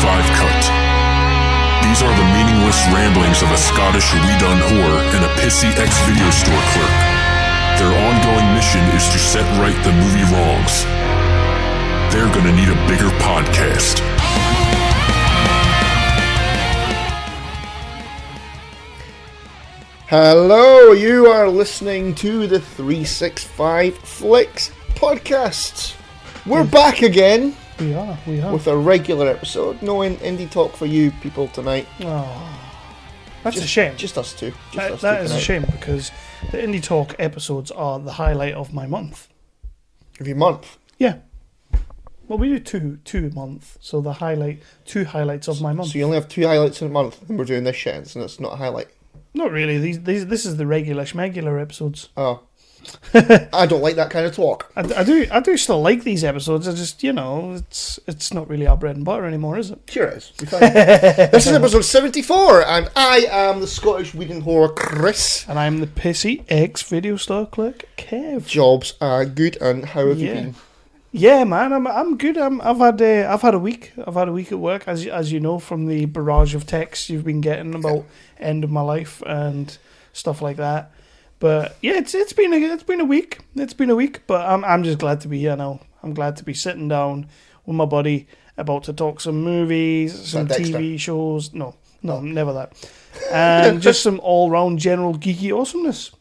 5 cut. These are the meaningless ramblings of a Scottish redone whore and a pissy ex-video store clerk. Their ongoing mission is to set right the movie wrongs. They're gonna need a bigger podcast. Hello, you are listening to the 365 Flicks podcast. We're back again. We are. With a regular episode. No indie talk for you people tonight. Oh, that's a shame. Just us two. That is a shame because the indie talk episodes are the highlight of my month. Every month? Yeah. Well, we do two a month, so two highlights of my month. So you only have 2 highlights in a month, and we're doing this shit, so it's not a highlight. Not really. This is the regular schmegular episodes. Oh. I don't like that kind of talk. I do still like these episodes. I just, it's not really our bread and butter anymore, is it? Sure it is. This is episode 74, and I am the Scottish weed and whore Chris. And I'm the pissy ex-video store clerk Kev. Jobs are good, and how have you been? Yeah, man, I'm good. I've had a week. I've had a week at work, as you know from the barrage of texts you've been getting about end of my life and stuff like that. But yeah, it's been a week. It's been a week, but I'm just glad to be here now. I'm glad to be sitting down with my buddy about to talk some movies, some TV shows. No, never that. And just some all round general geeky awesomeness.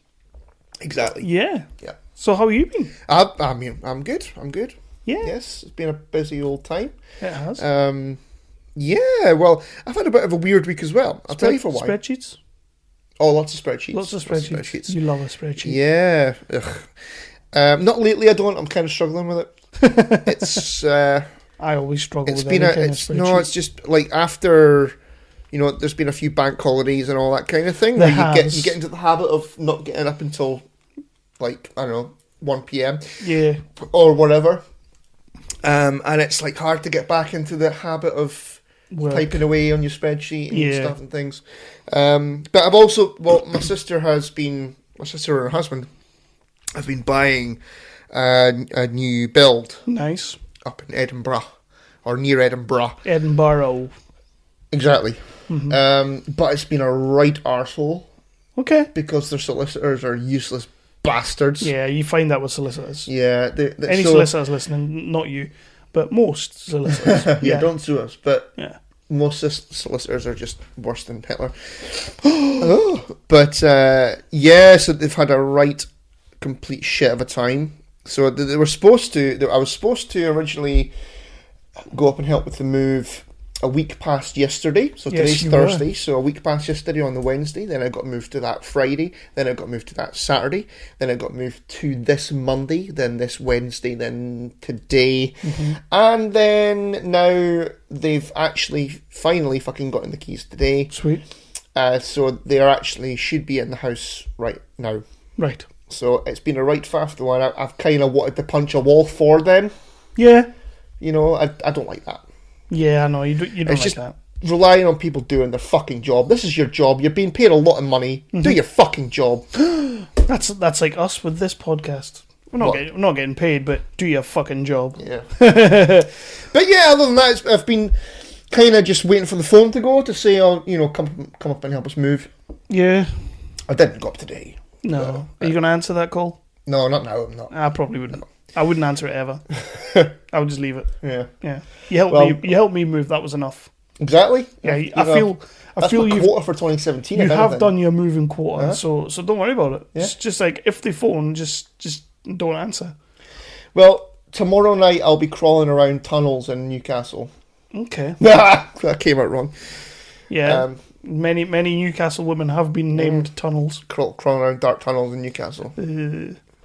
Exactly. Yeah. So how have you been? I'm good. Yeah. Yes, it's been a busy old time. It has. Yeah, well, I've had a bit of a weird week as well. I'll tell you for why. Spreadsheets? Oh, lots of spreadsheets. Lots of spreadsheets. You love a spreadsheet. Yeah. Not lately, I don't. I'm kind of struggling with it. It's... I always struggle with any kind of spreadsheet. No, it's just like after... there's been a few bank holidays and all that kind of thing. You get into the habit of not getting up until, 1 p.m. Yeah. Or whatever. And it's hard to get back into the habit of typing away on your spreadsheet and stuff and things. But I've also, my sister and her husband have been buying a new build. Nice. Up in Edinburgh, or near Edinburgh. Edinburgh. Exactly. Mm-hmm. But it's been a right arsehole. Okay. Because their solicitors are useless bastards. Yeah, you find that with solicitors. Yeah. Any solicitors listening, not you, but most solicitors. Yeah, don't sue us, but most solicitors are just worse than Hitler. But, so they've had a right complete shit of a time. So they were supposed to, I was supposed to originally go up and help with the move a week past yesterday, so today's Thursday, so a week past yesterday on the Wednesday, then I got moved to that Friday, then I got moved to that Saturday, then I got moved to this Monday, then this Wednesday, then today, and then now they've actually finally fucking gotten the keys today. Sweet. So they are actually should be in the house right now. Right. So it's been a right faff one. I've kind of wanted to punch a wall for them. Yeah. I don't like that. Yeah, I know, you don't it's like just that. Relying on people doing their fucking job. This is your job. You're being paid a lot of money. Do your fucking job. That's like us with this podcast. We're not getting paid, but do your fucking job. Yeah. But yeah, other than that, I've been kind of just waiting for the phone to go to say, come up and help us move. Yeah. I didn't go up today. No. Are you going to answer that call? No, not now. I'm not. I probably wouldn't. No. I wouldn't answer it ever. I would just leave it. Yeah. You helped me move. That was enough. Exactly. Yeah. I feel my quota for 2017. You have done your moving quota, so don't worry about it. Yeah. Just like if they phone, just don't answer. Well, tomorrow night I'll be crawling around tunnels in Newcastle. Okay. That came out wrong. Yeah. Many Newcastle women have been named tunnels. Crawling around dark tunnels in Newcastle.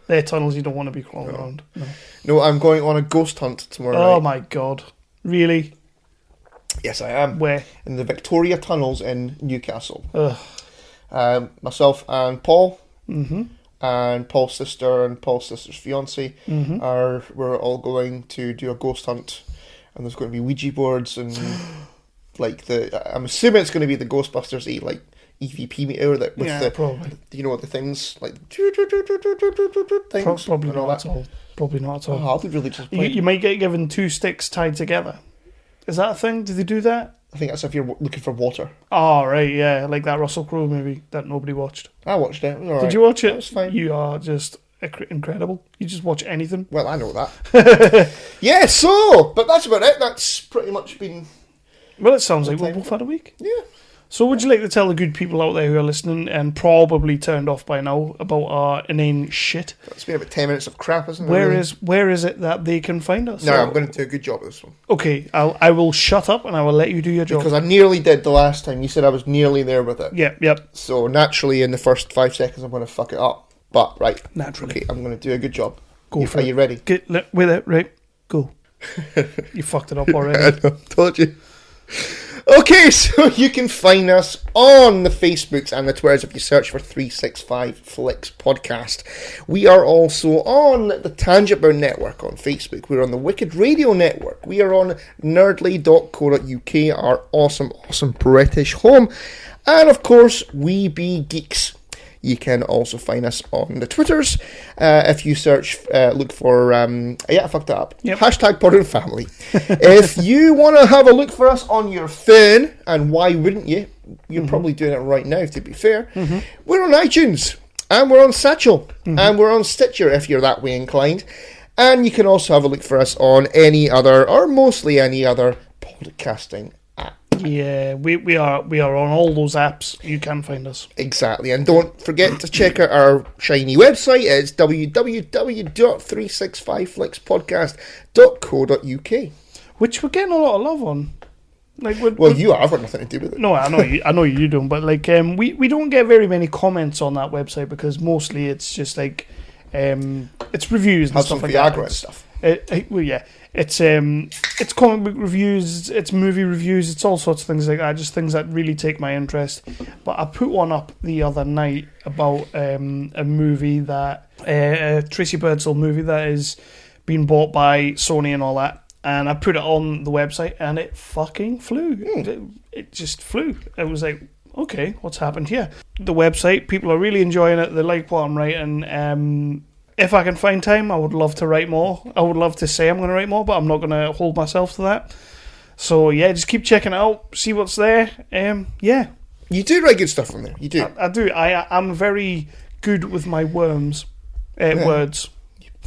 They're tunnels you don't want to be crawling around. No, I'm going on a ghost hunt tomorrow night. Oh my god. Really? Yes, I am. Where? In the Victoria Tunnels in Newcastle. Ugh. Myself and Paul, and Paul's sister and Paul's sister's fiance we're all going to do a ghost hunt, and there's going to be Ouija boards and I'm assuming it's going to be the Ghostbusters EVP meter that with probably. The things like things. Probably not at all. Probably not at all. I'll be really disappointed. You might get given 2 sticks tied together. Is that a thing? Do they do that? I think that's if you're looking for water. Oh, right, yeah. Like that Russell Crowe movie that nobody watched. I watched it. It was all Did right. you watch it? It was fine. You are just incredible. You just watch anything. Well, I know that. Yeah, so, but that's about it. That's pretty much been... Well, it sounds like we've both had a week. Yeah. So would you like to tell the good people out there who are listening and probably turned off by now about our inane shit? It's been about 10 minutes of crap, isn't it? Where is it that they can find us? No, I'm going to do a good job of this one. Okay, I will shut up and I will let you do your job. Because I nearly did the last time. You said I was nearly there with it. Yep. So naturally, in the first 5 seconds, I'm going to fuck it up. But, right. Naturally. Okay, I'm going to do a good job. Go for it. Are you ready? Get with it, right? Go. You fucked it up already. I know, told you. Okay, so you can find us on the Facebooks and the Twitters if you search for 365 Flicks Podcast. We are also on the Tangent Bound Network on Facebook. We're on the Wicked Radio Network. We are on nerdly.co.uk, our awesome British home. And of course, We Be Geeks. You can also find us on the Twitters. If you search, look for, I fucked that up. Yep. Hashtag Pod and Family. If you want to have a look for us on your phone, and why wouldn't you? You're probably doing it right now, to be fair. We're on iTunes, and we're on Satchel, and we're on Stitcher if you're that way inclined. And you can also have a look for us on any other, or mostly any other, podcasting app. Yeah, we are on all those apps. You can find us. Exactly, and don't forget to check out our shiny website. It's www.365flickspodcast.co.uk, which we're getting a lot of love on. Like, you are. I've got nothing to do with it. No, I know you don't. But like, we don't get very many comments on that website because mostly it's just like, it's reviews and Have stuff some like Viagra that. and stuff. Well, yeah, it's comic book reviews, it's movie reviews, it's all sorts of things like that. Just things that really take my interest. But I put one up the other night about a movie that a Tracy Birdsall movie that is being bought by Sony and all that. And I put it on the website, and it fucking flew. It just flew. It was like, okay, what's happened here? The website, people are really enjoying it. They like what I'm writing. If I can find time, I would love to write more. I would love to say I'm going to write more, but I'm not going to hold myself to that. So, yeah, just keep checking it out, see what's there. Yeah. You do write good stuff on there. You do. I do. I'm very good with my words.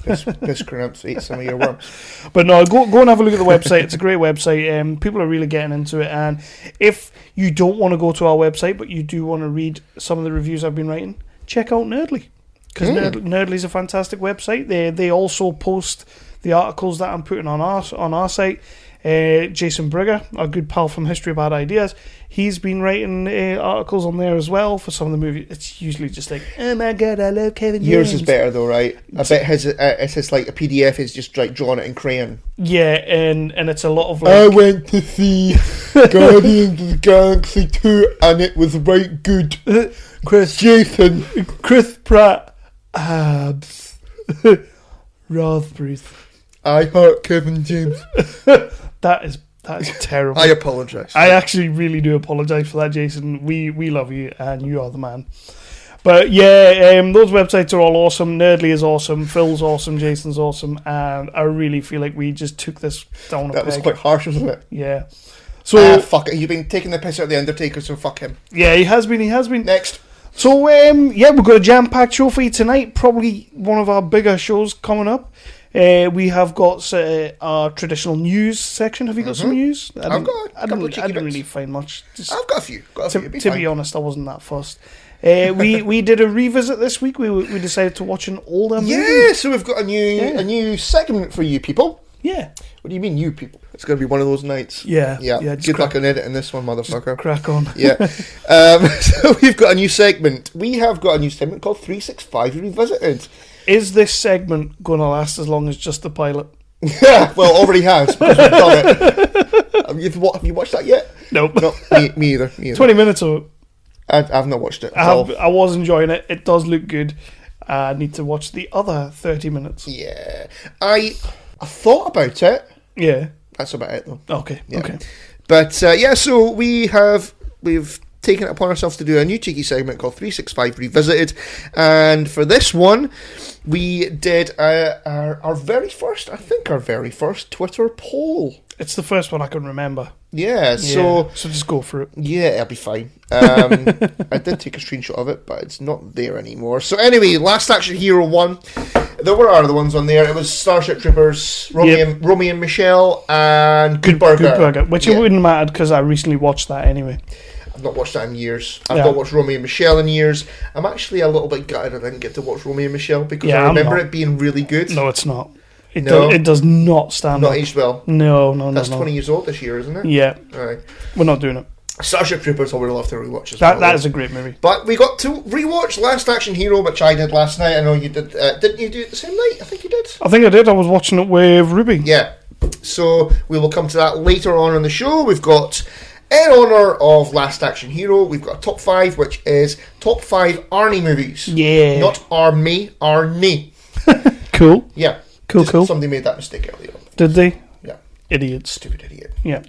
Mispronounce some of your words. But no, go and have a look at the website. It's a great website. People are really getting into it. And if you don't want to go to our website, but you do want to read some of the reviews I've been writing, check out Nerdly. Because Nerdly's a fantastic website. They also post the articles that I'm putting on our site. Jason Brigger, our good pal from History of Bad Ideas, he's been writing articles on there as well for some of the movies. It's usually just like, oh my god, I love Kevin James. Yours is better though, right? I bet his it's like a PDF is just like drawn it in crayon. Yeah, and it's a lot of like, I went to see Guardians of the Galaxy 2 and it was right good. Chris Pratt abs raspberries. I heart Kevin James. That is terrible. I apologise. I actually really do apologise for that, Jason. We love you and you are the man. But yeah, those websites are all awesome. Nerdly is awesome. Phil's awesome. Jason's awesome. And I really feel like we just took this down a peg. That was quite harsh, wasn't it? Yeah. So fuck it. You've been taking the piss out of the Undertaker, so fuck him. Yeah, he has been. Next. So yeah, we've got a jam-packed show for you tonight. Probably one of our bigger shows coming up. We have got our traditional news section. Have you got some news? I didn't really find much. I've got a few. To be honest, I wasn't that fussed. We did a revisit this week. We decided to watch an older movie. Yeah, so we've got a new segment for you people. Yeah. What do you mean, you people? It's going to be one of those nights. Yeah. Good luck on editing this one, motherfucker. Crack on. Yeah. So we've got a new segment. We have got a new segment called 365 Revisited. Is this segment going to last as long as just the pilot? Well, already has, because we've done it. Have you watched that yet? Nope. No, me either. 20 minutes of it. I've not watched it. I was enjoying it. It does look good. I need to watch the other 30 minutes. Yeah. I thought about it. Yeah. That's about it, though. Okay. Yeah. Okay. But, so we've taken it upon ourselves to do a new cheeky segment called 365 Revisited. And for this one, we did our very first Twitter poll. It's the first one I can remember. Yeah, so just go for it. Yeah, it'll be fine. I did take a screenshot of it, but it's not there anymore. So anyway, Last Action Hero 1. There were other ones on there. It was Starship Troopers, Romy and Michelle, and Good Burger. Which it wouldn't matter because I recently watched that anyway. I've not watched that in years. I've not watched Romy and Michelle in years. I'm actually a little bit gutted I didn't get to watch Romy and Michelle because I remember it being really good. No, it's not. It does not stand up. Not aged well. No. That's 20 years old this year, isn't it? Yeah. Right. We're not doing it. Starship Troopers I would love to rewatch as well. That is a great movie. But we got to rewatch Last Action Hero, which I did last night. I know you did. Didn't you do it the same night? I think you did. I think I did. I was watching it with Ruby. Yeah. So we will come to that later on in the show. We've got, in honour of Last Action Hero, we've got a top 5, which is top 5 Arnie movies. Yeah. Not Armie, Arnie. Cool. Yeah. Cool. Somebody made that mistake earlier on. Did they? Yeah. Idiots. Stupid idiot. Yeah.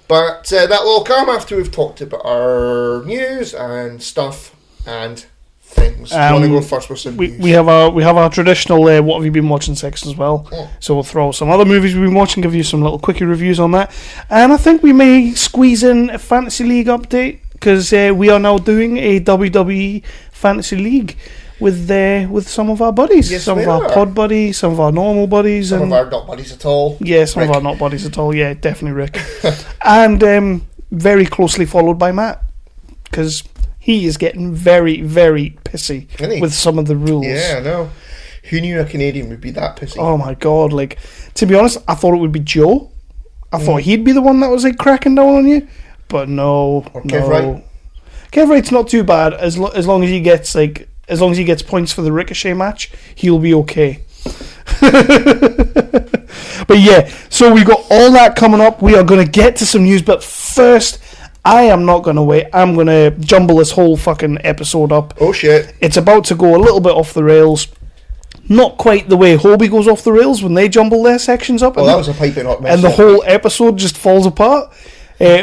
But that will come after we've talked about our news and stuff and things. Do you want to go first with some news? We have our traditional what have you been watching section as well. So we'll throw some other movies we've been watching, give you some little quickie reviews on that, and I think we may squeeze in a Fantasy League update because we are now doing a WWE Fantasy League with some of our buddies, some of our pod buddies, some of our normal buddies, some of our not buddies at all. Yeah, some of our not buddies at all. Yeah, definitely Rick, and very closely followed by Matt because he is getting very, very pissy with some of the rules. Yeah, I know. Who knew a Canadian would be that pissy? Oh my god! Like, to be honest, I thought it would be Joe. I thought he'd be the one that was like cracking down on you, but no. Or Kev Wright. Kev Wright's not too bad as long as he gets points for the Ricochet match, he'll be okay. But yeah, so we got all that coming up. We are going to get to some news, but first, I am not going to wait. I'm going to jumble this whole fucking episode up. Oh shit. It's about to go a little bit off the rails. Not quite the way Hobie goes off the rails when they jumble their sections up. Well, that was a piping hot mess. And the whole episode just falls apart.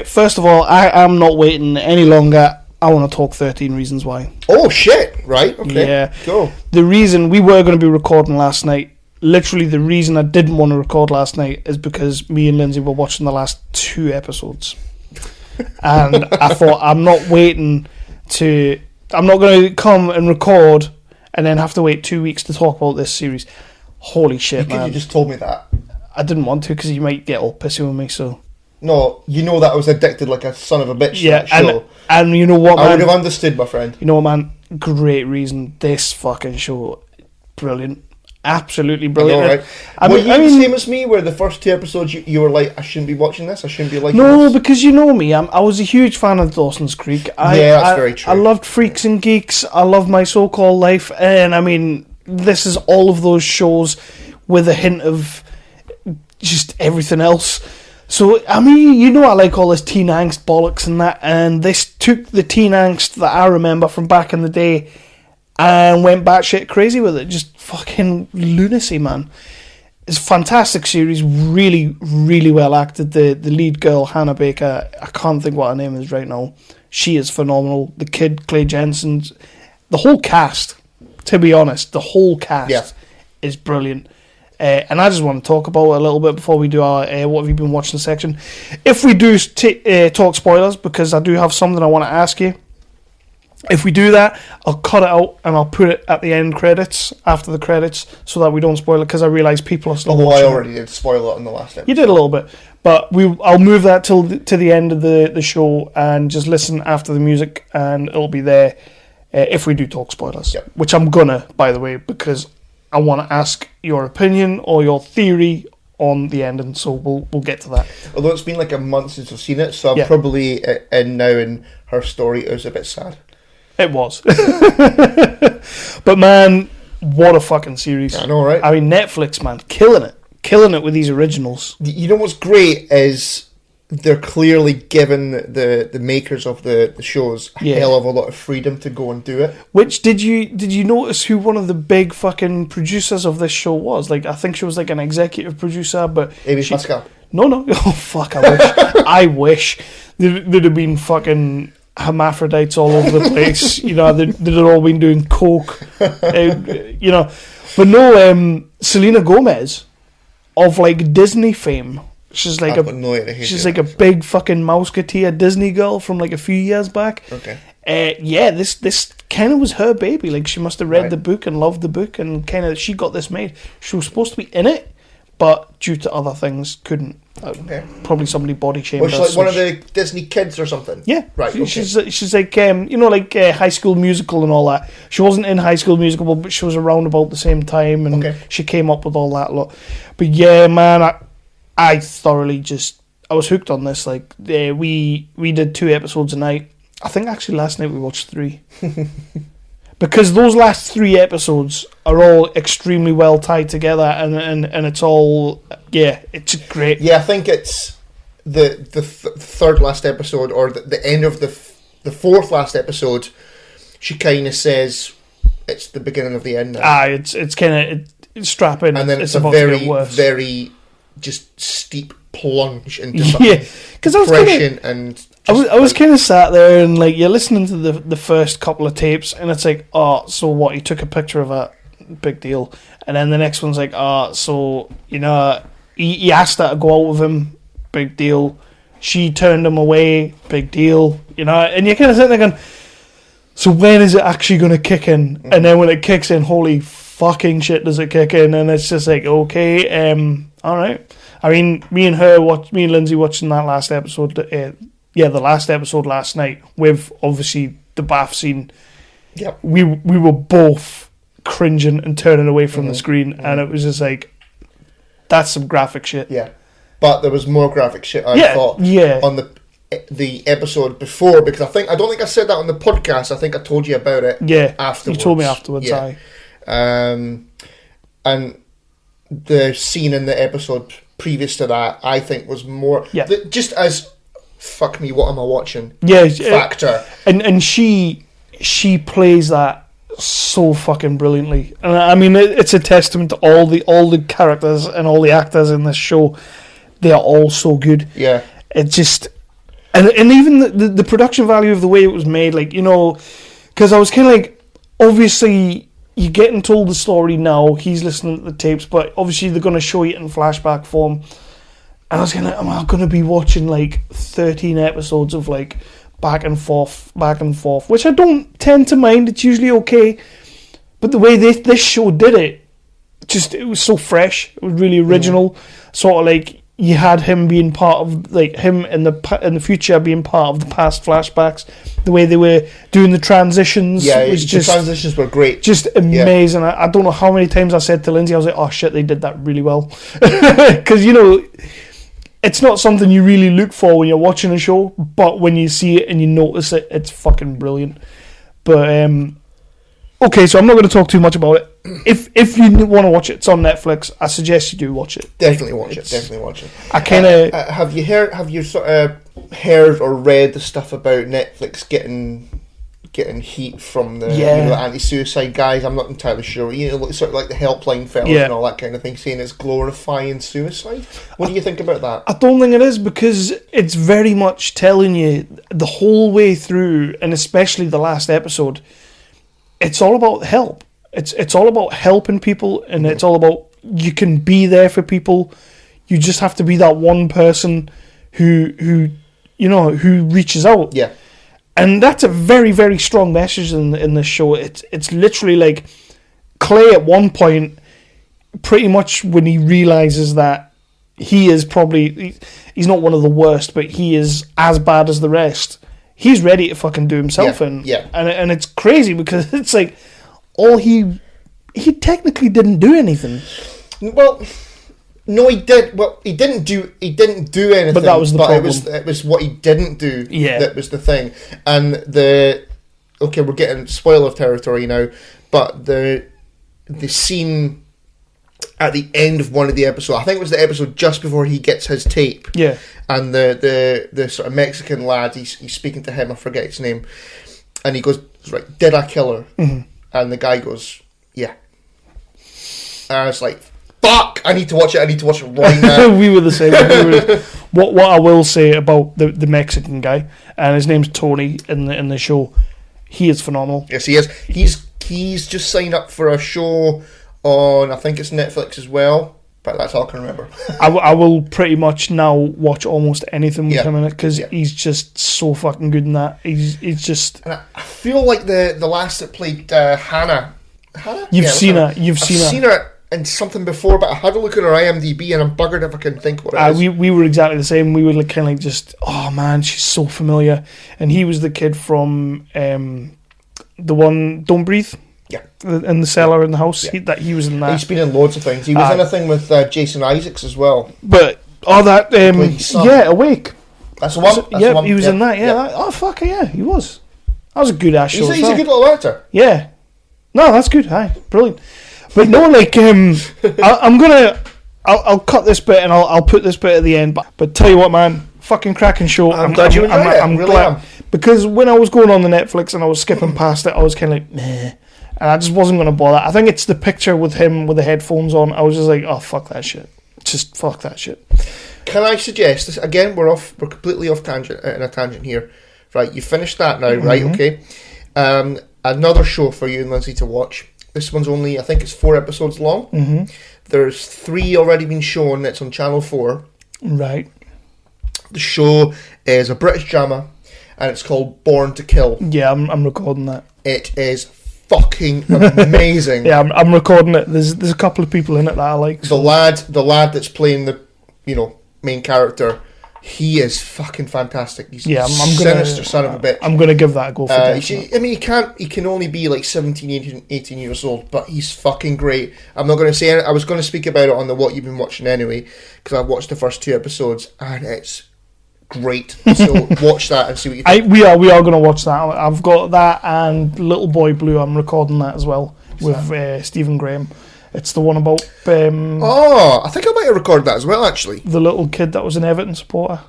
First of all, I am not waiting any longer. I want to talk 13 Reasons Why. Oh, shit. Right. Okay. Yeah. Go. The reason we were going to be recording last night, literally the reason I didn't want to record last night is because me and Lindsay were watching the last 2 episodes. And I thought, I'm not going to come and record and then have to wait 2 weeks to talk about this series. Holy shit, man. You just told me that. I didn't want to because you might get all pissy with me, so... No, you know that I was addicted like a son of a bitch to that show. And you know what, man? I would have understood, my friend. You know what, man? Great reason. This fucking show, brilliant. Absolutely brilliant. I know, right? I mean, the same as me, where the first 2 episodes you were like, I shouldn't be watching this, I shouldn't be liking this? No, because you know me, I was a huge fan of Dawson's Creek. That's very true. I loved Freaks and Geeks, I loved My So-Called Life, and I mean, this is all of those shows with a hint of just everything else. So, I mean, you know I like all this teen angst bollocks and that, and this took the teen angst that I remember from back in the day and went batshit crazy with it. Just fucking lunacy, man. It's a fantastic series, really, really well acted. The lead girl, Hannah Baker, I can't think what her name is right now. She is phenomenal. The kid, Clay Jensen, the whole cast, to be honest, the whole cast is brilliant. And I just want to talk about it a little bit before we do our what have you been watching section. If we do talk spoilers, because I do have something I want to ask you. If we do that, I'll cut it out and I'll put it at the end credits, after the credits, so that we don't spoil it, because I realise people are still watching. I already did spoil it in the last episode. You did a little bit, but I'll move that to the end of the show and just listen after the music, and it'll be there if we do talk spoilers. Yep. Which I'm gonna, by the way, because I want to ask your opinion or your theory on the ending, so we'll get to that. Although it's been like a month since I've seen it, so I'm probably now in her story. It was a bit sad. It was. But man, what a fucking series. I know, right? I mean, Netflix, man, killing it with these originals. You know what's great is they're clearly giving the makers of the shows a hell of a lot of freedom to go and do it. Which did you notice who one of the big fucking producers of this show was? Like, I think she was like an executive producer, but Amy Pascal. No. Oh fuck! I wish. I wish there'd have been fucking hermaphrodites all over the place. You know, they'd have all been doing coke. You know, but no. Selena Gomez of like Disney fame She's like I've got no idea who she's she like a is. big fucking Mouseketeer Disney girl from like a few years back. Okay. Yeah, this kind of was her baby. Like, she must have read Right. the book and loved the book, and kind of she got this made. She was supposed to be in it, but due to other things, couldn't. Okay. Probably somebody body shamed Was her. she like so one of the Disney kids or something? Yeah, Right. Okay. She's like like High School Musical and all that. She wasn't in High School Musical, but she was around about the same time, and Okay. she came up with all that lot. But yeah, man, I thoroughly I was hooked on this. Like, we did 2 episodes a night. I think actually last night we watched 3. Because those last 3 episodes are all extremely well tied together, and it's all it's great. Yeah, I think it's the third last episode, or the end of the fourth last episode. She kind of says it's the beginning of the end now. It's kind of strapping, and then it's a about to very get worse. very just steep plunge into Yeah, because I was depression and. I was kind of sat there, and like, you're listening to the first couple of tapes, and it's like, oh, so what? He took a picture of it, big deal. And then the next one's like, oh, so he asked her to go out with him, big deal. She turned him away, big deal. And you're kind of sitting there going, so when is it actually going to kick in? Mm-hmm. And then when it kicks in, holy fucking shit, does it kick in? And it's just like, okay, all right. I mean, me and Lindsay watching that last episode. The last episode last night with obviously the bath scene. Yep. We were both cringing and turning away from the screen, and it was just like, that's some graphic shit. Yeah, but there was more graphic shit I thought on the episod before, because I don't think I said that on the podcast. I think I told you about it. Yeah, afterwards. You told me afterwards. Yeah. And the scene in the episode previous to that, I think, was more just as fuck me, what am I watching? Yeah, factor. And she plays that so fucking brilliantly. And I mean, it's a testament to all the characters and all the actors in this show. They are all so good. Yeah. It just and even the production value of the way it was made, like, because I was kind of like, obviously you're getting told the story now. He's listening to the tapes, but obviously they're going to show you it in flashback form. And I was going to, am I going to be watching like 13 episodes of like back and forth, which I don't tend to mind. It's usually okay. But the way this show did it, it was so fresh. It was really original. Sort of like you had him being part of, like, him in the future being part of the past flashbacks. The way they were doing the transitions, was the transitions were great, just amazing. I don't know how many times I said to Lindsay, I was like, "Oh shit, they did that really well," because it's not something you really look for when you're watching a show, but when you see it and you notice it, it's fucking brilliant. But okay, so I'm not going to talk too much about it. If you want to watch it, it's on Netflix. I suggest you do watch it. Definitely watch it. I kind of have you sort of heard or read the stuff about Netflix getting heat from the the anti-suicide guys? I'm not entirely sure. Sort of like the helpline fellas and all that kind of thing, saying it's glorifying suicide. What do you think about that? I don't think it is, because it's very much telling you the whole way through, and especially the last episode, it's all about help. It's all about helping people, and it's all about, you can be there for people. You just have to be that one person who reaches out. Yeah. And that's a very, very strong message in this show. It's literally like Clay at one point, pretty much when he realizes that he is probably, he's not one of the worst, but he is as bad as the rest, he's ready to fucking do himself in. Yeah. And it's crazy, because it's like, he technically didn't do anything. Well, no, he did. Well, he didn't do anything. But that was the problem. It was what he didn't do. Yeah. That was the thing. And we're getting spoiler territory now, but the scene at the end of one of the episodes, I think it was the episode just before he gets his tape. Yeah. And the sort of Mexican lad, he's speaking to him. I forget his name, and he goes, "Right, did I kill her?" Mm-hmm. And the guy goes, "Yeah." And I was like, fuck, I need to watch it right now. We were the same. What I will say about the Mexican guy, and his name's Tony in the show, he is phenomenal. Yes, he is. He's just signed up for a show on, I think it's Netflix as well. But that's all I can remember. I will pretty much now watch almost anything with him in it, because Yeah. he's just so fucking good in that. He's just... And I feel like the lass that played Hannah... Hannah? You've seen her. I've seen her in something before, but I had a look at her IMDb and I'm buggered if I can think what it is. We were exactly the same. We were like, kind of like just, oh man, she's so familiar. And he was the kid from the one, Don't Breathe. Yeah. In the cellar in the house. Yeah. He was in that. He's been in loads of things. He was in a thing with Jason Isaacs as well. But, Awake. That's the one. That's the one. He was in that. Yeah. Fuck yeah, he was. That was a good ass show. He's a good little actor. Yeah. No, that's good. Aye, brilliant. But no, like, I'll cut this bit and I'll put this bit at the end. But tell you what, man, fucking cracking show. I'm glad you enjoyed it. I'm really glad. Because when I was going on the Netflix and I was skipping past it, I was kind of like, meh. And I just wasn't going to bother. I think it's the picture with him with the headphones on. I was just like, oh, fuck that shit. Just fuck that shit. Can I suggest this? Again, we're completely off tangent in a tangent here. Right, you finished that now, right? Okay. Another show for you and Lindsay to watch. This one's only, I think it's 4 episodes long. Mm-hmm. There's 3 already been shown. It's on Channel 4. Right. The show is a British drama, and it's called Born to Kill. Yeah, I'm recording that. It is fucking amazing. Yeah, I'm recording it. There's a couple of people in it that I like. So. The lad that's playing the main character, he is fucking fantastic. He's a sinister son of a bitch. I'm gonna give that a go for he can only be like 17, 18 years old, but he's fucking great. I'm not gonna say it. I was gonna speak about it on the What You've Been Watching anyway, because I've watched the first 2 episodes and it's great. So watch that and see what you think. We are gonna watch that. I've got that and Little Boy Blue. I'm recording that as well with Stephen Graham. It's the one about... I think I might have recorded that as well, actually. The little kid that was an Everton supporter.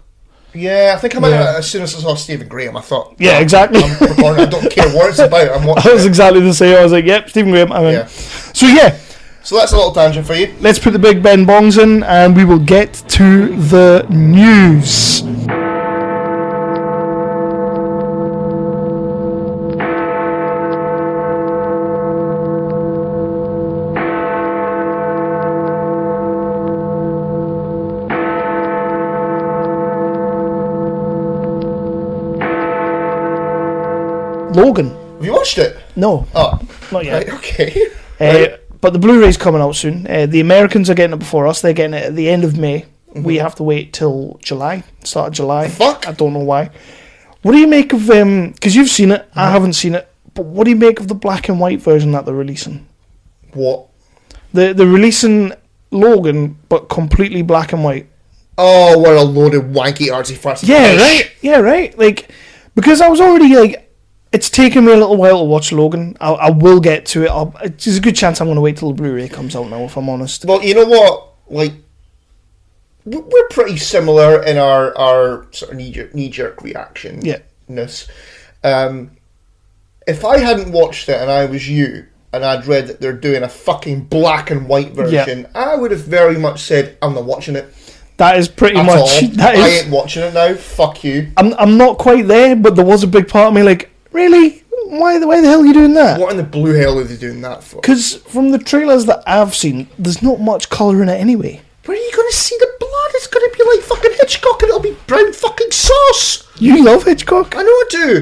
Yeah, I think I might have, as soon as I saw Stephen Graham, I thought... Yeah, exactly. I'm recording, I don't care what it's about, I'm watching I was exactly the same. I was like, yep, Stephen Graham, I'm in. Yeah. So, yeah. So that's a little tangent for you. Let's put the Big Ben bongs in, and we will get to the news. Logan. Have you watched it? No. Oh. Not yet. Right, okay. But the Blu-ray's coming out soon. The Americans are getting it before us. They're getting it at the end of May. Mm-hmm. We have to wait till July. Start of July. Fuck. I don't know why. What do you make of... Because you've seen it. I haven't seen it. But what do you make of the black and white version that they're releasing? What? They're releasing Logan, but completely black and white. Oh, what a load of wanky artsy-fartsy Yeah, fish. right. Yeah, right. Like, because I was already like... It's taken me a little while to watch Logan. I will get to it. There's a good chance I'm going to wait till the Blu-ray comes out now, if I'm honest. Well, you know what? Like, we're pretty similar in our sort of knee-jerk reaction. Yeah. If I hadn't watched it and I was you, and I'd read that they're doing a fucking black and white version, I would have very much said, I'm not watching it. That is pretty At much... all. I ain't watching it now. Fuck you. I'm not quite there, but there was a big part of me like, really? Why the hell are you doing that? What in the blue hell are they doing that for? Because from the trailers that I've seen, there's not much colour in it anyway. Where are you going to see the blood? It's going to be like fucking Hitchcock and it'll be brown fucking sauce. You love Hitchcock? I know I do.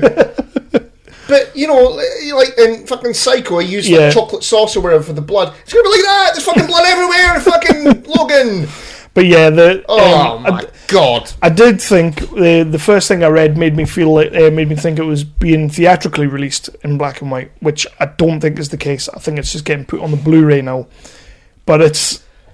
But, like in fucking Psycho, I used like chocolate sauce or whatever for the blood. It's going to be like that. There's fucking blood everywhere in fucking Logan. But yeah, my God! I did think the first thing I read made me feel like made me think it was being theatrically released in black and white, which I don't think is the case. I think it's just getting put on the Blu-ray now. But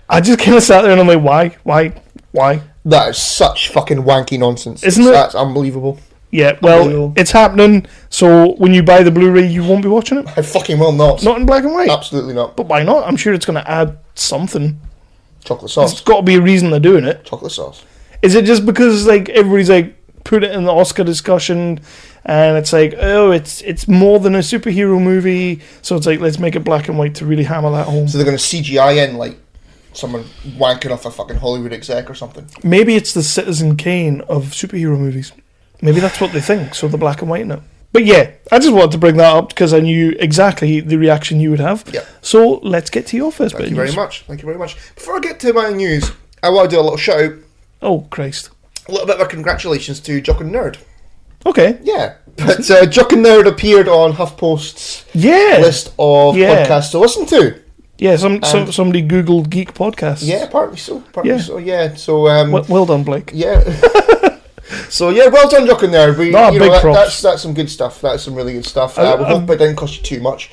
I just kind of sat there and I'm like, why? That is such fucking wanky nonsense, isn't it? That's unbelievable. Yeah, well, it's happening. So when you buy the Blu-ray, you won't be watching it. I fucking will not. Not in black and white. Absolutely not. But why not? I'm sure it's going to add something. Chocolate sauce. There's got to be a reason they're doing it. Chocolate sauce. Is it just because like everybody's like put it in the Oscar discussion and it's like, oh, it's more than a superhero movie, so it's like, let's make it black and white to really hammer that home. So they're going to CGI in like someone wanking off a fucking Hollywood exec or something. Maybe it's the Citizen Kane of superhero movies. Maybe that's what they think, so the black and white in it. But yeah, I just wanted to bring that up because I knew exactly the reaction you would have. Yeah. So let's get to your first bit of news. Thank you very much. Before I get to my news, I want to do a little shout out. Oh, Christ. A little bit of a congratulations to Jock and Nerd. Okay. Yeah. But Jock and Nerd appeared on HuffPost's list of podcasts to listen to. Yeah, somebody Googled Geek Podcasts. Yeah, partly so. Yeah. So well done, Blake. Yeah. So yeah, well done, Jock and Nerd. Props. That's some good stuff. That's some really good stuff. We hope it didn't cost you too much.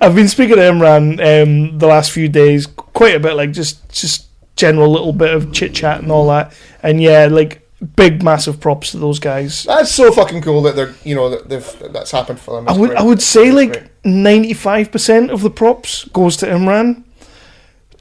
I've been speaking to Imran the last few days quite a bit, like just general little bit of chit chat and all that. And yeah, like big massive props to those guys. That's so fucking cool that they're that's happened for them. I would say like 95% of the props goes to Imran.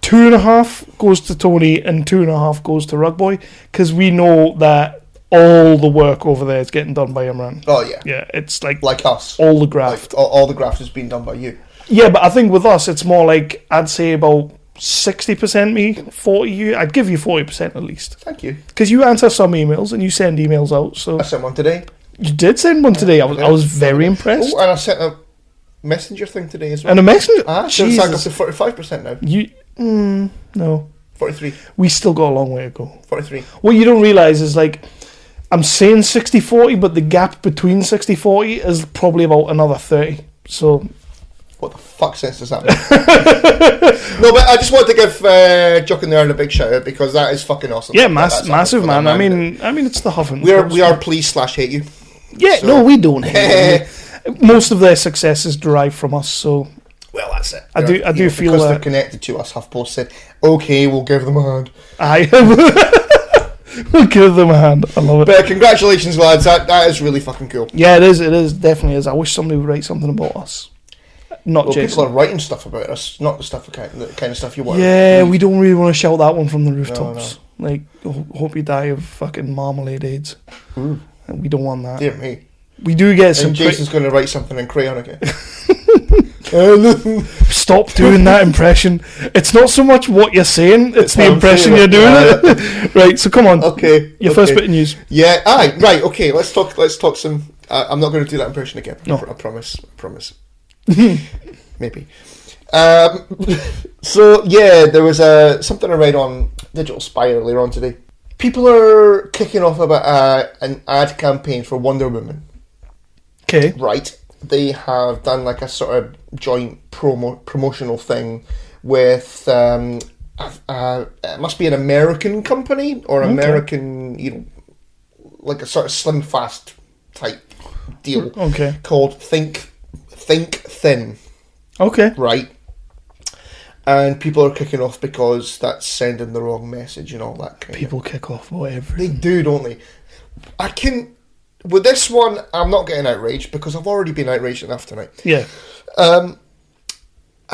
2.5 goes to Tony and 2.5 goes to Rugboy, because we know that all the work over there is getting done by Imran. Oh yeah, yeah. It's like us. All the graft, all the graft has been done by you. Yeah, but I think with us, it's more like I'd say about 60% me, 40 you. I'd give you 40% at least. Thank you, because you answer some emails and you send emails out. So I sent one today. You did send one today. I was very impressed. Oh, and I sent a messenger thing today as well. And a messenger. So it's like up to 45% now. No. 43. We still got a long way to go. 43. What you don't realise is, like, I'm saying 60-40, but the gap between 60-40 is probably about another 30. So... What the fuck sense does that make? No, but I just wanted to give Jock and Nerd a big shout out, because that is fucking awesome. Yeah, massive, man. I mean, it's the Huff and we are pleased/hate you. Yeah, so. No, we don't hate you. Most of their success is derived from us, so... Well, that's it. I do feel because they're connected to us. HuffPost said, "Okay, we'll give them a hand." We'll give them a hand. I love it. But congratulations, lads. That is really fucking cool. Yeah, it is. It is, definitely is. I wish somebody would write something about us. Not Jason. People are writing stuff about us, not the kind of stuff you want. Yeah, we don't really want to shout that one from the rooftops. No. Like, hope you die of fucking marmalade AIDS. And we don't want that. Dear me. We do get some... Jason's going to write something in crayon again. Stop doing that impression. It's not so much what you're saying, it's the impression you're doing it. Right, so come on. Okay. Your first bit of news. Yeah, right, okay, let's talk some... I'm not going to do that impression again. No. I promise. Maybe. So, yeah, there was something I read on Digital Spy earlier on today. People are kicking off about an ad campaign for Wonder Woman. Okay. Right. They have done like a sort of joint promotional thing with it must be an American company or American, like a sort of Slim Fast type deal. Okay. Called Think Thin. Okay. Right. And people are kicking off because that's sending the wrong message and all that kind People kick off whatever. They do, don't they? With this one, I'm not getting outraged because I've already been outraged enough tonight. Yeah. I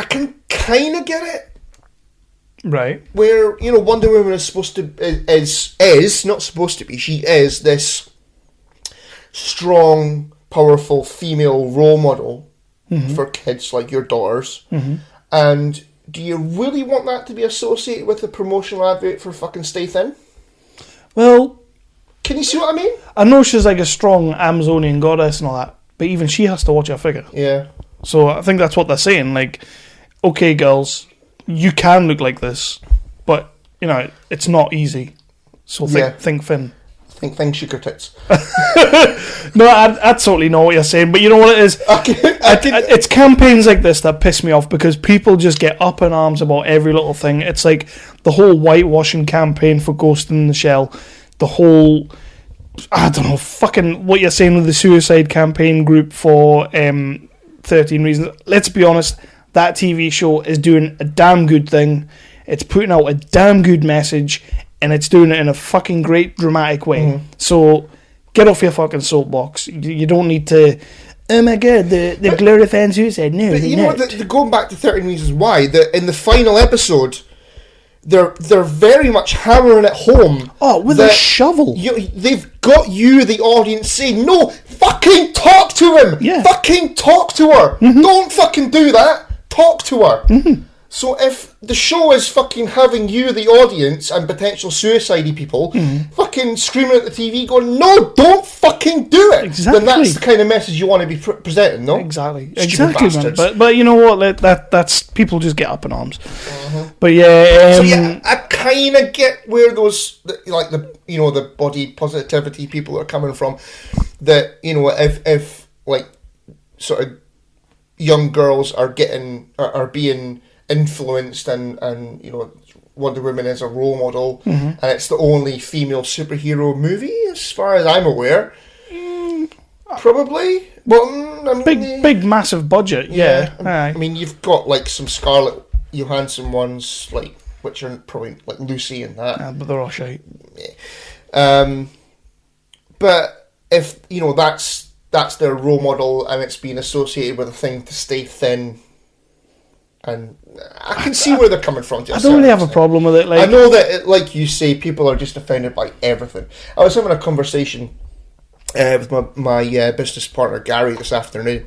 can kind of get it. Right. Where, Wonder Woman is supposed to... is not supposed to be. She is this strong, powerful female role model for kids like your daughters. Mm-hmm. And do you really want that to be associated with a promotional advert for fucking Stay Thin? Well... Can you see what I mean? I know she's like a strong Amazonian goddess and all that, but even she has to watch her figure. Yeah. So I think that's what they're saying. Like, okay, girls, you can look like this, but, it's not easy. So think thin. Think sugar tits. No, I totally know what you're saying, but you know what it is? It's campaigns like this that piss me off because people just get up in arms about every little thing. It's like the whole whitewashing campaign for Ghost in the Shell. The whole, I don't know, fucking what you're saying with the suicide campaign group for 13 Reasons. Let's be honest, that TV show is doing a damn good thing. It's putting out a damn good message, and it's doing it in a fucking great dramatic way. Mm-hmm. So get off your fucking soapbox. You don't need to, oh my god, the glorifying suicide. No, but you know what, going back to 13 Reasons Why, in the final episode... They're very much hammering it home. Oh, with a shovel. They've got you, the audience, saying, no, fucking talk to him. Yeah. Fucking talk to her. Mm-hmm. Don't fucking do that. Talk to her. Mm-hmm. So if the show is fucking having you, the audience, and potential suicide people fucking screaming at the TV going, no, don't fucking do it. Exactly. Then that's the kind of message you want to be presenting, no? Exactly. Stupid Exactly, man. bastards. But you know what? That's people just get up in arms. But yeah. So yeah, I kind of get where those, like the body positivity people are coming from. That, you know, if like sort of young girls are being influenced and you know, Wonder Woman is a role model and it's the only female superhero movie as far as I'm aware. Probably. Well, I mean, big massive budget, yeah. I mean, you've got like some Scarlett Johansson ones, like, which are probably like Lucy and that. But they're all shite. But if, you know, that's their role model and it's being associated with a thing to stay thin, and I can see where they're coming from. I don't really have a problem with it. Like, I know that, like you say, people are just offended by everything. I was having a conversation with my business partner Gary this afternoon,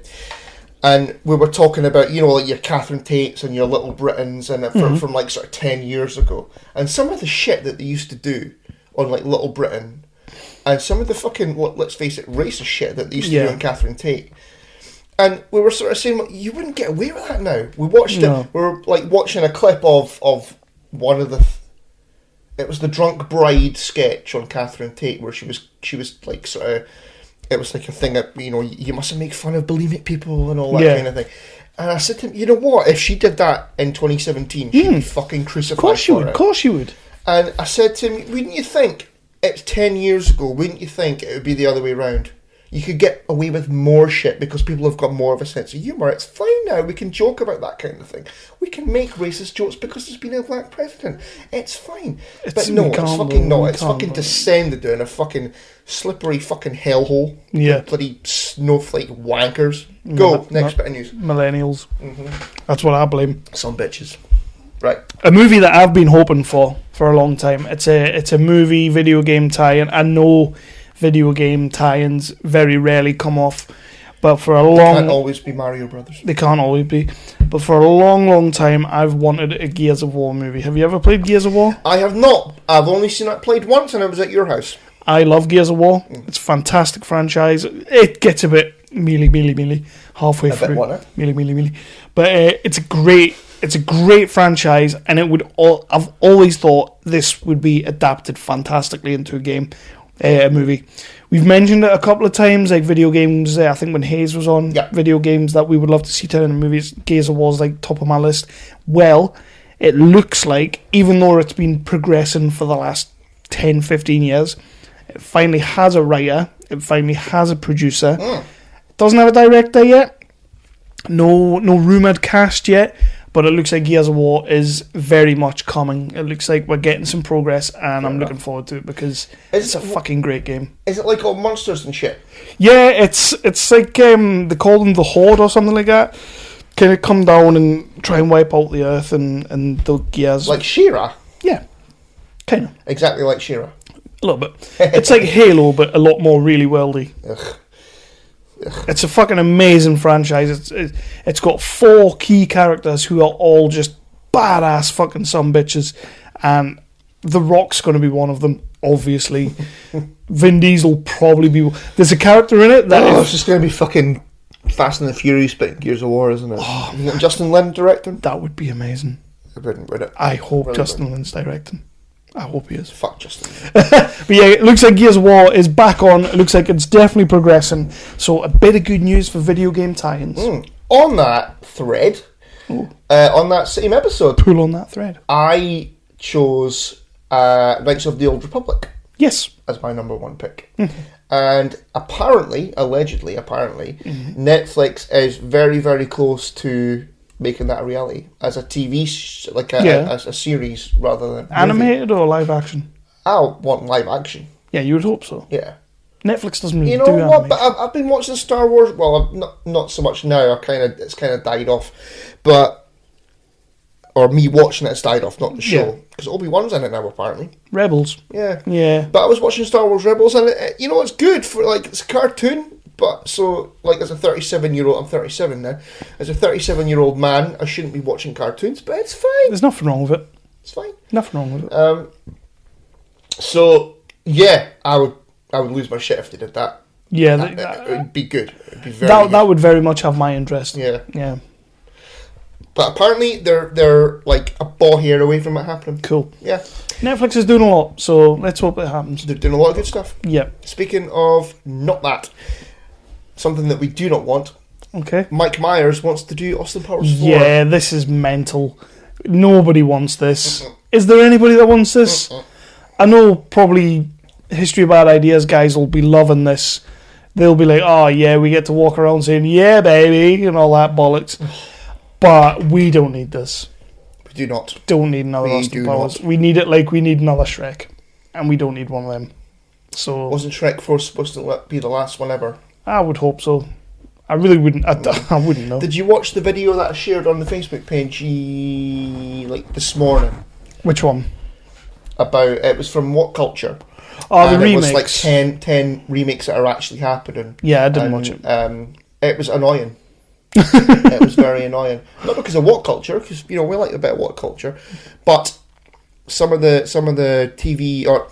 and we were talking about, you know, like your Catherine Tates and your Little Britons and from like sort of 10 years ago, and some of the shit that they used to do on like Little Britain, and some of the fucking, let's face it, racist shit that they used to do on Catherine Tate. And we were sort of saying, well, you wouldn't get away with that now. We watched it. We were like watching a clip of one of the. It was the Drunk Bride sketch on Catherine Tate, where she was like sort of. It was like a thing that, you know, you mustn't make fun of bulimic people and all that kind of thing. And I said to him, you know what? If she did that in 2017, she'd be fucking crucified. Of course she would. Of course she would. And I said to him, wouldn't you think it's 10 years ago? Wouldn't you think it would be the other way around? You could get away with more shit because people have got more of a sense of humour. It's fine now. We can joke about that kind of thing. We can make racist jokes because there's been a black president. It's fine. But no, it's fucking not. It's fucking descended down a fucking slippery fucking hellhole. Yeah. Bloody snowflake wankers. Go, next bit of news. Millennials. That's what I blame. Some bitches. Right. A movie that I've been hoping for a long time. It's a movie video game tie-in. I know video game tie-ins very rarely come off, but for a long... They can't always be Mario Brothers. They can't always be. But for a long time, I've wanted a Gears of War movie. Have you ever played Gears of War? I have not. I've only seen it played once, and it was at your house. I love Gears of War. It's a fantastic franchise. It gets a bit mealy halfway through. A bit what? Mealy. But it's a great franchise, and I've always thought this would be adapted fantastically into a movie. We've mentioned it a couple of times, like video games. I think when Hayes was on, video games that we would love to see turn into movies. Gears of War's like top of my list. Well, it looks like, even though it's been progressing for the last 10, 15 years, it finally has a writer. It finally has a producer. It doesn't have a director yet. No rumoured cast yet. But it looks like Gears of War is very much coming. It looks like we're getting some progress, and I'm looking forward to it because it's a fucking great game. Is it like all monsters and shit? Yeah, it's like they call them the Horde or something like that. Kind of come down and try and wipe out the Earth and the Gears. Like She-Ra? Yeah, kind of. Exactly like She-Ra. A little bit. It's like Halo, but a lot more really worldy. Ugh. It's a fucking amazing franchise. It's got 4 key characters who are all just badass fucking sumbitches, and The Rock's going to be one of them, obviously. Vin Diesel probably be. There's a character in it that it's just going to be fucking Fast and the Furious, but Gears of War, isn't it? Oh, isn't it Justin Lin directing? That would be amazing. It wouldn't, would it? I hope really Justin Lin's directing. I hope he is. Fuck Justin. But yeah, it looks like Gears of War is back on. It looks like it's definitely progressing. So a bit of good news for video game tie-ins. On that thread, on that same episode, pull on that thread. I chose Knights of the Old Republic. Yes. As my number 1 pick. And allegedly, Netflix is very, very close to making that a reality as a TV, a series rather than animated or live action. I want live action. Yeah, you would hope so. Yeah, Netflix doesn't really do animation. What? But I've been watching Star Wars. Well, not so much now. It's kind of died off, or me watching it's died off, not the show, because Obi-Wan's in it now apparently. Rebels. Yeah. But I was watching Star Wars Rebels, and it's good for it's a cartoon. But so, like, as a 37-year-old, I'm 37 now. As a 37-year-old man, I shouldn't be watching cartoons, but it's fine. There's nothing wrong with it. It's fine. Nothing wrong with it. So yeah, I would lose my shit if they did that. Yeah, it would be good. It'd be very good. That would very much have my interest. Yeah. But apparently they're like a ball hair away from it happening. Cool. Yeah. Netflix is doing a lot, so let's hope it happens. They're doing a lot of good stuff. Yeah. Speaking of not that, something that we do not want. Okay. Mike Myers wants to do Austin Powers 4. Yeah, this is mental. Nobody wants this. Is there anybody that wants this? I know probably History of Bad Ideas guys will be loving this. They'll be like, oh yeah, we get to walk around saying, yeah baby, and all that bollocks. But we don't need this. We do not. Don't need another Austin Powers. We need it like we need another Shrek. And we don't need one of them. So wasn't Shrek 4 supposed to be the last one ever? I would hope so. I really wouldn't. I wouldn't know. Did you watch the video that I shared on the Facebook page like this morning? Which one? It was from What Culture. Oh, the remakes. It was like 10 remakes that are actually happening. Yeah, I didn't watch it. It was annoying. It was very annoying. Not because of What Culture, because we like a bit of What Culture, but some of the TV or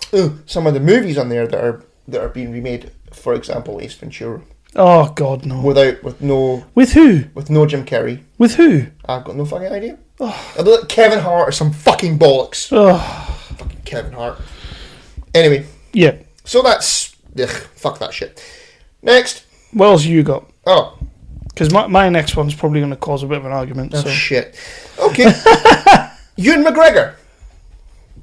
some of the movies on there that are being remade. For example, Ace Ventura. Oh God, no! With no Jim Carrey. With who? I've got no fucking idea. I'd be like Kevin Hart or some fucking bollocks. Fucking Kevin Hart. Anyway. Yeah. So that's fuck that shit. Next. What else you got? Oh. Because my next one's probably going to cause a bit of an argument. Oh so. Shit. Okay. Ewan McGregor.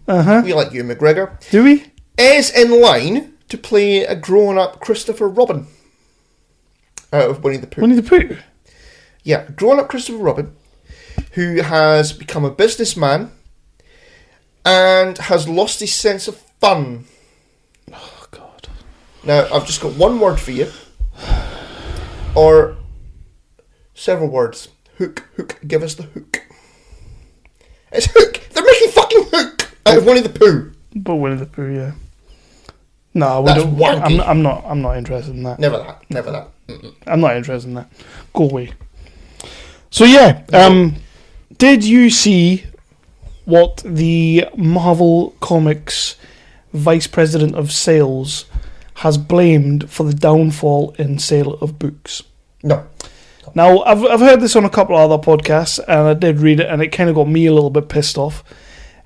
We like Ewan McGregor. Do we? Is in line to play a grown-up Christopher Robin out of Winnie the Pooh. Winnie the Pooh? Yeah, grown-up Christopher Robin, who has become a businessman and has lost his sense of fun. Oh, God. Now, I've just got one word for you. Or several words. Hook, give us the hook. It's Hook! They're making fucking Hook out of Winnie the Pooh. But Winnie the Pooh, yeah. No, That's wanky. I'm not interested in that. Never that. Mm-mm. I'm not interested in that. Go away. So yeah, did you see what the Marvel Comics Vice President of Sales has blamed for the downfall in sale of books? No. Now, I've heard this on a couple of other podcasts, and I did read it, and it kind of got me a little bit pissed off,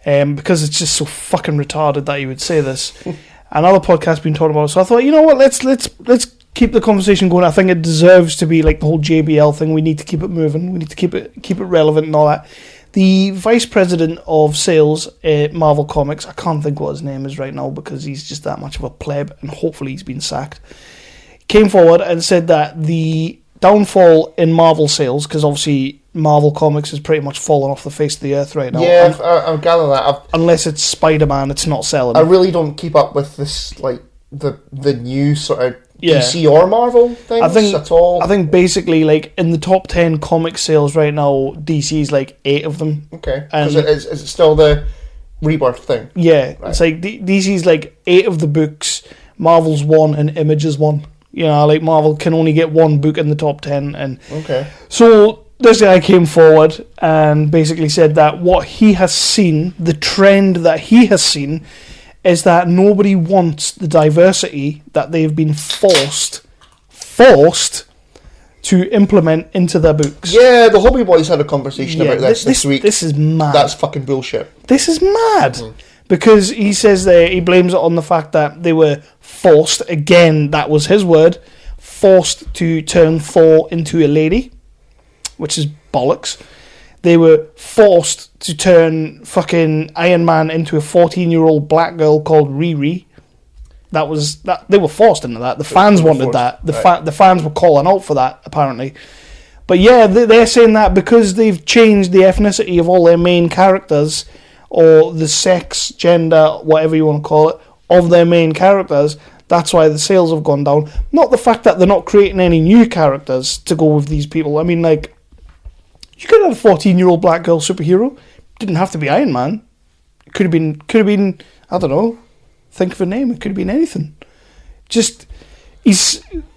because it's just so fucking retarded that he would say this. And other podcasts been talking about it, so I thought, you know what, let's keep the conversation going. I think it deserves to be like the whole JBL thing. We need to keep it moving. We need to keep it relevant and all that. The Vice President of Sales at Marvel Comics, I can't think what his name is right now because he's just that much of a pleb, and hopefully he's been sacked, came forward and said that the downfall in Marvel sales, because obviously Marvel Comics is pretty much fallen off the face of the earth right now. Yeah, I gather that. Unless it's Spider-Man, it's not selling. I really don't keep up with this, like, the new sort of DC or Marvel things at all. I think basically, like, in the top 10 comic sales right now, DC's like 8 of them. Okay. Is it still the Rebirth thing? Yeah. Right. It's like DC's like 8 of the books, Marvel's 1, and Image is 1. You know, like Marvel can only get 1 book in the top 10. And okay. So this guy came forward and basically said that what he has seen, the trend that he has seen, is that nobody wants the diversity that they've been forced to implement into their books. Yeah, the Hobby Boys had a conversation about this week. This is mad. That's fucking bullshit. This is mad. Because he says that he blames it on the fact that they were forced, again, that was his word, forced to turn Thor into a lady, which is bollocks. They were forced to turn fucking Iron Man into a 14-year-old black girl called Riri. That was that. They were forced into that. The fans wanted that. The fans were calling out for that, apparently. But yeah, they're saying that because they've changed the ethnicity of all their main characters, or the sex, gender, whatever you want to call it, of their main characters, that's why the sales have gone down. Not the fact that they're not creating any new characters to go with these people. I mean, like, you could have a 14-year-old black girl superhero. Didn't have to be Iron Man. It could have been, I don't know, think of a name. It could have been anything. Just,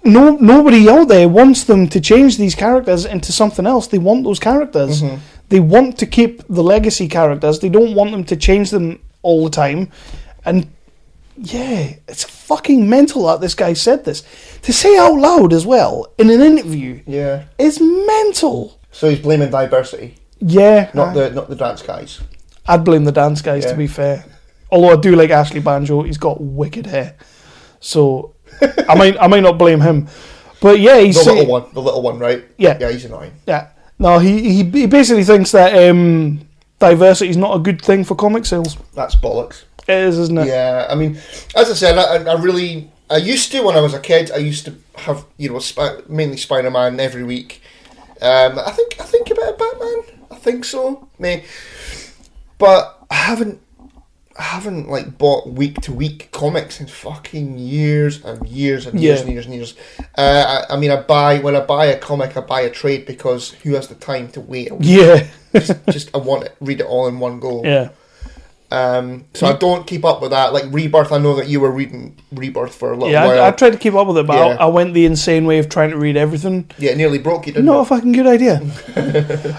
nobody out there wants them to change these characters into something else. They want those characters. Mm-hmm. They want to keep the legacy characters. They don't want them to change them all the time. And yeah, it's fucking mental that this guy said this. To say out loud as well in an interview, is mental. So he's blaming diversity. Yeah, not the dance guys. I'd blame the dance guys, to be fair. Although I do like Ashley Banjo, he's got wicked hair, so I might not blame him. But yeah, he's the little one, right? Yeah, he's annoying. Yeah, no, he basically thinks that diversity is not a good thing for comic sales. That's bollocks. It is, isn't it? Yeah, I mean, as I said, I used to, when I was a kid, I used to have, mainly Spider-Man every week. I think a bit of Batman. I think so, but I haven't like bought week to week comics in fucking years and years and years and years and years. I mean, when I buy a comic, I buy a trade because who has the time to wait a week? Yeah, just I want to read it all in one go. Yeah. So I don't keep up with that. Like Rebirth, I know that you were reading Rebirth for a little while. Yeah, I tried to keep up with it, but I went the insane way of trying to read everything. Yeah, it nearly broke you, didn't Not it? a fucking good idea.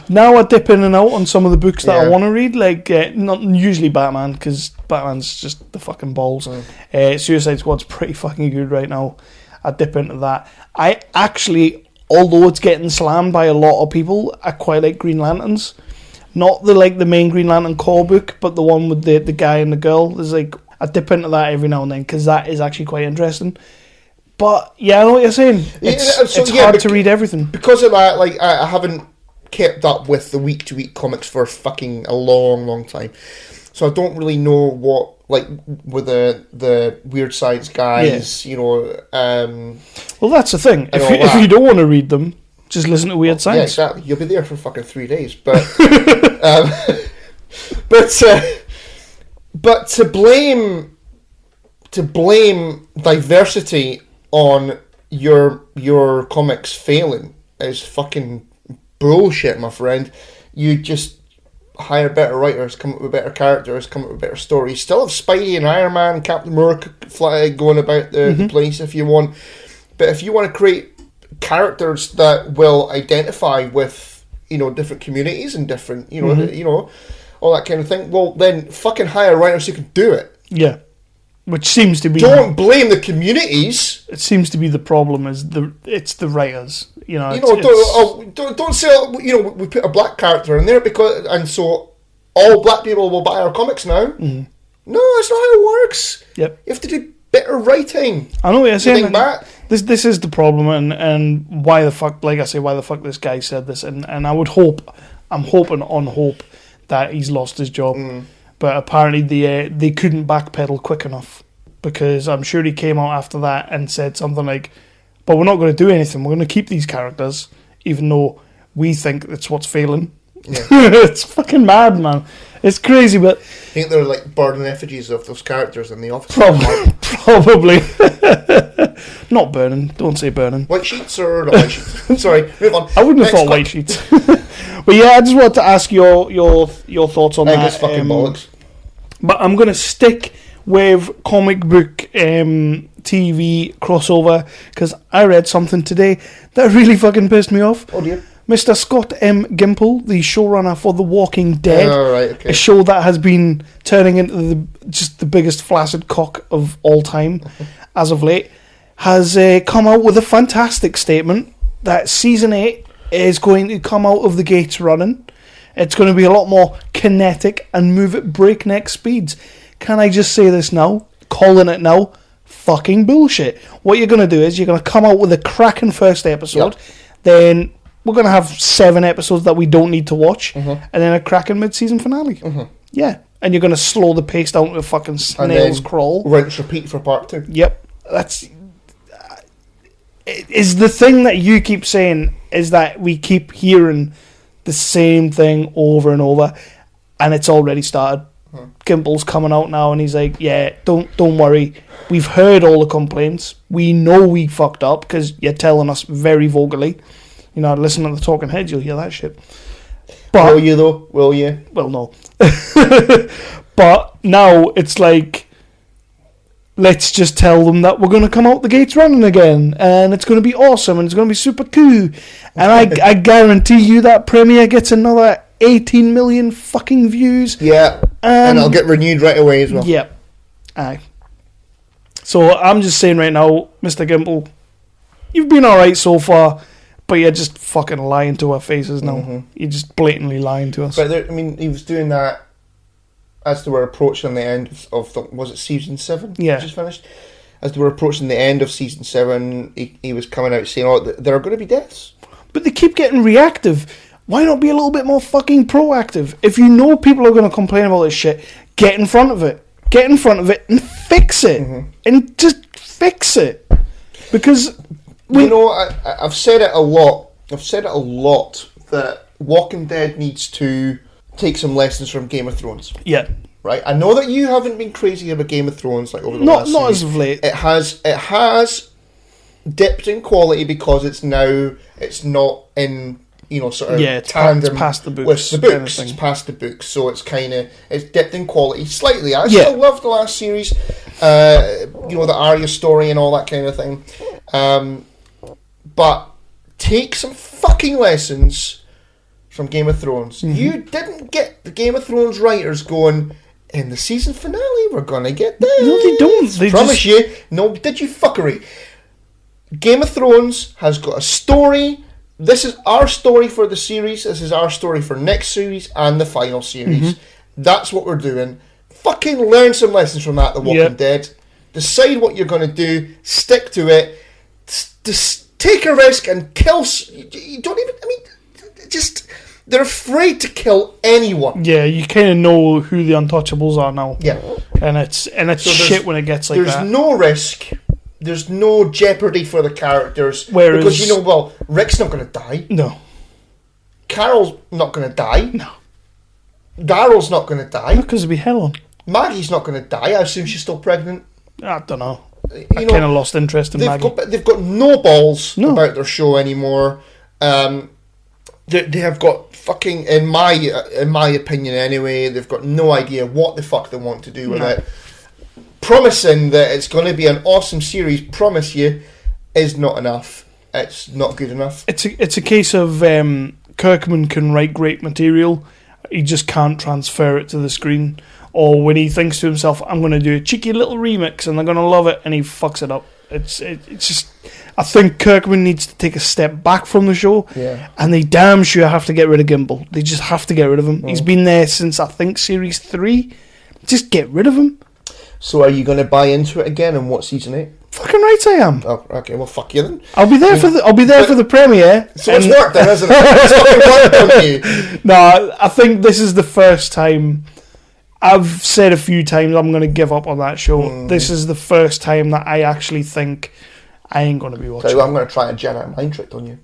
Now I dip in and out on some of the books that I want to read, like not usually Batman, because Batman's just the fucking balls. Suicide Squad's pretty fucking good right now. I dip into that. I actually, although it's getting slammed by a lot of people, I quite like Green Lanterns. Not the main Green Lantern core book, but the one with the guy and the girl. There's I dip into that every now and then because that is actually quite interesting. But yeah, I know what you're saying. It's hard to read everything because of that. Like I haven't kept up with the week to week comics for fucking a long time, so I don't really know what with the Weird Science guys. Well, that's the thing. If you don't want to read them, just listen to Weird Science. Yeah, exactly. You'll be there for fucking 3 days, but but to blame diversity on your comics failing is fucking bullshit, my friend. You just hire better writers, come up with better characters, come up with better stories. Still have Spidey and Iron Man, Captain America going about the place if you want, but if you want to create characters that will identify with different communities and different all that kind of thing, well then fucking hire writers who can do it. Yeah, which seems to be, don't blame the communities. It seems to be the problem is it's the writers. Don't say we put a black character in there and so all black people will buy our comics now. No, that's not how it works. Yep, you have to do better writing. I know what you're saying. This is the problem, and why the fuck, like I say, why the fuck this guy said this, and I'm hoping on hope that he's lost his job, but apparently they couldn't backpedal quick enough, because I'm sure he came out after that and said something like, but we're not going to do anything, we're going to keep these characters, even though we think that's what's failing. Yeah. It's fucking mad, man. It's crazy, but I think they're like burning effigies of those characters in the office. Probably. Not burning. Don't say burning. White sheets or not white sheets? Sorry, move on. I wouldn't have thought white sheets. But yeah, I just wanted to ask your thoughts on that. I guess fucking bollocks. But I'm going to stick with comic book TV crossover, because I read something today that really fucking pissed me off. Oh dear. Mr. Scott M. Gimple, the showrunner for The Walking Dead, okay. a show that has been turning into the biggest flaccid cock of all time as of late, has come out with a fantastic statement that Season 8 is going to come out of the gates running. It's going to be a lot more kinetic and move at breakneck speeds. Can I just say this now? Calling it now? Fucking bullshit. What you're going to do is you're going to come out with a cracking first episode, then we're going to have 7 episodes that we don't need to watch, and then a cracking mid-season finale. Yeah. And you're going to slow the pace down to a fucking snail's crawl. Rinse, repeat for part 2. Yep. That's... is the thing that you keep saying is that we keep hearing the same thing over and over, and it's already started. Gimple's coming out now, and he's like, yeah, don't worry. We've heard all the complaints. We know we fucked up, because you're telling us very vocally. Listen to the Talking Heads, you'll hear that shit. But, will you, though? Will you? Well, no. But now it's like, let's just tell them that we're going to come out the gates running again, and it's going to be awesome, and it's going to be super cool. And I guarantee you that premiere gets another 18 million fucking views. Yeah, and it'll get renewed right away as well. Yep. Aye. So I'm just saying right now, Mr. Gimple, you've been alright so far, but you're just fucking lying to our faces now. Mm-hmm. You're just blatantly lying to us. But there, I mean, he was doing that as they were approaching the end of was it season 7? Yeah. Just finished? As they were approaching the end of season 7, he was coming out saying, oh, there are going to be deaths. But they keep getting reactive. Why not be a little bit more fucking proactive? If you know people are going to complain about this shit, get in front of it. Get in front of it and fix it. Mm-hmm. And just fix it. Because... You know, I've said it a lot. That Walking Dead needs to take some lessons from Game of Thrones. Yeah. Right? I know that you haven't been crazy about Game of Thrones like over the last Not series. as of late. It has dipped in quality because it's not in, you know, sort of tandem it's past the books, with the books. It's past the books, so it's dipped in quality slightly. I still love the last series, you know, the Arya story and all that kind of thing. But take some fucking lessons from Game of Thrones. Mm-hmm. You didn't get the Game of Thrones writers going, in the season finale, we're going to get this. No, they don't. They promise you. No, did you fuckery. Game of Thrones has got a story. This is our story for the series. This is our story for next series and the final series. Mm-hmm. That's what we're doing. Fucking learn some lessons from that, The Walking Dead. Decide what you're going to do. Stick to it. Just take a risk and kill. You don't even. I mean, just they're afraid to kill anyone. Yeah, you kind of know who the untouchables are now. Yeah, and it's so shit when it gets like that. There's no risk. There's no jeopardy for the characters. Whereas, because you know, well, Rick's not going to die. No. Carol's not going to die. No. Daryl's not going to die. Because it'd be hell on. Maggie's not going to die. I assume she's still pregnant. I don't know. I kind of lost interest in Maggie. They've got no balls about their show anymore. They have got fucking, in my opinion anyway, they've got no idea what the fuck they want to do with it. Promising that it's going to be an awesome series, promise you, is not enough. It's not good enough. It's a case of Kirkman can write great material, he just can't transfer it to the screen. Or when he thinks to himself, I'm going to do a cheeky little remix and they're going to love it, and he fucks it up. It's just... I think Kirkman needs to take a step back from the show, and they damn sure have to get rid of Gimble. They just have to get rid of him. He's been there since, I think, Series 3. Just get rid of him. So are you going to buy into it again and what season 8? Fucking right I am. Oh, okay, well, fuck you then. I'll be there for the premiere. So it's worked then, hasn't it? It's fucking worked on you. No, I think this is the first time... I've said a few times I'm going to give up on that show. This is the first time that I actually think I ain't going to be watching. So I'm going to try a Jedi mind trick on you.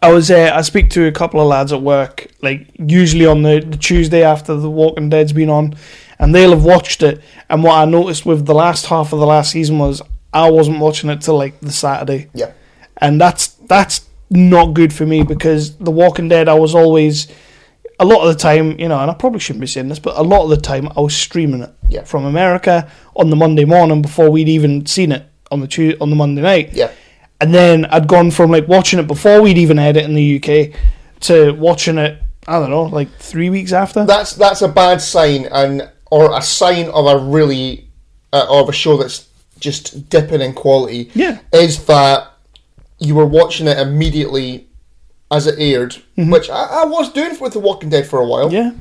I speak to a couple of lads at work, like usually on the Tuesday after The Walking Dead's been on, and they'll have watched it. And what I noticed with the last half of the last season was I wasn't watching it till like the Saturday. Yeah. And that's not good for me, because The Walking Dead, I was always... A lot of the time, you know, and I probably shouldn't be saying this, but a lot of the time I was streaming it from America on the Monday morning before we'd even seen it on the Monday night. Yeah. And then I'd gone from like watching it before we'd even aired it in the UK to watching it, I don't know, like 3 weeks after. That's a bad sign, or a sign of a really of a show that's just dipping in quality. Yeah. Is that you were watching it immediately as it aired, which I was doing with The Walking Dead for a while. Yeah.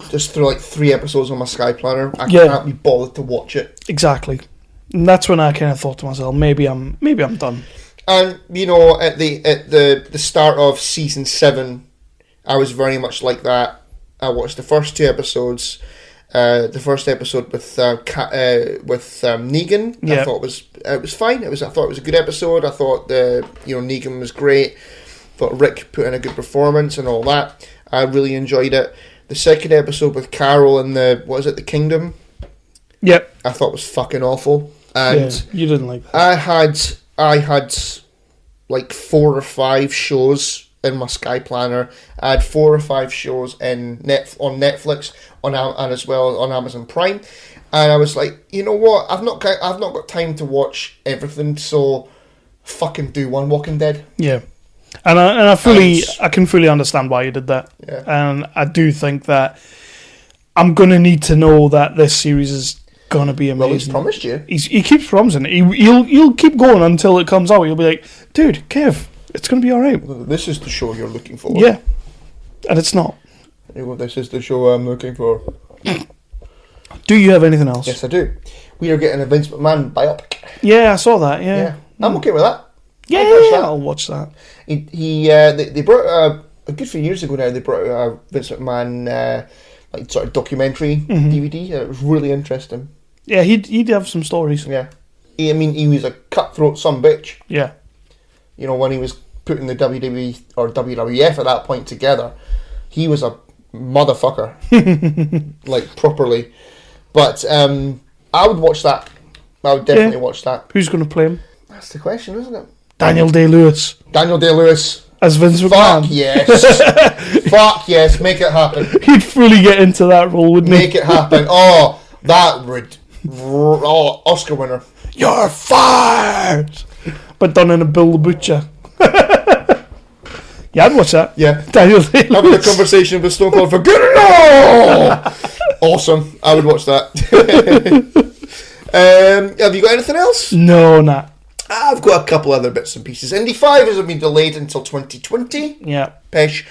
Just through like 3 episodes on my Sky Planner. I can't be bothered to watch it. Exactly. And that's when I kind of thought to myself, maybe I'm done. And you know, at the start of season 7, I was very much like that. I watched the first 2 episodes. The first episode with Negan, I thought it was fine. I thought it was a good episode. I thought Negan was great. Thought Rick put in a good performance and all that. I really enjoyed it. The second episode with Carol and the Kingdom. Yep. I thought was fucking awful. And you didn't like that. I had like 4 or 5 shows in my Sky Planner. I had 4 or 5 shows on Netflix, and as well on Amazon Prime, And I was like, you know what? I've not got time to watch everything, so fucking do one Walking Dead. Yeah. And I can fully understand why you did that. Yeah. And I do think that I'm gonna need to know that this series is gonna be amazing. Well, he's promised you. He keeps promising it. He'll keep going until it comes out. He'll be like, dude, Kev, it's gonna be alright. This is the show you're looking for. Yeah. And it's not. This is the show I'm looking for. Do you have anything else? Yes, I do. We are getting a Vince McMahon biopic. Yeah, I saw that. Yeah. I'm okay with that. I'll watch that. They brought a good few years ago now. They brought a Vince McMahon like sort of documentary DVD. It was really interesting. Yeah, he'd have some stories. Yeah, he was a cutthroat bitch. Yeah. You know, when he was putting the WWE or WWF at that point together, he was a motherfucker, like properly. But I would watch that. I would definitely watch that. Who's going to play him? That's the question, isn't it? Daniel Day-Lewis. Daniel Day-Lewis. As Vince McMahon. Fuck yes. Fuck yes. Make it happen. He'd fully get into that role, wouldn't he? Make it happen. Oh, that would... Oh, Oscar winner. You're fired! But done in a Bill the Butcher. Yeah, I'd watch that. Yeah. Daniel Day-Lewis. Having a conversation with Stone Cold for good enough! Awesome. I would watch that. Have you got anything else? No, nah. I've got a couple other bits and pieces. Indy 5 has been delayed until 2020. Yeah. Pesh.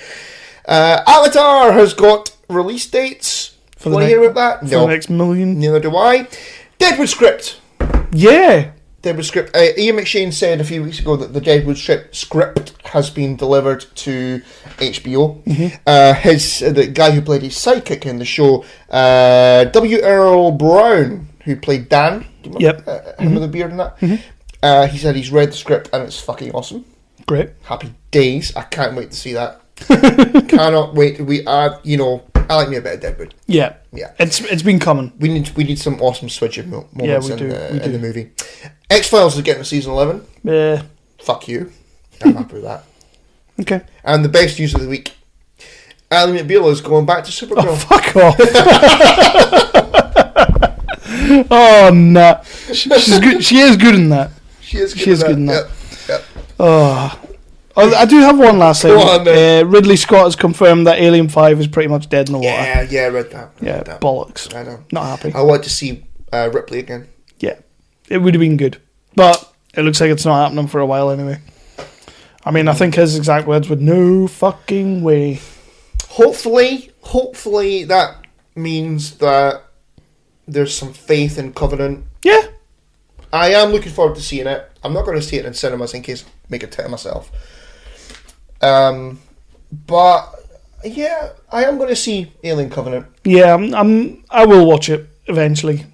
Avatar has got release dates. For Want to hear about that? For the next million. Neither do I. Deadwood script. Yeah. Deadwood script. Ian McShane said a few weeks ago that the Deadwood script has been delivered to HBO. The guy who played his sidekick in the show, W. Earl Brown, who played Dan. Do you remember him with the beard and that? He said he's read the script and it's fucking awesome. Great. Happy days. I can't wait to see that. Cannot wait. I like me a bit of Deadwood. Yeah. Yeah. It's been coming. We need some awesome switching moments we do. in the movie. X-Files is getting to season 11. Yeah. Fuck you. I'm happy with that. Okay. And the best news of the week. Ally McBeal is going back to Supergirl. Oh, fuck off. Oh, nah. She's good. She is good in that. She is good in that. Yep. Oh, I do have one last thing. Ridley Scott has confirmed that Alien 5 is pretty much dead in the water. Yeah, I read that. Bollocks. I know. Not happy. I want to see Ripley again. Yeah, it would have been good. But it looks like it's not happening for a while anyway. I mean, I think his exact words were, no fucking way. Hopefully that means that there's some faith in Covenant. Yeah. I am looking forward to seeing it. I'm not going to see it in cinemas in case I make a tit of myself. But yeah, I am going to see Alien Covenant. Yeah, I will watch it eventually.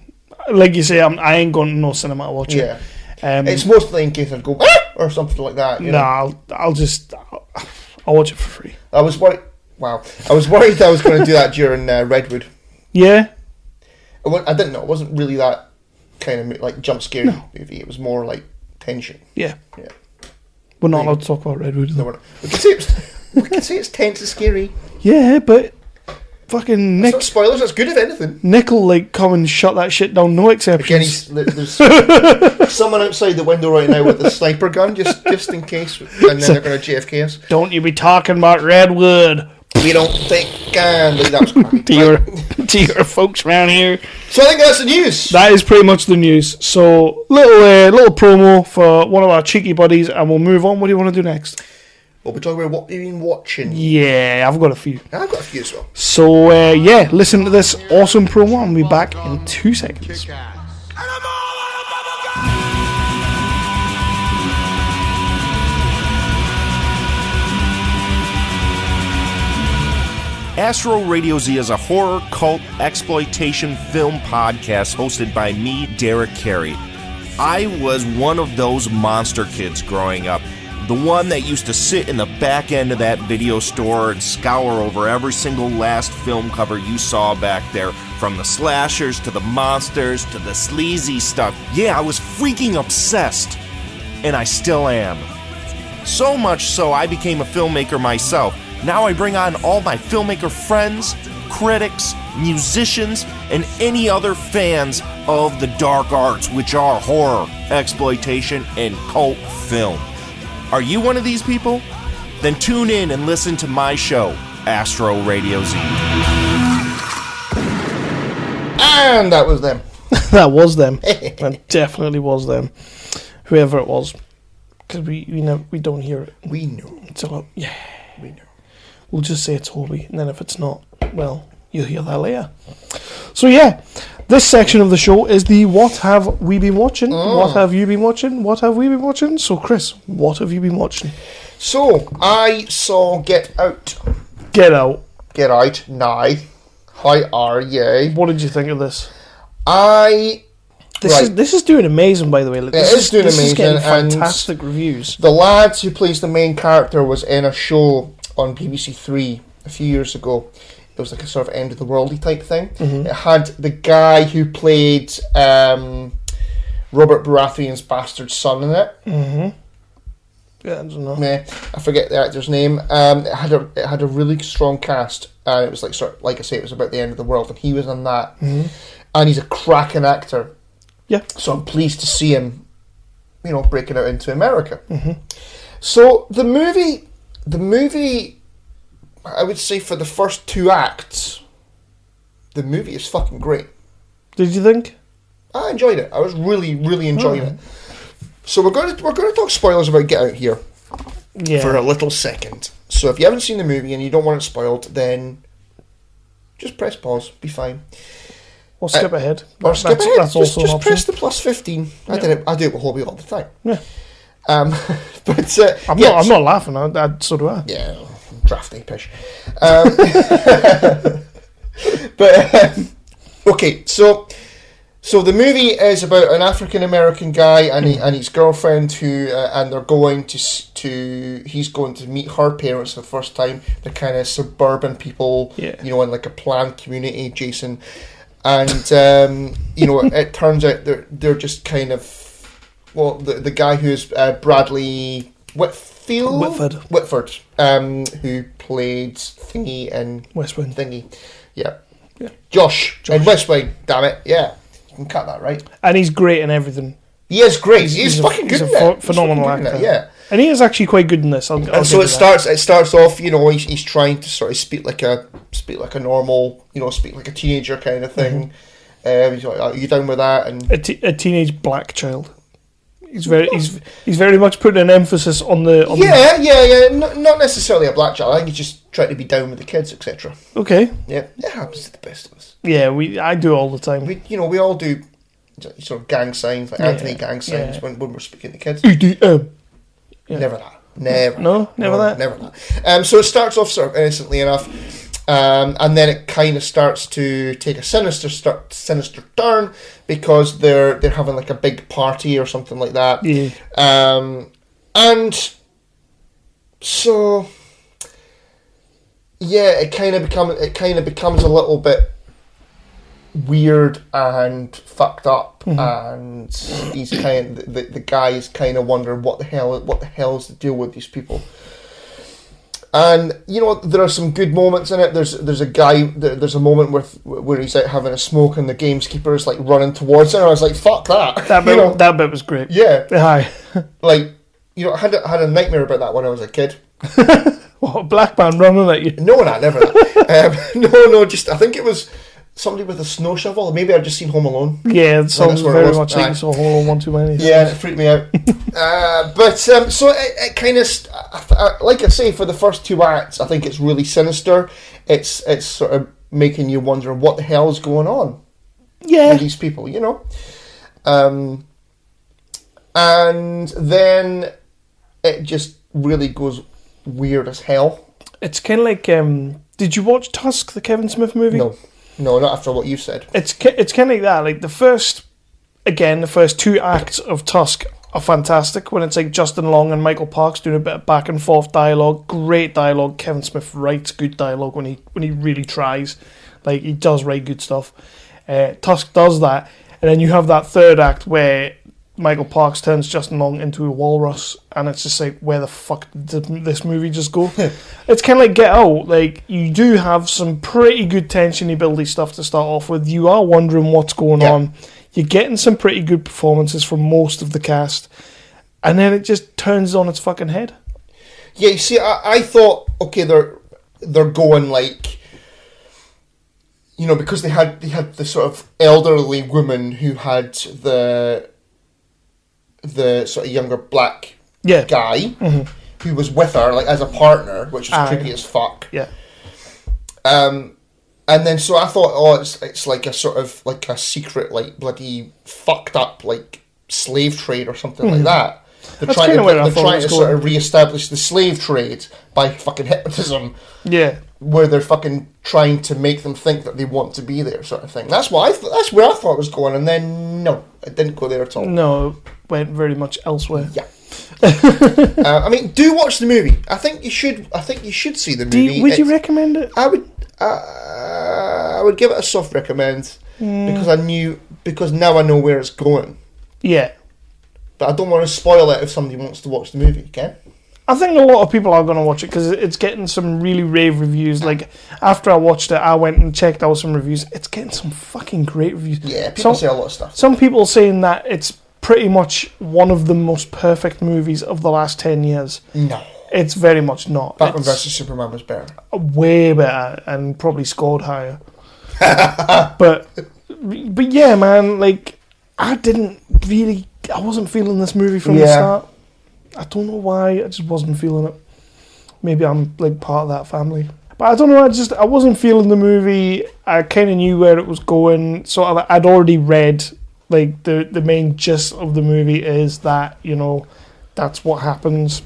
Like you say, I ain't going to no cinema to watch it. It's mostly in case I go or something like that. I'll watch it for free. I was worried. Wow, I was worried I was going to do that during Redwood. Yeah, I didn't know. It wasn't really that kind of like jump scare movie. It was more like tension. Yeah. We're not allowed to talk about Redwood. No, we're not. We can say it's tense and scary. Yeah, but fucking Nick. It's not spoilers. It's good if anything. Nick will come and shut that shit down. No exceptions. Again, there's someone outside the window right now with a sniper gun, just in case, and then they're going to JFK us. Don't you be talking about Redwood. We don't think that was crappy. to your folks around here. So I think that's the news. That is pretty much the news. So little promo for one of our cheeky buddies, and we'll move on. What do you want to do next? We'll be talking about what we've been watching. Yeah, I've got a few. I've got a few as well. So listen to this awesome promo, and we'll be back in 2 seconds. Astro Radio Z is a horror, cult, exploitation film podcast hosted by me, Derek Carey. I was one of those monster kids growing up. The one that used to sit in the back end of that video store and scour over every single last film cover you saw back there. From the slashers, to the monsters, to the sleazy stuff. Yeah, I was freaking obsessed. And I still am. So much so, I became a filmmaker myself. Now I bring on all my filmmaker friends, critics, musicians, and any other fans of the dark arts, which are horror, exploitation, and cult film. Are you one of these people? Then tune in and listen to my show, Astro Radio Z. And that was them. That was them. That definitely was them. Whoever it was. Because we don't hear it. We know. It's a lot. Yeah. We know. We'll just say it's Hobie, and then if it's not, well, you'll hear that later. So yeah, this section of the show is the What Have We Been Watching? What have you been watching? What have we been watching? So Chris, what have you been watching? So, I saw Get Out. Get Out. Get Out, now. How are you? What did you think of this? This is doing amazing, by the way. Like, it is doing amazing. This is getting fantastic reviews. The lad who plays the main character was in a show on BBC Three a few years ago. It was like a sort of end of the worldy type thing. Mm-hmm. It had the guy who played Robert Baratheon's bastard son in it. Mm-hmm. Yeah, I don't know. Yeah, I forget the actor's name. It had a really strong cast, and it was like sort of, like I say, it was about the end of the world, and he was in that. Mm-hmm. And he's a cracking actor. Yeah. So I'm pleased to see him, breaking out into America. Mm-hmm. So the movie, I would say for the first 2 acts, the movie is fucking great. Did you think? I enjoyed it. I was really, really enjoying it. So we're going to talk spoilers about Get Out here for a little second. So if you haven't seen the movie and you don't want it spoiled, then just press pause. Be fine. Or skip ahead. Or skip ahead. That's also an option. Press the plus 15. I do it with Hobie all the time. Yeah. But I'm not laughing. So do I. Yeah, drafty pish. But okay, so the movie is about an African American guy and his girlfriend who and they're going he's going to meet her parents for the first time. They're kind of suburban people, in like a planned community, Jason. And it turns out they're just kind of the guy who's Bradley Whitford, who played Thingy in West Wing. Thingy, yeah. Josh in West Wing. Damn it, yeah. You can cut that, right? And he's great in everything. He is great. He's fucking good in it. Phenomenal actor. Yeah. And he is actually quite good in this. It starts off, he's trying to sort of speak like a normal, speak like a teenager kind of thing. Mm-hmm. He's like, are you down with that? And a teenage black child. He's very much putting an emphasis on the. Not necessarily a black child. I think he's just trying to be down with the kids, etc. Okay. Yeah, it happens to the best of us. Yeah, I do all the time. We all do sort of gang signs, like Anthony gang signs when we're speaking to kids. EDM. Yeah. Never that. Never. No, never that. Never that. So it starts off sort of innocently enough, and then it kind of starts to take a sinister turn because they're having like a big party or something like that. Yeah. And so it kind of becomes a little bit weird and fucked up, and he's kind of, the guy's kind of wondering what the hell is the deal with these people. And there are some good moments in it. There's a moment where he's out having a smoke and the gamekeeper is like running towards him. And I was like, fuck that. That bit was great. Yeah. Hi. Like, I had a nightmare about that when I was a kid. What, a black man running at you? No, never that. No, just I think it was somebody with a snow shovel. Maybe I'd just seen Home Alone. Yeah, it sounds very much like you saw Home Alone one too many. Yeah, it freaked me out. So it kind of, like I say, for the first 2 acts, I think it's really sinister. It's sort of making you wonder what the hell is going on with these people, and then it just really goes weird as hell. It's kind of like, did you watch Tusk, the Kevin Smith movie? No, not after what you've said. It's kind of like that. Like the first 2 acts of Tusk are fantastic when it's like Justin Long and Michael Parks doing a bit of back and forth dialogue. Great dialogue. Kevin Smith writes good dialogue when he really tries. Like, he does write good stuff. Tusk does that, and then you have that 3rd act where Michael Parks turns Justin Long into a walrus, and it's just like, where the fuck did this movie just go? It's kind of like Get Out. Like, you do have some pretty good tensiony buildy stuff to start off with. You are wondering what's going on. You're getting some pretty good performances from most of the cast, and then it just turns on its fucking head. Yeah, you see, I thought, okay, they're going like, you know, because they had the sort of elderly woman who had the sort of younger black guy who was with her, like, as a partner, which was creepy as fuck. Yeah. And then so I thought, oh, it's like a sort of like a secret, like, bloody fucked up, like, slave trade or something like that. They're trying to sort of re-establish the slave trade by fucking hypnotism. Yeah. Where they're fucking trying to make them think that they want to be there, sort of thing. That's where I thought it was going, and then no, it didn't go there at all. No, it went very much elsewhere. Yeah. I mean, do watch the movie. I think you should see the movie. Would you recommend it? I would give it a soft recommend because now I know where it's going. Yeah. But I don't want to spoil it if somebody wants to watch the movie, okay? I think a lot of people are going to watch it because it's getting some really rave reviews. Like, after I watched it, I went and checked out some reviews. It's getting some fucking great reviews. Yeah, people say a lot of stuff. Some people saying that it's pretty much one of the most perfect movies of the last 10 years. No. It's very much not. Batman vs Superman was better. Way better, and probably scored higher. But yeah, man, like, I wasn't feeling this movie from the start. I don't know why, I just wasn't feeling it. Maybe I'm like part of that family. But I don't know, I wasn't feeling the movie. I kind of knew where it was going. Sort of, I'd already read, like, the main gist of the movie is that, you know, that's what happens.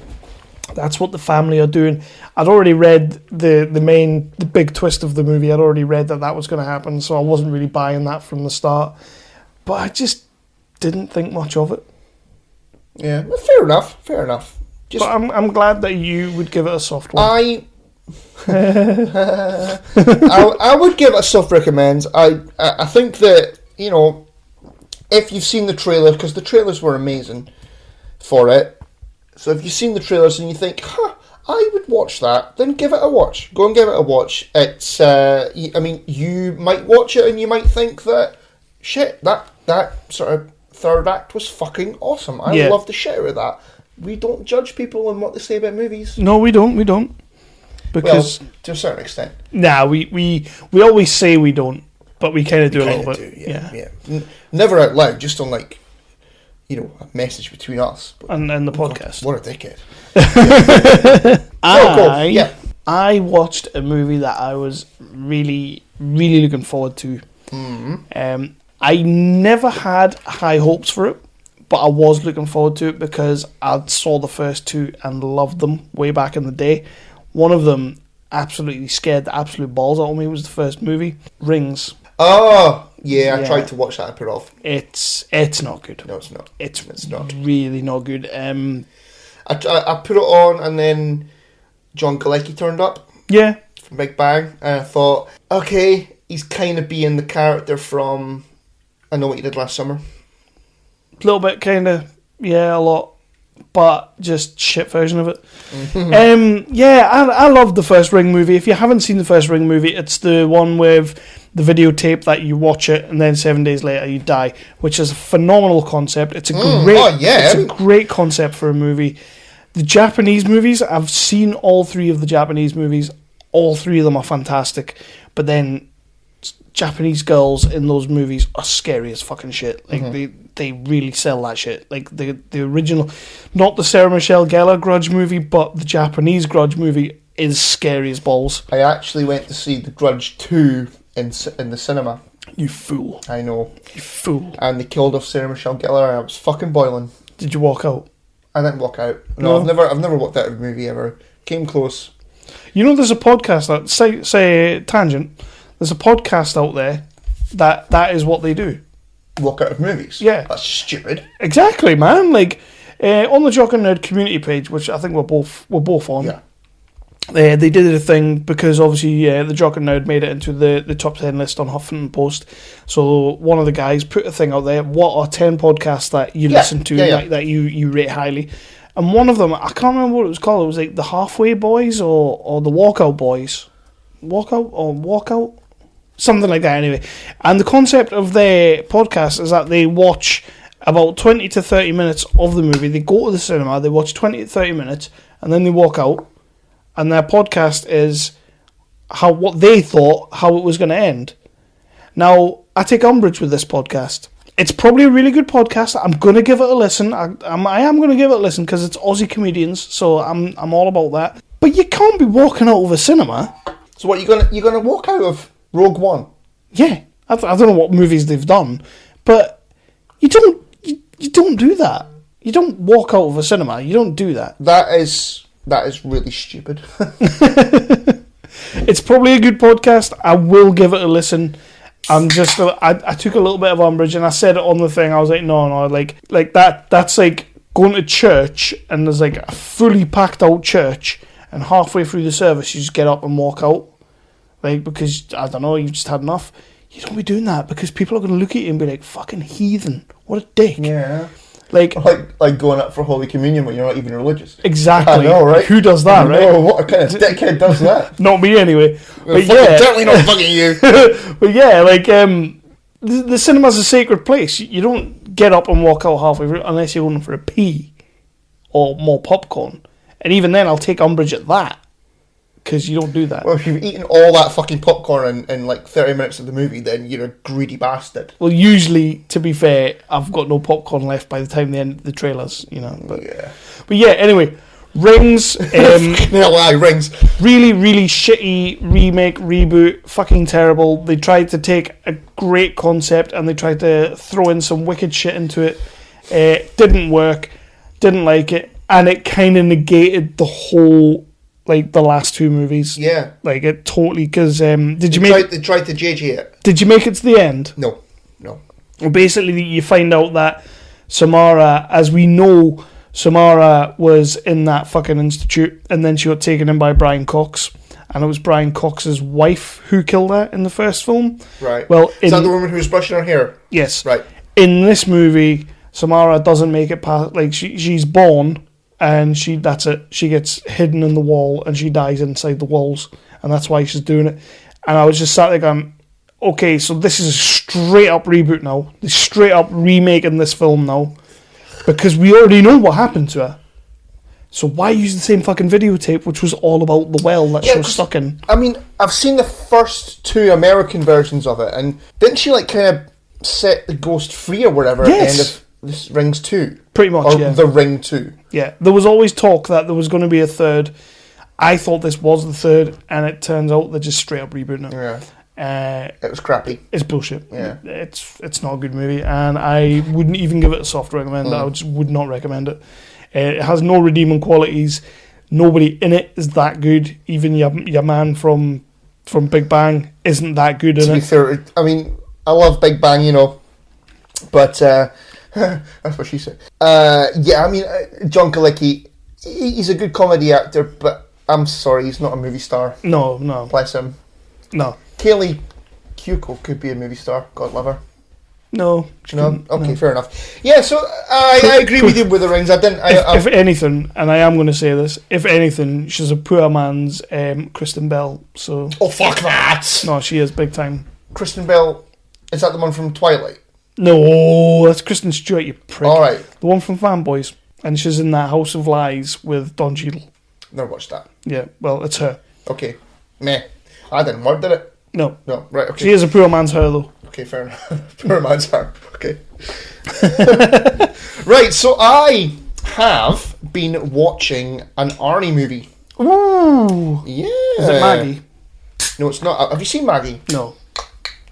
That's what the family are doing. I'd already read the big twist of the movie. I'd already read that was going to happen, so I wasn't really buying that from the start. But I just didn't think much of it. Yeah, well, fair enough. But I'm glad that you would give it a soft one. I would give it a soft recommend. I think that, you know, if you've seen the trailer, because the trailers were amazing for it, so if you've seen the trailers and you think, I would watch that, then give it a watch. Go and give it a watch. It's, I mean, you might watch it and you might think that, shit, that sort of third act was fucking awesome. I love the shit out of that. We don't judge people on what they say about movies. No, we don't. Because, well, to a certain extent. Nah, we always say we don't, but we kind of do a little bit. Yeah. Never out loud, just on, like, you know, a message between us. And the podcast. What a dickhead. I watched a movie that I was really, really looking forward to. Mm-hmm. I never had high hopes for it, but I was looking forward to it because I saw the first two and loved them way back in the day. One of them absolutely scared the absolute balls out of me. It was the first movie, Rings. Oh, yeah, I tried to watch that and put it off. It's not good. No, it's not. It's not. Really not good. I put it on and then John Galecki turned up. Yeah. From Big Bang. And I thought, okay, he's kind of being the character from I Know What You Did Last Summer. A little bit, kind of. Yeah, a lot. But just shit version of it. I love the first Ring movie. If you haven't seen the first Ring movie, it's the one with the videotape that you watch it and then 7 days later you die, which is a phenomenal concept. It's a great concept for a movie. The Japanese movies, I've seen all three of the Japanese movies. All three of them are fantastic. But then Japanese girls in those movies are scary as fucking shit. Like, they really sell that shit. Like, the original, not the Sarah Michelle Gellar Grudge movie, but the Japanese Grudge movie is scary as balls. I actually went to see The Grudge 2 in the cinema. You fool. I know. You fool. And they killed off Sarah Michelle Gellar and I was fucking boiling. Did you walk out? I didn't walk out. No. I've never walked out of a movie ever. Came close. You know, there's a podcast that say tangent. There's a podcast out there that is what they do. Walk out of movies? Yeah. That's stupid. Exactly, man. Like, on the Jock and Nerd community page, which I think we're both on. They did a thing because obviously the Jock and Nerd made it into the top 10 list on Huffington Post. So one of the guys put a thing out there, what are 10 podcasts that you listen to that you rate highly? And one of them, I can't remember what it was called, it was like the Halfway Boys or the Walkout Boys. Walkout? Something like that anyway. And the concept of their podcast is that they watch about 20 to 30 minutes of the movie. They go to the cinema, they watch 20 to 30 minutes, and then they walk out. And their podcast is what they thought, how it was going to end. Now, I take umbrage with this podcast. It's probably a really good podcast. I'm going to give it a listen. I am going to give it a listen because it's Aussie comedians, so I'm all about that. But you can't be walking out of a cinema. So what, you're gonna walk out of Rogue One? Yeah, I don't know what movies they've done, but you don't do that. You don't walk out of a cinema. You don't do that. That is really stupid. It's probably a good podcast. I will give it a listen. I took a little bit of umbrage, and I said it on the thing. I was like, no, like that's like going to church, and there's like a fully packed out church, and halfway through the service, you just get up and walk out, like, because I don't know, you've just had enough. You don't be doing that because people are going to look at you and be like, fucking heathen, what a dick. Yeah. Like going up for Holy Communion when you're not even religious. Exactly. I know, right? Who does that, right? No, what kind of dickhead does that? Not me, anyway. But certainly not fucking you. But yeah, like, the cinema's a sacred place. You don't get up and walk out halfway through unless you're going for a pee or more popcorn. And even then, I'll take umbrage at that. Because you don't do that. Well, if you've eaten all that fucking popcorn in like 30 minutes of the movie, then you're a greedy bastard. Well, usually, to be fair, I've got no popcorn left by the time they end the trailers, you know. But yeah, anyway, Rings. Rings. Really, really shitty remake, reboot, fucking terrible. They tried to take a great concept and they tried to throw in some wicked shit into it. Didn't work, didn't like it, and it kind of negated the whole... like the last two movies. Yeah. Like it totally, because They tried to JJ it. Did you make it to the end? No. Well, basically you find out that Samara, as we know, Samara was in that fucking institute and then she got taken in by Brian Cox, and it was Brian Cox's wife who killed her in the first film. Right. Well, is that the woman who was brushing her hair? Yes. Right. In this movie, Samara doesn't make it past, like she's born, and that's it. She gets hidden in the wall and she dies inside the walls. And that's why she's doing it. And I was just sat there going, okay, so this is a straight up reboot now. They're straight up remaking this film now. Because we already know what happened to her. So why use the same fucking videotape, which was all about the well that she was stuck in? I mean, I've seen the first two American versions of it. And didn't she like kind of set the ghost free or whatever at the end of this Rings 2? Pretty much, or The Ring 2. Yeah, there was always talk that there was going to be a third. I thought this was the third, and it turns out they're just straight up rebooting it. Yeah. It was crappy. It's bullshit. Yeah. It's not a good movie, and I wouldn't even give it a soft recommend. I just would not recommend it. It has no redeeming qualities. Nobody in it is that good. Even your man from Big Bang isn't that good in it. To be fair, I mean, I love Big Bang, you know, but... that's what she said. Yeah, I mean, John Galecki, he's a good comedy actor, but I'm sorry, he's not a movie star. No. Bless him. No. Kaylee Cuoco could be a movie star. God love her. No. No? Okay, fair enough. Yeah, so I agree with you with the Rings. If anything, and I am going to say this, if anything, she's a poor man's Kristen Bell. So. Oh, fuck that! No, she is big time. Kristen Bell, is that the one from Twilight? No, that's Kristen Stewart, you prick. Alright. The one from Fanboys. And she's in that House of Lies with Don Cheadle. Never watched that. Yeah, well, it's her. Okay. Meh. I didn't work, did it? No. No, right, okay. She is a poor man's her, though. Okay, fair enough. Poor man's her. Okay. Right, so I have been watching an Arnie movie. Ooh. Yeah. Is it Maggie? No, it's not. Have you seen Maggie? No.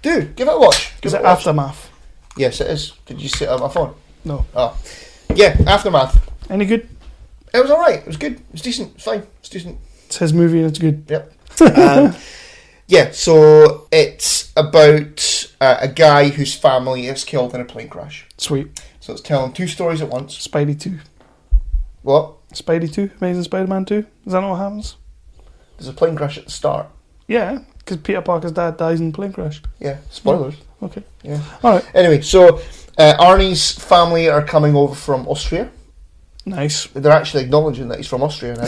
Dude, give it a watch. Is it Aftermath? Yes, it is. Did you see it on my phone? No. Oh. Yeah, Aftermath. Any good? It was alright. It was good. It was decent. It's fine. It's decent. It's his movie and it's good. Yep. Yeah, so it's about a guy whose family is killed in a plane crash. Sweet. So it's telling two stories at once. Spidey 2. What? Spidey 2? Amazing Spider-Man 2? Is that not what happens? There's a plane crash at the start. Yeah, because Peter Parker's dad dies in a plane crash. Yeah, spoilers. Okay. Yeah. All right. Anyway, so Arnie's family are coming over from Austria. Nice. They're actually acknowledging that he's from Austria now.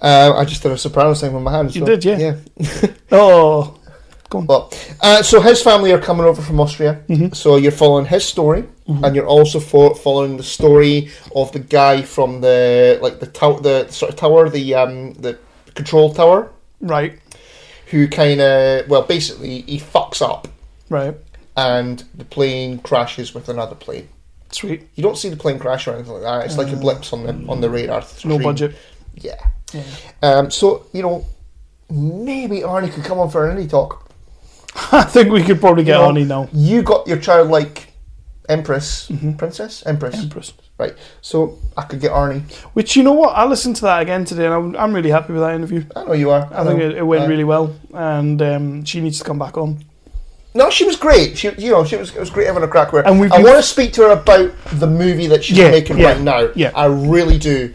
I just did a soprano thing with my hands. You did, yeah. Yeah. Oh, go on. Well, so his family are coming over from Austria. Mm-hmm. So you're following his story, and you're also following the story of the guy from the sort of tower, the control tower, Right. who kind of basically he fucks up, Right. and the plane crashes with another plane. Sweet. You don't see the plane crash or anything like that. It's like a blips on the radar. No screen. budget. Yeah. So maybe Arnie could come on for an indie talk. I think we could probably get Arnie now. You got your childlike Empress. Right. So I could get Arnie. Which, you know what? I listened to that again today, and I'm really happy with that interview. I know you are. I think it went really well, and she needs to come back on. No, she was great. It was great having a crack with her. And I want to speak to her about the movie that she's making right now. Yeah. I really do.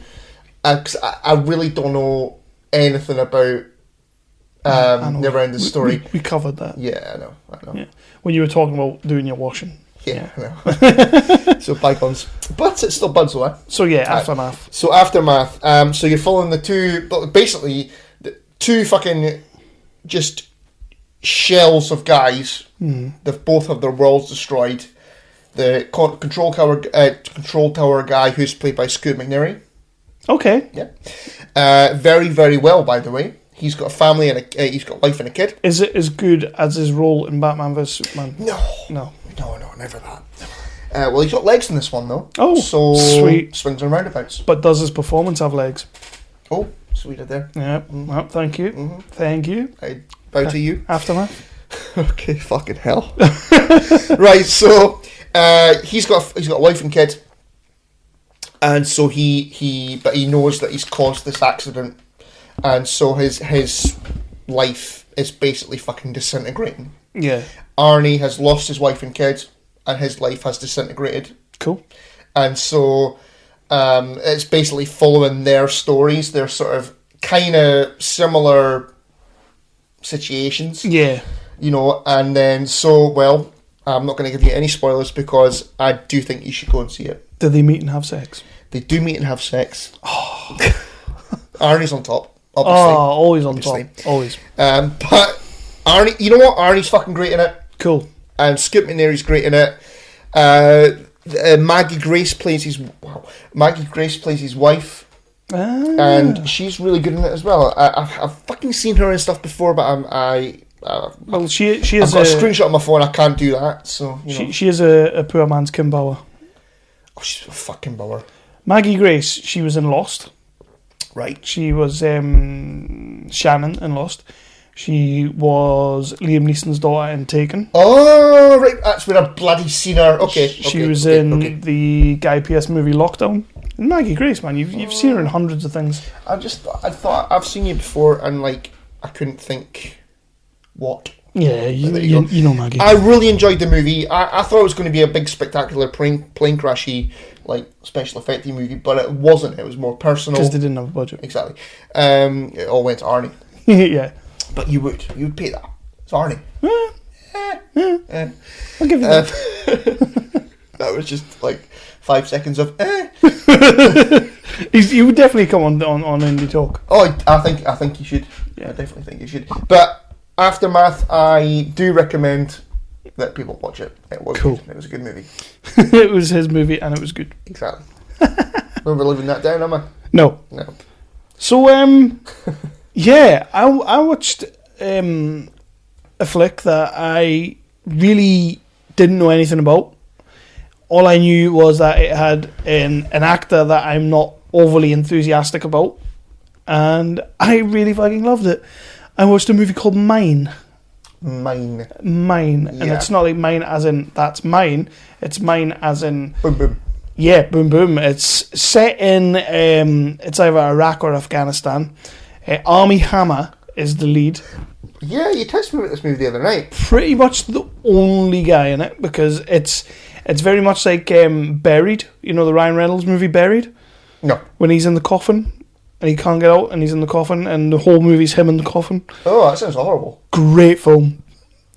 'Cause I really don't know anything about Never Ending Story. We covered that. Yeah, I know. Yeah. When you were talking about doing your washing. Yeah, I know. So bygones. But it's still buds away. So yeah, Aftermath. So Aftermath. So you're following the two fucking just shells of guys. They've both had their worlds destroyed. The control tower guy, who's played by Scoot McNairy. Okay. Yeah. Very, very well, by the way. He's got a family and he's got a wife and a kid. Is it as good as his role in Batman vs Superman? No, never that. Well, he's got legs in this one though. Oh, so sweet. Swings and roundabouts. But does his performance have legs? Oh, sweeter there. Yeah. Well, thank you. Thank you. I bow to you. Aftermath. Okay, fucking hell. Right, so he's got a wife and kid, and so he knows that he's caused this accident, and so his life is basically fucking disintegrating. Yeah. Arnie has lost his wife and kid, and his life has disintegrated. Cool. And so it's basically following their stories. They're sort of kind of similar situations. Yeah. And then I'm not going to give you any spoilers because I do think you should go and see it. Do they meet and have sex? They do meet and have sex. Oh. Arnie's on top, obviously. Oh, always on top. Always. But Arnie, you know what? Arnie's fucking great in it. Cool. And Scoot McNairy's great in it. Maggie Grace plays his wife. And she's really good in it as well. I've fucking seen her in stuff before, but she is. I've got a screenshot on my phone. I can't do that. So she is a poor man's Kim Bauer. Oh, she's a fucking Bauer. Maggie Grace. She was in Lost. Right. She was Shannon in Lost. She was Liam Neeson's daughter in Taken. Oh, right. That's where I've bloody seen her. Okay. She was in the Guy Pearce movie Lockdown. And Maggie Grace, man, you've seen her in hundreds of things. I thought I've seen you before, and I couldn't think what. Yeah, you know Maggie. I really enjoyed the movie. I thought it was going to be a big, spectacular plane crashy, special effecty movie, but it wasn't. It was more personal because they didn't have a budget. Exactly. It all went to Arnie. Yeah. But you would pay that. It's Arnie. I'll give you that. That was just 5 seconds of He would definitely come on Indie Talk. Oh, I think you should. Yeah, I definitely think you should. But Aftermath, I do recommend that people watch it. It was cool. Good. It was a good movie. It was his movie, and it was good. Exactly. Remember living that down, am I? No. So, yeah, I watched a flick that I really didn't know anything about. All I knew was that it had an actor that I'm not overly enthusiastic about, and I really fucking loved it. I watched a movie called Mine. Mine. And it's not like mine as in that's mine. It's mine as in boom boom. Yeah, boom boom. It's set in it's either Iraq or Afghanistan. Armie Hammer is the lead. Yeah, you texted me about this movie the other night. Pretty much the only guy in it because it's very much like Buried. You know the Ryan Reynolds movie Buried? No. When he's in the coffin. and he can't get out, and he's in the coffin, and the whole movie's him in the coffin. Oh, that sounds horrible. Great film.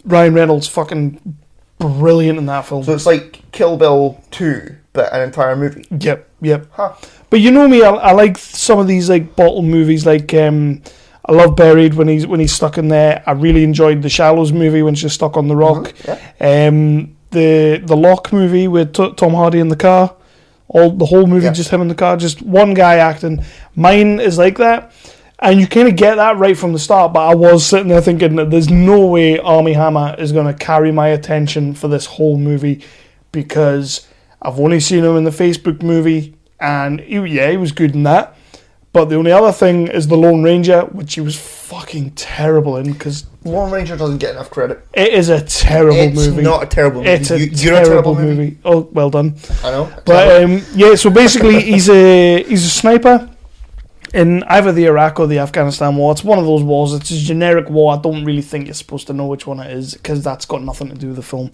Ryan Reynolds fucking brilliant in that film. So it's like Kill Bill 2, but an entire movie. Yep. Huh. But you know me, I like some of these like bottle movies. Like I love Buried when he's stuck in there. I really enjoyed the Shallows movie when she's stuck on the rock. Mm-hmm. The Lock movie with Tom Hardy in the car. The whole movie, just him in the car, just one guy acting. Mine is like that, and you kind of get that right from the start. But I was sitting there thinking that there's no way Armie Hammer is going to carry my attention for this whole movie, because I've only seen him in the Facebook movie, and he was good in that. But the only other thing is the Lone Ranger, which he was fucking terrible in, because Lone Ranger doesn't get enough credit. it is a terrible movie. It's not a terrible movie. It's a You're terrible movie. Oh, well done. I know. But so basically, he's a sniper in either the Iraq or the Afghanistan war. It's one of those wars. It's a generic war. I don't really think you're supposed to know which one it is, because that's got nothing to do with the film.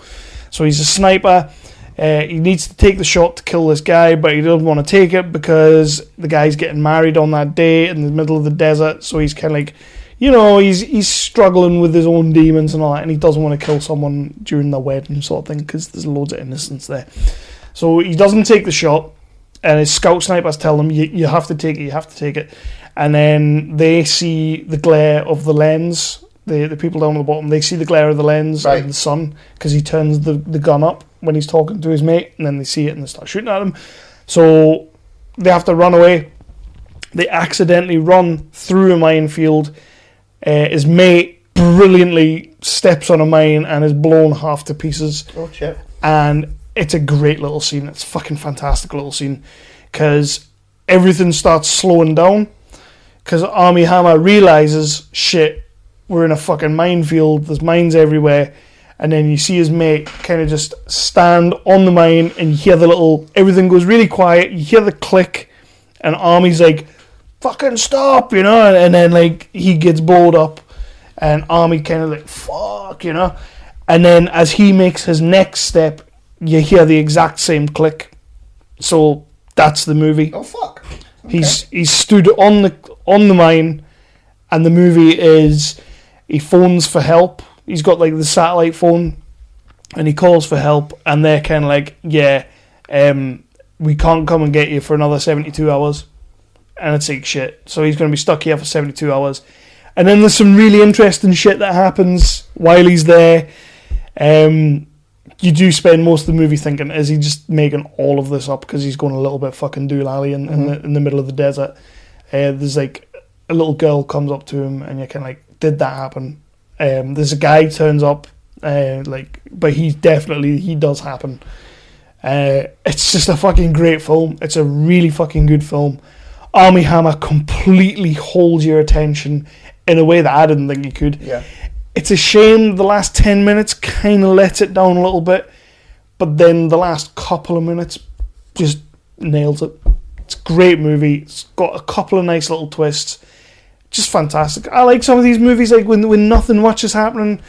So he's a sniper. He needs to take the shot to kill this guy, but he doesn't want to take it because the guy's getting married on that day in the middle of the desert. So he's kind of like, he's struggling with his own demons and all that, and he doesn't want to kill someone during the wedding sort of thing, because there's loads of innocence there. So he doesn't take the shot, and his scout snipers tell him, you have to take it, and then they see the glare of the lens. The people down at the bottom, they see the glare of the lens in the sun, because he turns the gun up when he's talking to his mate, and then they see it and they start shooting at him. So they have to run away. They accidentally run through a minefield. His mate brilliantly steps on a mine and is blown half to pieces. Oh shit. And it's a great little scene. It's a fucking fantastic little scene, because everything starts slowing down, because Armie Hammer realizes, shit, we're in a fucking minefield, there's mines everywhere, and then you see his mate kind of just stand on the mine, and you hear everything goes really quiet, you hear the click, and Armie's like, fucking stop, and then like he gets blowed up, and Armie kind of like, fuck, and then as he makes his next step, you hear the exact same click. So that's the movie. Oh fuck. Okay. He's stood on the mine, and the movie is, he phones for help. He's got like the satellite phone, and he calls for help, and they're kind of like, we can't come and get you for another 72 hours. And it's like, shit. So he's going to be stuck here for 72 hours. And then there's some really interesting shit that happens while he's there. You do spend most of the movie thinking, is he just making all of this up because he's going a little bit fucking doolally in the middle of the desert? There's like a little girl comes up to him, and you're kind of like, did that happen? There's a guy turns up, but he does happen. It's just a fucking great film. It's a really fucking good film. Armie Hammer completely holds your attention in a way that I didn't think he could. Yeah. It's a shame the last 10 minutes kind of lets it down a little bit, but then the last couple of minutes just nails it. It's a great movie. It's got a couple of nice little twists. Just fantastic. I like some of these movies like when nothing much is happening,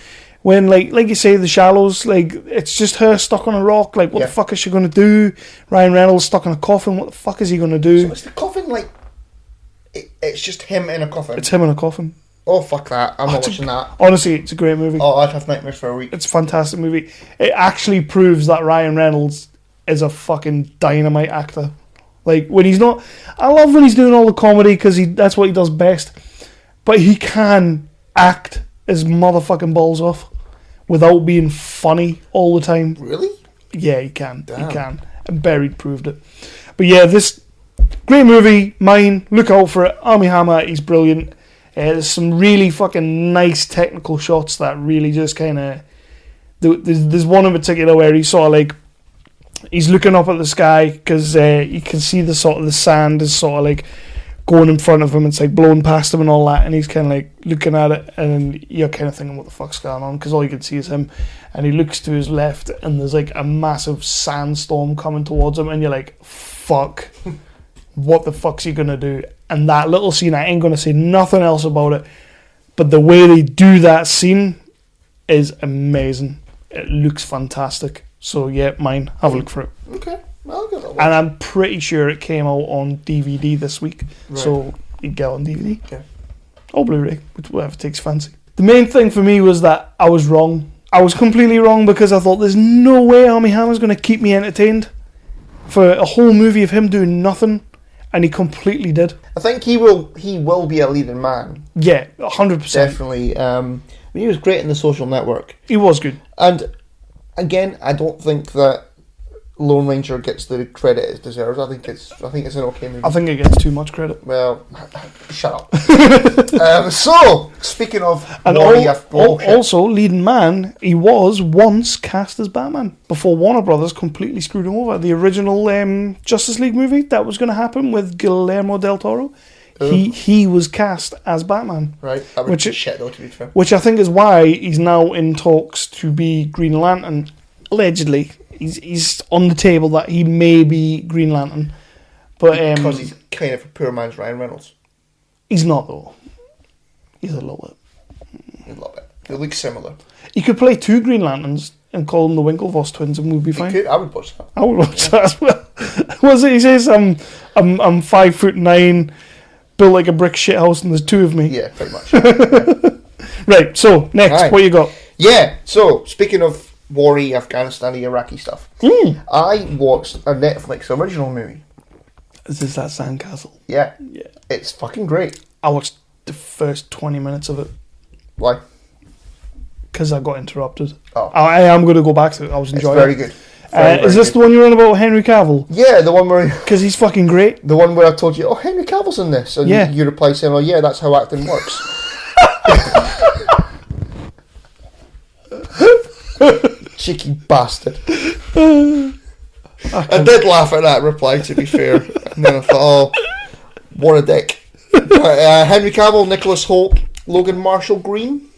when like you say, The Shallows, like it's just her stuck on a rock, like what the fuck is she going to do? Ryan Reynolds stuck in a coffin, what the fuck is he going to do? So is the coffin like, it's just him in a coffin? It's him in a coffin. Oh fuck that, I'm not watching that. Honestly, it's a great movie. Oh, I'd have nightmares for a week. It's a fantastic movie. It actually proves that Ryan Reynolds is a fucking dynamite actor. Like when he's not, I love when he's doing all the comedy, because that's what he does best. But he can act his motherfucking balls off without being funny all the time. Really? Yeah, he can. Damn. He can. And Buried proved it. But yeah, this great movie, mine. Look out for it. Armie Hammer, he's brilliant. There's some really fucking nice technical shots that really just kind of... There's one in particular where he's sort of like... He's looking up at the sky, because you can see the sand is sort of like going in front of him. It's like blowing past him and all that, and he's kind of like looking at it, and you're kind of thinking, what the fuck's going on, because all you can see is him, and he looks to his left, and there's like a massive sandstorm coming towards him, and you're like, fuck, what the fuck's he gonna do? And that little scene, I ain't gonna say nothing else about it, but the way they do that scene is amazing. It looks fantastic. So yeah, mine, have a look for it. Okay. I'll give it a watch. And I'm pretty sure it came out on DVD this week. Right. So you'd get it on DVD. Yeah. Or Blu-ray, whatever takes fancy. The main thing for me was that I was wrong. I was completely wrong because I thought there's no way Armie Hammer's going to keep me entertained for a whole movie of him doing nothing, and he completely did. I think he will be a leading man. Yeah, 100%. Definitely. He was great in The Social Network. He was good. And again, I don't think that Lone Ranger gets the credit it deserves. I think it's an okay movie. I think it gets too much credit. Well, shut up. So, speaking of... And also, leading man, he was once cast as Batman before Warner Brothers completely screwed him over. The original Justice League movie that was going to happen with Guillermo del Toro, he was cast as Batman. Right, that would be shit though, to be fair. Which I think is why he's now in talks to be Green Lantern, allegedly. He's on the table that he may be Green Lantern, but because he's kind of a poor man's Ryan Reynolds. He's not though. He's a little bit. A little bit. They look similar. He could play two Green Lanterns and call them the Winklevoss twins, and we'd be fine. I would watch that. I would watch that as well. What's it? He says I'm 5'9", built like a brick shithouse, and there's two of me. Yeah, pretty much. Yeah. Right. So next, what you got? Yeah. So speaking of war-y, Afghanistan, Iraqi stuff. I watched a Netflix original movie. Is this that Sandcastle? Yeah. Yeah. It's fucking great. I watched the first 20 minutes of it. Why? Because I got interrupted. Oh. I am going to go back to it. I was enjoying it. It's very good. Is this the one you're on about, Henry Cavill? Yeah, the one where... Because he's fucking great. The one where I told you, oh, Henry Cavill's in this. And you reply saying, oh, yeah, that's how acting works. Cheeky bastard. I did laugh at that reply, to be fair. And then I thought, oh, what a dick. Henry Cavill, Nicholas Hoult, Logan Marshall Green.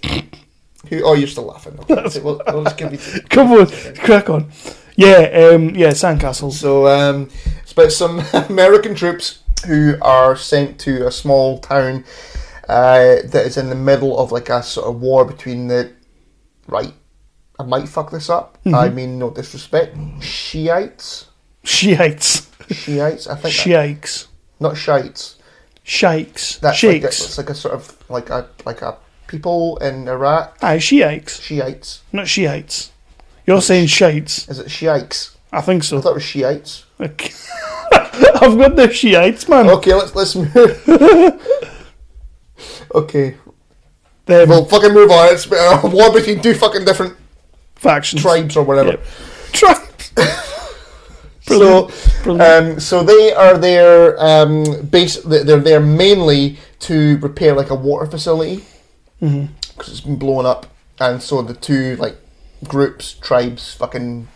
You're still laughing. Okay. We'll just give you... Come on, crack on. Yeah, Sandcastle. So, it's about some American troops who are sent to a small town that is in the middle of like a sort of war between the... Right, I might fuck this up. Mm-hmm. I mean no disrespect. Shiites. I think. Shiites. Not shites. Sheiks. That's Sheiks. It's like a sort of like a people in Iraq. Aye, Shiites. Shiites. Not Shiites. You're saying Shiites. Is it Shiites? I think so. I thought it was Shiites. Okay. I've got the Shiites, man. Okay, let's move. Okay. We'll fucking move on. It's a war between two fucking different factions, tribes or whatever. Yep. Tribes. Brilliant. So they are there. They're there mainly to repair like a water facility because it's been blown up, and so the two like groups, tribes, fucking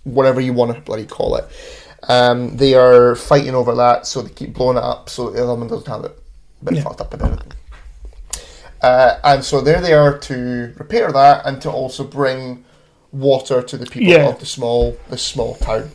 whatever you want to bloody call it, they are fighting over that. So they keep blowing it up so the other one doesn't have it. A bit fucked up and everything. And so there they are to repair that and to also bring water to the people of this small town.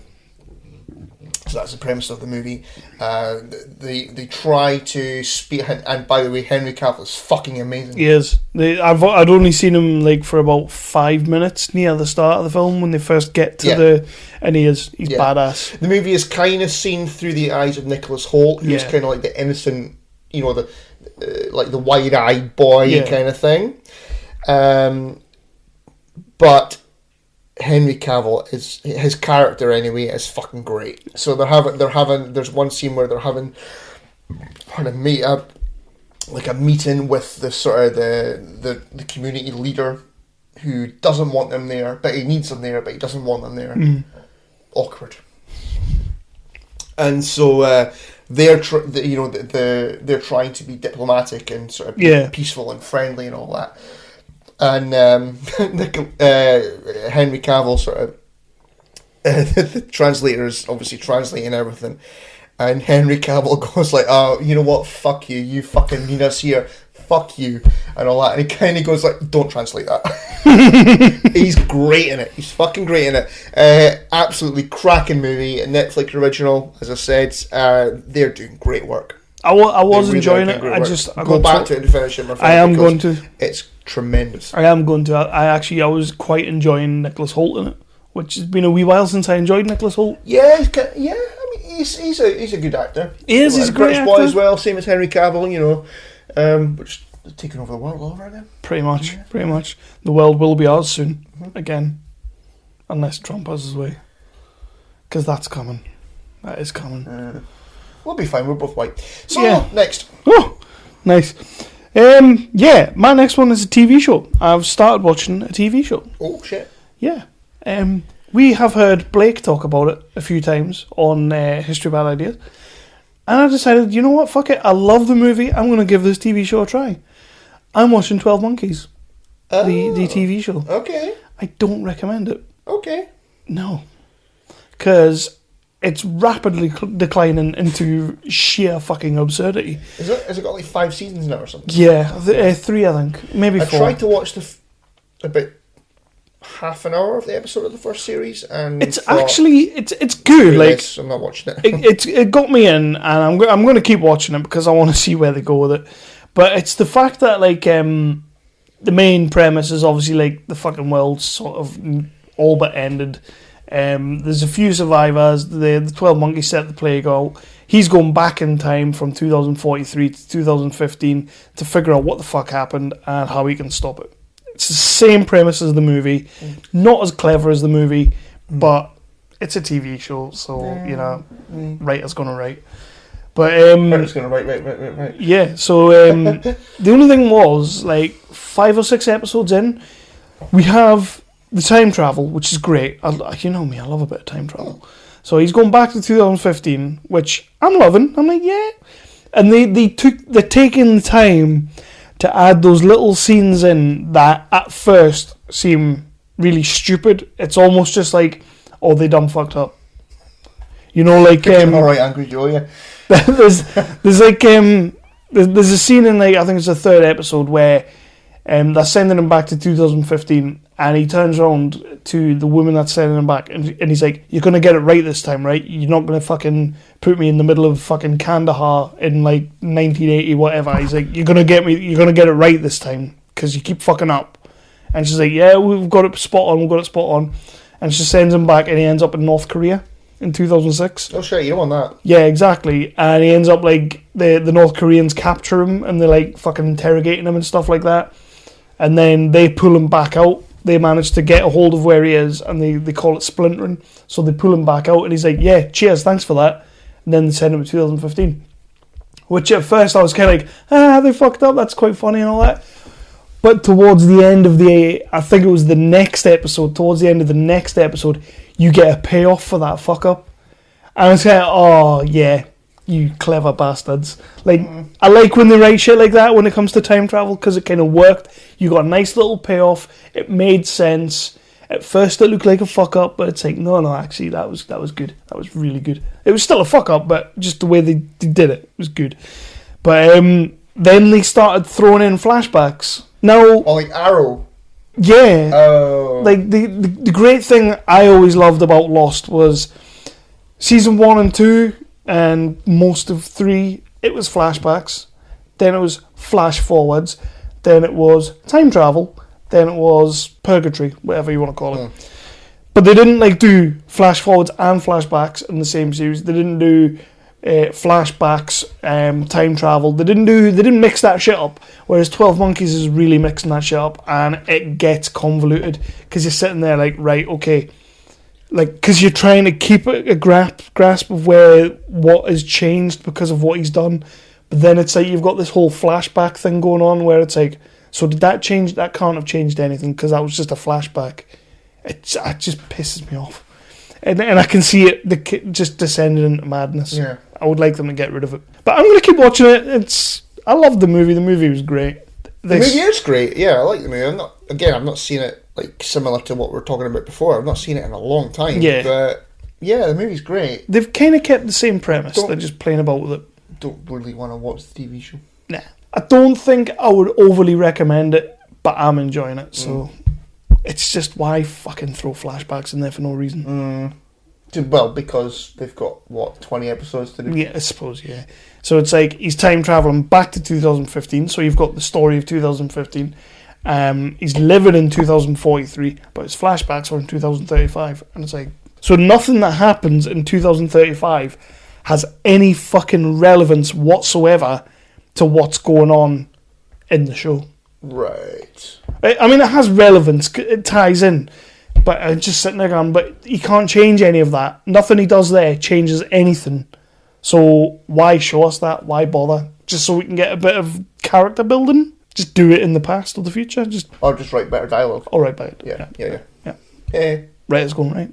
So that's the premise of the movie. They try to speak, and by the way, Henry Cavill is fucking amazing. He is. I'd only seen him like for about 5 minutes near the start of the film when they first get to and he's badass. The movie is kind of seen through the eyes of Nicholas Hoult, who's kind of like the innocent, like the wide-eyed boy kind of thing. But Henry Cavill his character anyway is fucking great. So there's one scene where they're having a meeting with the sort of the community leader who doesn't want them there, but he needs them there, but he doesn't want them there. Awkward. And so they're trying to be diplomatic and sort of be peaceful and friendly and all that. And Henry Cavill sort of the translator is obviously translating everything, and Henry Cavill goes like, "Oh, you know what? Fuck you! You fucking mean us here. Fuck you!" and all that. And he kind of goes like, "Don't translate that." He's great in it. He's fucking great in it. Absolutely cracking movie. A Netflix original, as I said. They're doing great work. I was really enjoying it. I go back to it and finish it. I am going to. It's tremendous. I am going to. I was quite enjoying Nicholas Hoult in it, which has been a wee while since I enjoyed Nicholas Hoult. Yeah. I mean, he's a good actor. He is. He's a great British actor. boy as well, same as Henry Cavill. But just taking over the world all over again. Pretty much. The world will be ours soon, again, unless Trump has his way, because that's coming. That is coming. We'll be fine. We're both white. So next. Oh, nice. My next one is a TV show. I've started watching a TV show. Oh shit. Yeah. We have heard Blake talk about it a few times on History of Bad Ideas. And I decided, you know what, fuck it. I love the movie. I'm going to give this TV show a try. I'm watching 12 Monkeys. The TV show. Okay. I don't recommend it. Okay. No. Because it's rapidly declining into sheer fucking absurdity. Has it got like 5 seasons now or something? Yeah. 3, I think. Maybe 4. I tried to watch about half an hour of the episode of the first series, and it's actually it's good. Like, I'm not watching it. it got me in, and I'm going to keep watching it because I want to see where they go with it. But it's the fact that like the main premise is obviously like the fucking world's sort of all but ended. There's a few survivors. The 12 Monkeys set the plague out. He's going back in time from 2043 to 2015 to figure out what the fuck happened and how he can stop it. It's the same premise as the movie, not as clever as the movie, but it's a TV show, so writer's gonna write. But writer's gonna write. Yeah. So the only thing was like 5 or 6 episodes in, we have the time travel, which is great. You know me, I love a bit of time travel. So he's going back to 2015, which I'm loving. I'm like, yeah, and they're taking the time to add those little scenes in that at first seem really stupid. It's almost just like, oh, they done fucked up. You know, like alright, Angry Joe, yeah. there's like there's a scene in like I think it's the 3rd episode where they're sending him back to 2015, and he turns around to the woman that's sending him back, and he's like, "You're gonna get it right this time, right? You're not gonna fucking put me in the middle of fucking Kandahar in like 1980, whatever." He's like, "You're gonna get it right this time because you keep fucking up." And she's like, "Yeah, we've got it spot on." And she sends him back, and he ends up in North Korea in 2006. Oh shit, you don't want that. Yeah, exactly. And he ends up like the North Koreans capture him, and they're like fucking interrogating him and stuff like that. And then they pull him back out. They manage to get a hold of where he is, and they call it splintering. So they pull him back out, and he's like, "Yeah, cheers, thanks for that." And then they send him to 2015. Which at first I was kind of like, they fucked up, that's quite funny and all that. But towards the end of I think it was the next episode, towards the end of the next episode, you get a payoff for that fuck up. And I was kind of, oh yeah, you clever bastards. Like, I like when they write shit like that when it comes to time travel, because it kind of worked. You got a nice little payoff. It made sense. At first it looked like a fuck up, but it's like, no, actually that was good. That was really good. It was still a fuck up, but just the way they did it was good. But then they started throwing in flashbacks. Now, like Arrow. Yeah. Oh. Like the great thing I always loved about Lost was season 1 and 2 and most of 3, it was flashbacks. Then it was flash forwards. Then it was time travel. Then it was purgatory, whatever you want to call it. But they didn't like do flash forwards and flashbacks in the same series. They didn't do flashbacks, time travel. They didn't mix that shit up. Whereas 12 Monkeys is really mixing that shit up, and it gets convoluted because you're sitting there like, right, okay, like because you're trying to keep a grasp of what has changed because of what he's done. But then it's like you've got this whole flashback thing going on where it's like, so did that change? That can't have changed anything because that was just a flashback. It just pisses me off, and I can see it just descending into madness. Yeah. I would like them to get rid of it, but I'm going to keep watching it. I loved the movie. The movie was great. The movie is great. Yeah, I like the movie. I've not seen it like similar to what we were talking about before. I've not seen it in a long time. Yeah, but yeah, the movie's great. They've kind of kept the same premise. They're just playing about with it. Don't really want to watch the TV show. Nah, I don't think I would overly recommend it, but I'm enjoying it. So it's just why fucking throw flashbacks in there for no reason. Well, because they've got 20 episodes to do. Yeah, I suppose. Yeah. So it's like he's time traveling back to 2015. So you've got the story of 2015. He's living in 2043, but his flashbacks are in 2035, and it's like, so nothing that happens in 2035 has any fucking relevance whatsoever to what's going on in the show. Right. I mean, it has relevance. It ties in. But I'm just sitting there going, but he can't change any of that. Nothing he does there changes anything. So why show us that? Why bother? Just so we can get a bit of character building? Just do it in the past or the future? Or just write better dialogue. Or write better. Yeah. Right, it's going right.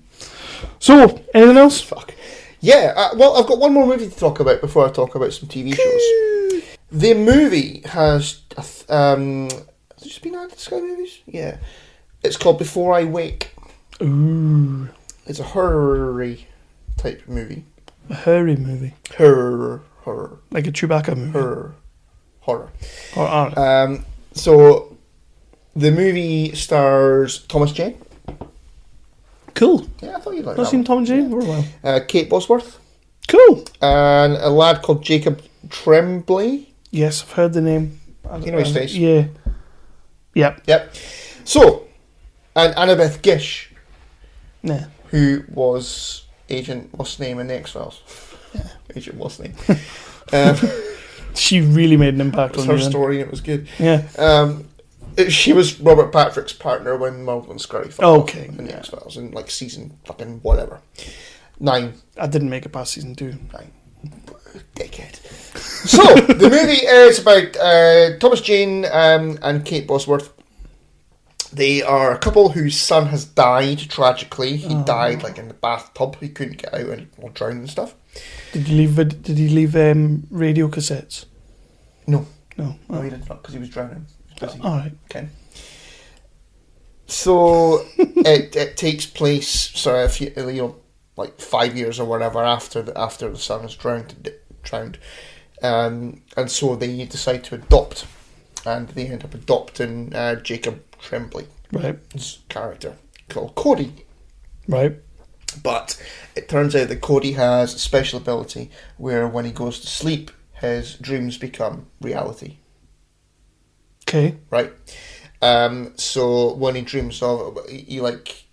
So, anything else? Fuck. Yeah, well, I've got one more movie to talk about before I talk about some TV shows. The movie has it just been added to Sky Movies? Yeah. It's called Before I Wake. Ooh. It's a horror type movie. A hurry movie. Horror. Like a Chewbacca movie. Horror. So, the movie stars Thomas Jane. Cool. Yeah, I thought you'd like Not that. seen Tom and Jane? Or well. Kate Bosworth. Cool. And a lad called Jacob Tremblay. Yes, I've heard the name. You know his face? Yeah. Yep. So, and Annabeth Gish, Yeah. who was Agent What's Name in the X-Files. Yeah. Agent What's Name. She really made an impact It was on her you. story and it was good. Yeah. She was Robert Patrick's partner when Mulder and Scully fucked off in the X-Files in like season fucking whatever. 9. I didn't make it past season 2. 9. Dickhead. So, the movie is about Thomas Jane and Kate Bosworth. They are a couple whose son has died tragically. He died like in the bathtub. He couldn't get out and drowned and stuff. Did he leave radio cassettes? No. No. No, he did not because he was drowning. He was busy. All right. Okay. So it takes place sort of like 5 years or whatever after the son is drowned, and so they decide to adopt, and they end up adopting Jacob Tremblay, Right. his character called Cody. Right. But it turns out that Cody has a special ability where when he goes to sleep, his dreams become reality. Okay. Right. So when he dreams of, he like,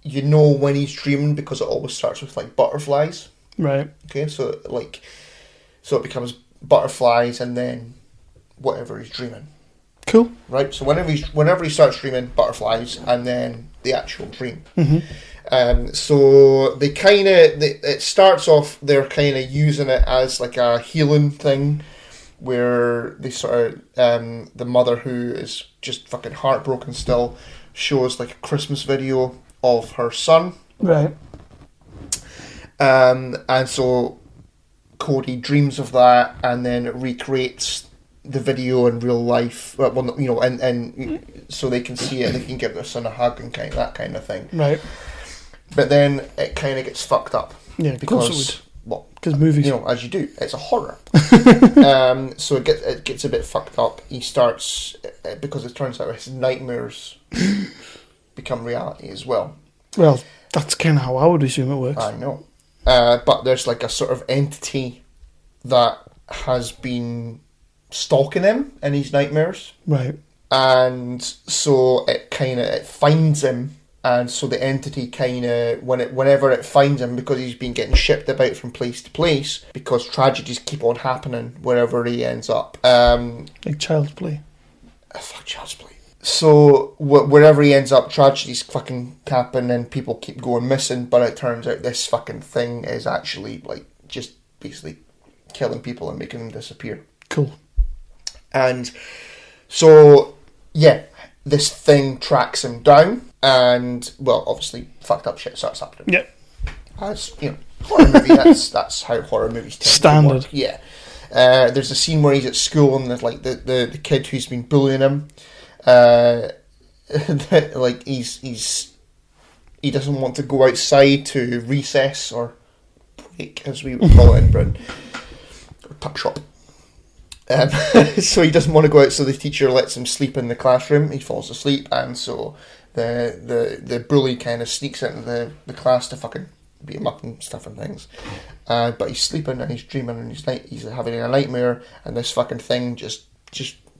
you know when he's dreaming because it always starts with like butterflies. Right. Okay, so it becomes butterflies and then whatever he's dreaming. Cool. Right. So whenever he starts dreaming, butterflies and then the actual dream. Mm-hmm. So they it starts off they're kind of using it as like a healing thing, where they sort of the mother, who is just fucking heartbroken still, shows like a Christmas video of her son. Right. And so Cody dreams of that and then recreates the video in real life. Well, you know, and so they can see it, they can give their son a hug and that kind of thing. Right. But then it kind of gets fucked up. Yeah, of course it would. Well, because movies, you know, as you do, it's a horror. So it gets a bit fucked up. He starts, because it turns out his nightmares become reality as well. Well, that's kind of how I would assume it works. I know. But there's like a sort of entity that has been stalking him in his nightmares. Right. And so it finds him. And so the entity kind of, whenever it finds him, because he's been getting shipped about from place to place, because tragedies keep on happening wherever he ends up. Like Child's Play. Fuck Child's Play. So wherever he ends up, tragedies fucking happen and people keep going missing, but it turns out this fucking thing is actually like just basically killing people and making them disappear. Cool. And so, yeah, this thing tracks him down. And, well, obviously, fucked up shit starts happening. Yep. As, you know, horror movie, that's how horror movies tend Standard. to work. Yeah. There's a scene where he's at school and there's, like, the kid who's been bullying him, like, he doesn't want to go outside to recess or break, as we would call it in Britain, or tuck shop. So he doesn't want to go out, so the teacher lets him sleep in the classroom. He falls asleep, and so the bully kind of sneaks into the class to fucking beat him up and stuff and things. But he's sleeping and he's dreaming and he's having a nightmare, and this fucking thing just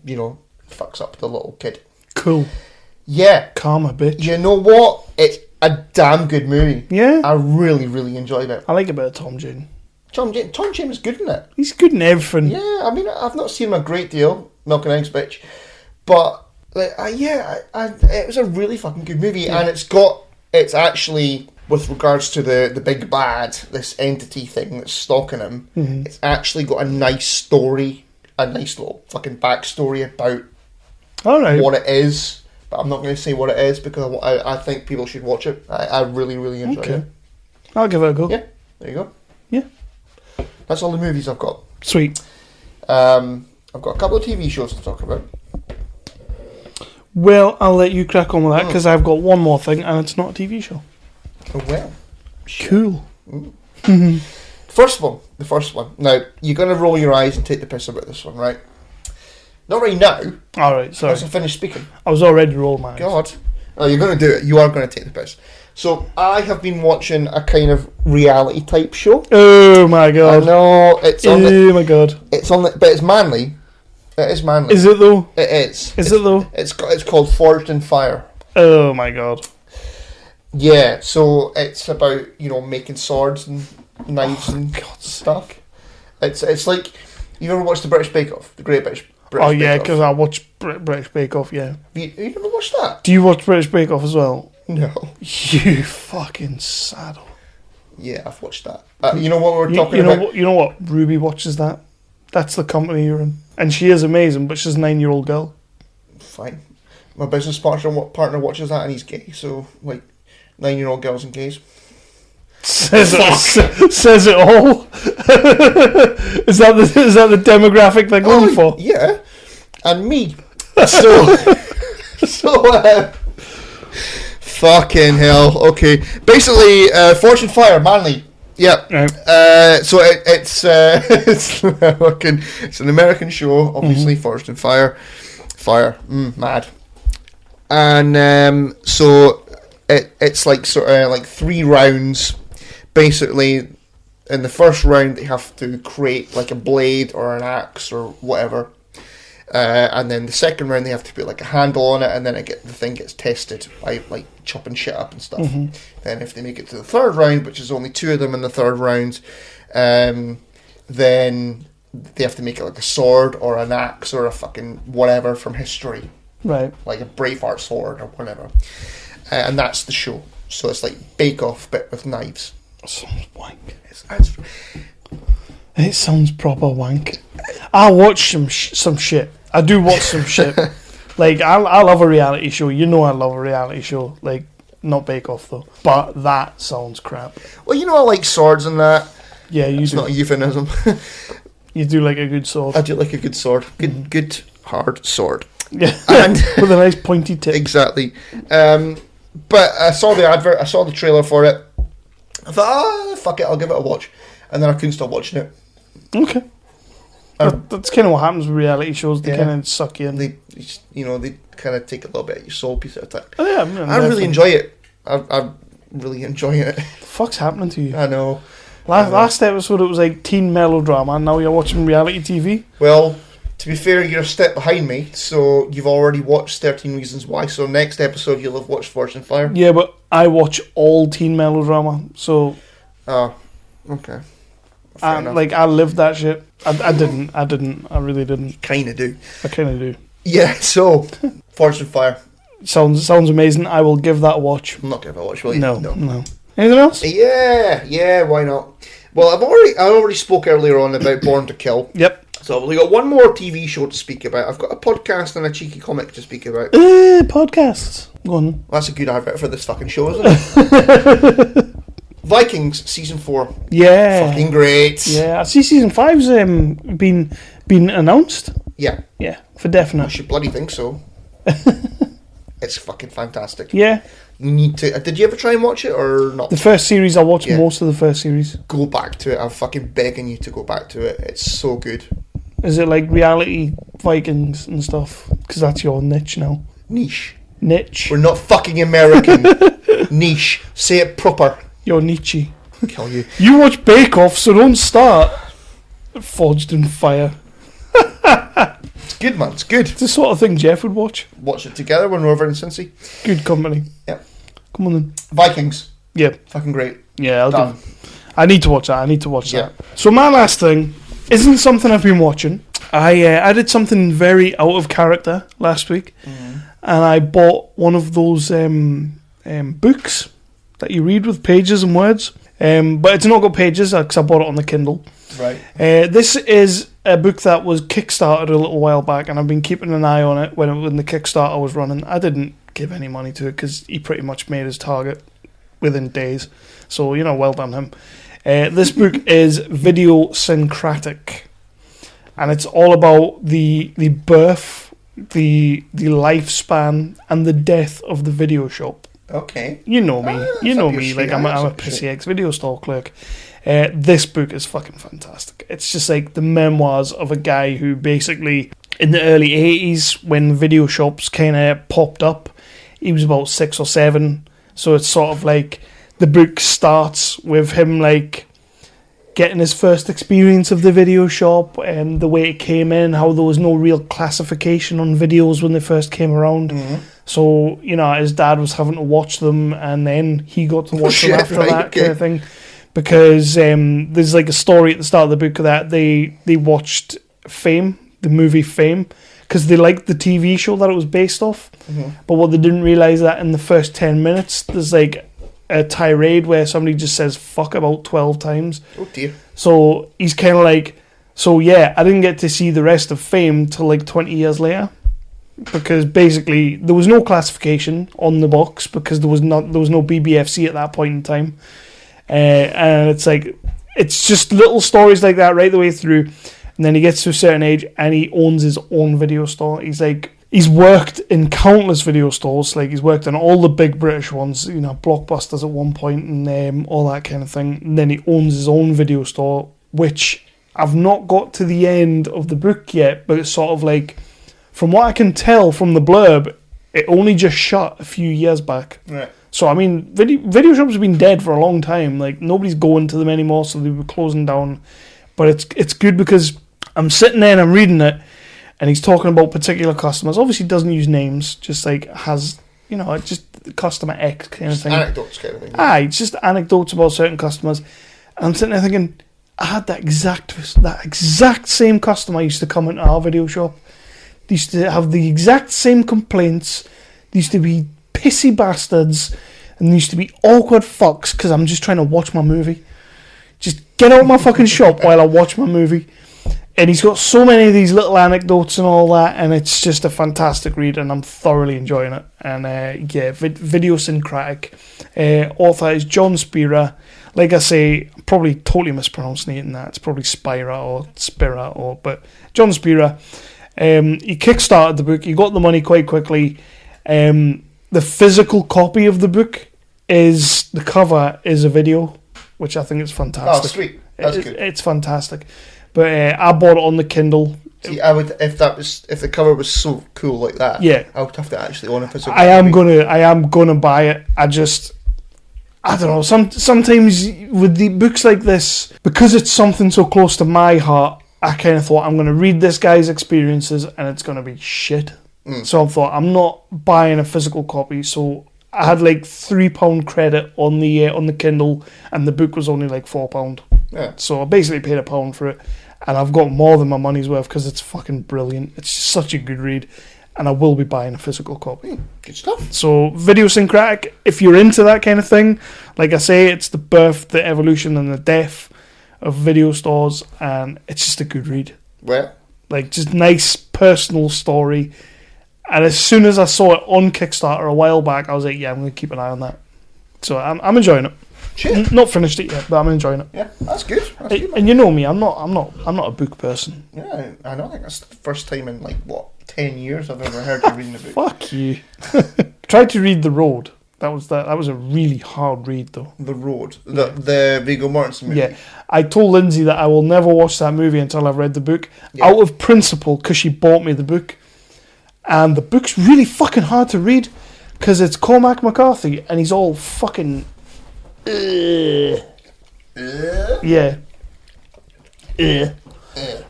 you know, fucks up the little kid. Cool. Yeah. Karma, bitch. You know what? It's a damn good movie. Yeah. I really, really enjoyed it. I like a bit of Tom Jane. Tom James is good in it. He's good in everything. Yeah, I mean, I've not seen him a great deal, Milk and Eggs bitch, but like, it was a really fucking good movie, and it's actually, with regards to the big bad, this entity thing that's stalking him, it's actually got a nice story, a nice little fucking backstory about what it is, but I'm not going to say what it is because I think people should watch it. I really, really enjoy it. I'll give it a go. Yeah, there you go. Yeah. That's all the movies I've got. Sweet. I've got a couple of TV shows to talk about. Well, I'll let you crack on with that because I've got one more thing, and it's not a TV show. Oh, well. Cool. The first one. Now, you're going to roll your eyes and take the piss about this one, right? Not right now. All right, sorry. Once I finish speaking. I was already rolling my eyes. God. Oh, you're going to do it. You are going to take the piss. So, I have been watching a kind of reality type show. Oh, my God. I know. Oh, my God. But it's manly. It is manly. Is it, though? It is. Is it, though? It's called Forged in Fire. Oh, my God. Yeah, so it's about, making swords and knives and stuff. It's like, you ever watched the British Bake Off? The Great British Bake Off? Oh, yeah, because I watch British Bake Off, yeah. You never watched that? Do you watch British Bake Off as well? No. You fucking saddle. Yeah, I've watched that. You know what we're talking about? You know what? Ruby watches that. That's the company you're in. And she is amazing, but she's a 9-year-old girl. Fine. My business partner watches that and he's gay, so, 9-year-old girls and gays. Says it all. Is that the demographic they're going for? Yeah, and me. Fucking hell. Okay, basically, Fortune Fire, manly. Yeah. Right. So it's an American show, obviously. Forged in Fire, mad, and so it's like sort of like 3 rounds. Basically, in the first round, they have to create like a blade or an axe or whatever. And then the second round, they have to put like a handle on it, and then the thing gets tested by like chopping shit up and stuff. Then if they make it to the third round, which is only 2 of them in the third round, then they have to make it like a sword or an axe or a fucking whatever from history. Right. Like a Braveheart sword or whatever. And that's the show. So it's like Bake Off, but with knives. Sounds wank. It sounds proper wank. I watch some shit. I do watch some shit. Like, I love a reality show. You know I love a reality show. Like, not Bake Off, though. But that sounds crap. Well, I like swords and that. Yeah, you it's do. It's not a euphemism. You do like a good sword. I do like a good sword. Good hard sword. Yeah, and with a nice pointy tip. Exactly. But I saw the advert. I saw the trailer for it. I thought, fuck it, I'll give it a watch. And then I couldn't stop watching it. Okay. That's kind of what happens with reality shows. They kind of suck you in. They kind of take a little bit of your soul piece at a time. Oh, yeah. I really enjoy it. I'm really enjoying it. What the fuck's happening to you? I know. Last episode, it was like teen melodrama, and now you're watching reality TV? Well, to be fair, you're a step behind me, so you've already watched 13 Reasons Why, so next episode you'll have watched Forged in Fire. Yeah, but I watch all teen melodrama, so... Oh, okay. I lived that shit. I didn't. I really didn't. Kind of do. I kind of do. Yeah, so, Forged in Fire. Sounds amazing. I will give that a watch. I'm not giving it a watch, will you? No. Anything else? Yeah, why not? Well, I already spoke earlier on about Born to Kill. Yep. So we've got one more TV show to speak about. I've got a podcast and a cheeky comic to speak about. Podcasts. Go on. Well, that's a good advert for this fucking show, isn't it? Vikings season 4. Yeah. Fucking great. Yeah, I see season 5's been announced. Yeah. Yeah, for definite. I should bloody think so. It's fucking fantastic. Yeah. You need to. Did you ever try and watch it or not? The first series, I watched most of the first series. Go back to it. I'm fucking begging you to go back to it. It's so good. Is it like reality Vikings and stuff? Because that's your niche now. Niche. Niche. We're not fucking American. Niche. Say it proper. Your Nietzsche. Kill you. You watch Bake Off, so don't start. Forged in Fire. It's good, man. It's good. It's the sort of thing Jeff would watch. Watch it together when we're over in Cincy. Good company. Yep. Come on then. Vikings. Yeah. Fucking great. Yeah, I need to watch that. Yeah. So my last thing isn't something I've been watching. I did something very out of character last week, and I bought one of those books that you read with pages and words. But it's not got pages because I bought it on the Kindle. Right. This is a book that was kickstarted a little while back, and I've been keeping an eye on it when the Kickstarter was running. I didn't give any money to it because he pretty much made his target within days. So, well done him. This book is VideoSyncratic, and it's all about the birth, the lifespan, and the death of the video shop. Okay. You know me. Like I'm a pissy ex-video store clerk. This book is fucking fantastic. It's just like the memoirs of a guy who basically, in the early 80s, when video shops kind of popped up, he was about 6 or 7. So it's sort of like the book starts with him like getting his first experience of the video shop and the way it came in, how there was no real classification on videos when they first came around. So, his dad was having to watch them, and then he got to watch them after that kind of thing. Because there's like a story at the start of the book that they watched Fame, the movie Fame, because they liked the TV show that it was based off. But what they didn't realise that in the first 10 minutes, there's like a tirade where somebody just says fuck about 12 times. Oh dear. So he's kind of like, I didn't get to see the rest of Fame till like 20 years later. Because basically there was no classification on the box because there was no BBFC at that point in time. And it's just little stories like that right the way through, and then he gets to a certain age and he owns his own video store. He's worked in countless video stores, like he's worked in all the big British ones, Blockbusters at one point and all that kind of thing. And then he owns his own video store, which I've not got to the end of the book yet, but it's sort of like, from what I can tell from the blurb, it only just shut a few years back. Right. So, I mean, video shops have been dead for a long time. Like, nobody's going to them anymore, so they were closing down. But it's good because I'm sitting there and I'm reading it, and he's talking about particular customers. Obviously, he doesn't use names, just like has, just customer X kind of thing. Anecdotes kind of thing. It's just anecdotes about certain customers. And I'm sitting there thinking, I had that exact same customer used to come into our video shop. They used to have the exact same complaints. They used to be pissy bastards, and they used to be awkward fucks because I'm just trying to watch my movie. Just get out my fucking shop while I watch my movie. And he's got so many of these little anecdotes and all that, and it's just a fantastic read, and I'm thoroughly enjoying it. And VideoSyncratic. Author is John Spira. Like I say, I'm probably totally mispronouncing that. It's probably Spira, but John Spira. He kickstarted the book. He got the money quite quickly. The physical copy of the book the cover is a video, which I think is fantastic. Oh, sweet. That's good. It's fantastic. But I bought it on the Kindle. See, I would if the cover was so cool like that. Yeah, I would have to actually own a physical. I am gonna buy it. I don't know. Sometimes with the books like this, because it's something so close to my heart, I kind of thought I'm going to read this guy's experiences and it's going to be shit. So I thought I'm not buying a physical copy. So I had like £3 credit on the Kindle, and the book was only like £4. Yeah. So I basically paid £1 for it, and I've got more than my money's worth because it's fucking brilliant. It's such a good read, and I will be buying a physical copy. Good stuff. So VideoSyncratic, if you're into that kind of thing, like I say, it's the birth, the evolution, and the death of video stores, and it's just a good read. Well, like just nice personal story. And as soon as I saw it on Kickstarter a while back, I was like, yeah, I'm going to keep an eye on that. So I'm enjoying it. Shit. Not finished it yet, but I'm enjoying it. Yeah, that's good. That's good, and you know me, I'm not a book person. Yeah, I know. I think that's the first time in 10 years I've ever heard you reading a book. Fuck you. Tried to read The Road. That was a really hard read, though. The Road, the Viggo Mortensen movie. Yeah, I told Lindsay that I will never watch that movie until I've read the book, out of principle, because she bought me the book, and the book's really fucking hard to read because it's Cormac McCarthy, and he's all fucking. Yeah.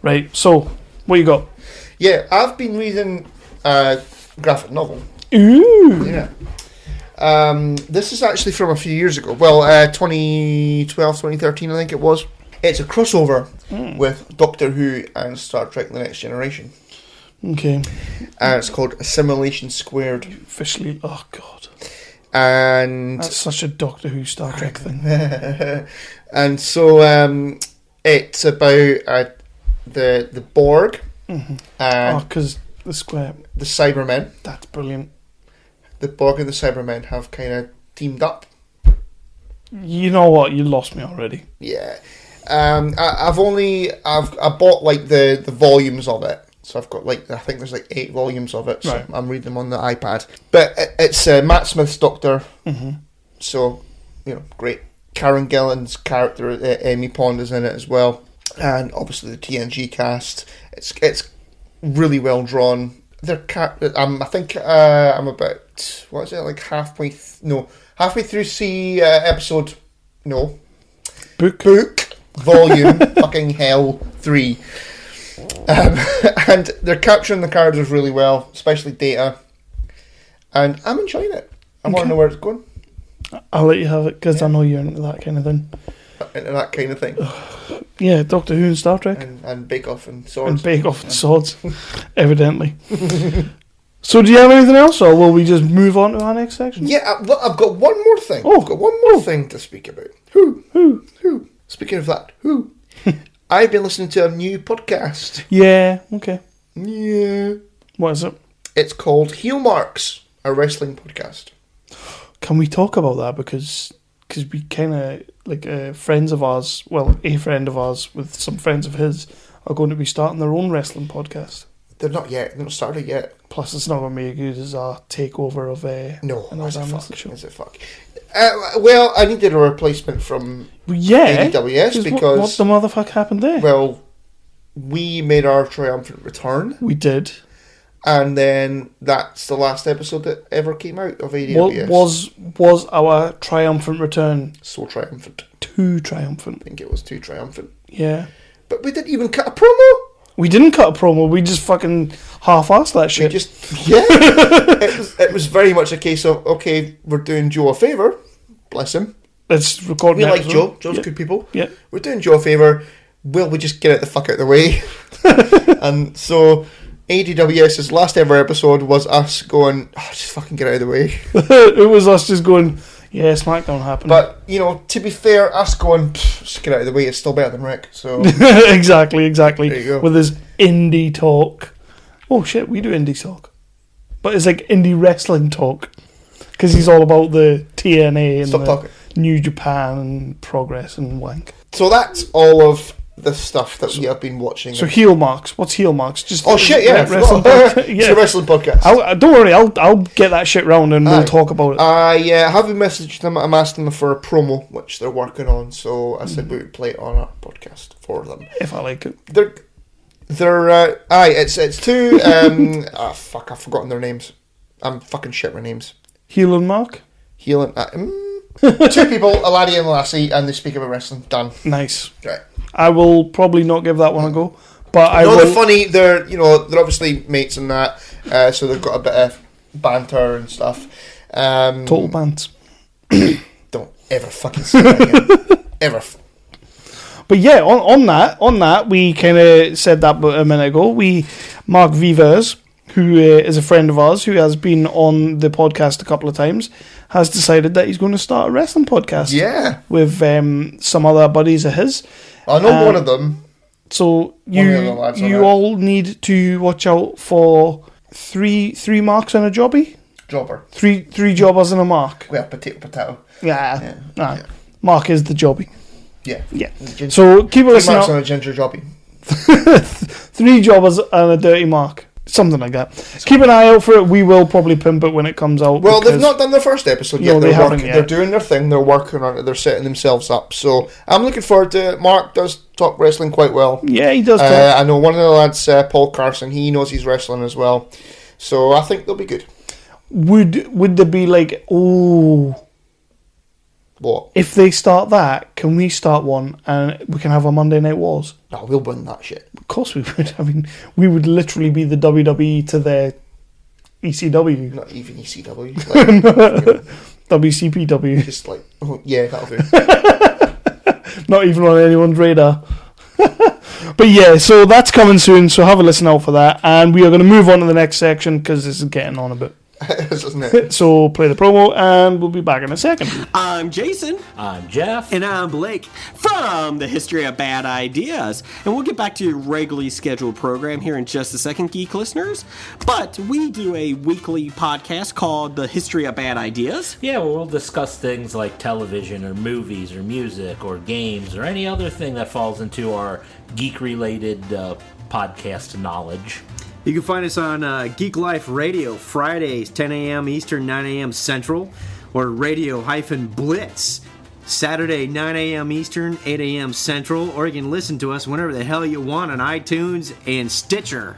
Right. So, what you got? Yeah, I've been reading a graphic novel. Ooh. Yeah. This is actually from a few years ago. Well, 2012, 2013, I think it was. It's a crossover with Doctor Who and Star Trek The Next Generation. Okay. And it's called Assimilation Squared. Officially, oh god. And that's such a Doctor Who Star Trek thing. And so it's about the Borg. And because the square. The Cybermen. That's brilliant. The Borg and the Cybermen have kind of teamed up. You know what? You lost me already. Yeah. I bought like the volumes of it. So I've got like, I think there's like 8 volumes of it. So right. I'm reading them on the iPad. But it's Matt Smith's Doctor. So, you know, great. Karen Gillan's character, Amy Pond, is in it as well. And obviously the TNG cast. It's really well drawn. I think I'm about, what is it, like halfway through episode, book volume fucking hell 3. And they're capturing the characters really well, especially Data, and I'm enjoying it. I want to know where it's going. I'll let you have it, because I know you're into that kind of thing. Into that kind of thing. Yeah, Doctor Who and Star Trek. And Bake Off and Swords. And Bake Off and Swords, evidently. So do you have anything else, or will we just move on to our next section? Yeah, I've got one more thing. Oh. I've got one more thing to speak about. Who? Speaking of that, who? I've been listening to a new podcast. Yeah, okay. Yeah. What is it? It's called Heel Marks, a wrestling podcast. Can we talk about that? Because we kind of, like, friends of ours, well, a friend of ours with some friends of his are going to be starting their own wrestling podcast. They're not yet. They're not started yet. Plus, it's not going to be as good as our takeover of Is it fuck? Well, I needed a replacement from ADWS because... What the motherfuck happened there? Well, we made our triumphant return. We did. And then that's the last episode that ever came out of ADWS. Was our triumphant return... So triumphant. Too triumphant. I think it was too triumphant. Yeah. But we didn't even cut a promo. We didn't cut a promo. We just fucking half-assed that shit. It was very much a case of, okay, we're doing Joe a favour. Bless him. Let's record. We like Joe. Joe's good people. Yeah. We're doing Joe a favour. Will we just get it the fuck out of the way? And so ADWS's last ever episode was us going, just fucking get out of the way. It was us just going, yeah, SmackDown happened. But, you know, to be fair, us going, just get out of the way, it's still better than Rick. So Exactly. There you go. With his indie talk. Oh shit, we do indie talk. But it's like indie wrestling talk. Because he's all about the TNA and the New Japan and Progress and wank. So that's all of the stuff that we have been watching. So Heel Marks. What's Heel Marks? Just wrestling podcast. It's a wrestling podcast. Don't worry, I'll get that shit round and we'll talk about it. I haven't messaged them. I'm asking them for a promo, which they're working on. So I said we would play it on our podcast for them. If I like it. It's two. Fuck, I've forgotten their names. I'm fucking shit with names. Heel and Mark? Heel and... 2 people, a laddie and a lassie, and they speak about wrestling. Done. Nice. Right. I will probably not give that one a go, but they're funny. They're obviously mates and that, so they've got a bit of banter and stuff. Total bants. Don't ever fucking say that again. Ever. But yeah, on that, we kind of said that a minute ago. Mark Vivers, who is a friend of ours, who has been on the podcast a couple of times, has decided that he's going to start a wrestling podcast. Yeah. With some other buddies of his. I know one of them. So you all need to watch out for three marks and a jobby. Jobber. Three jobbers and a mark. Well, potato. Yeah. Mark is the jobby. Yeah. So keep a listen out. 3 marks on a ginger jobby. 3 jobbers and a dirty mark. Something like that. Keep an eye out for it. We will probably pimp it when it comes out. Well, they've not done their first episode yet. No, they haven't yet. They're doing their thing. They're working on it. They're setting themselves up. So I'm looking forward to it. Mark does talk wrestling quite well. Yeah, he does. I know one of the lads, Paul Carson. He knows he's wrestling as well. So I think they'll be good. Would there be like, what? If they start that, can we start one and we can have a Monday Night Wars? No, we'll win that shit. Of course we would. I mean, we would literally be the WWE to their ECW. Not even ECW. Like, WCPW. just like, oh, yeah, that'll do. Not even on anyone's radar. But yeah, so that's coming soon, so have a listen out for that. And we are going to move on to the next section because this is getting on a bit. Isn't it? So play the promo and we'll be back in a second. I'm Jason. I'm Jeff. And I'm Blake from the History of Bad Ideas. And we'll get back to your regularly scheduled program here in just a second, geek listeners. But we do a weekly podcast called The History of Bad Ideas. Yeah, well, we'll discuss things like television or movies or music or games or any other thing that falls into our geek-related podcast knowledge. You can find us on Geek Life Radio, Fridays, 10 a.m. Eastern, 9 a.m. Central, or Radio-Blitz, Saturday, 9 a.m. Eastern, 8 a.m. Central, or you can listen to us whenever the hell you want on iTunes and Stitcher.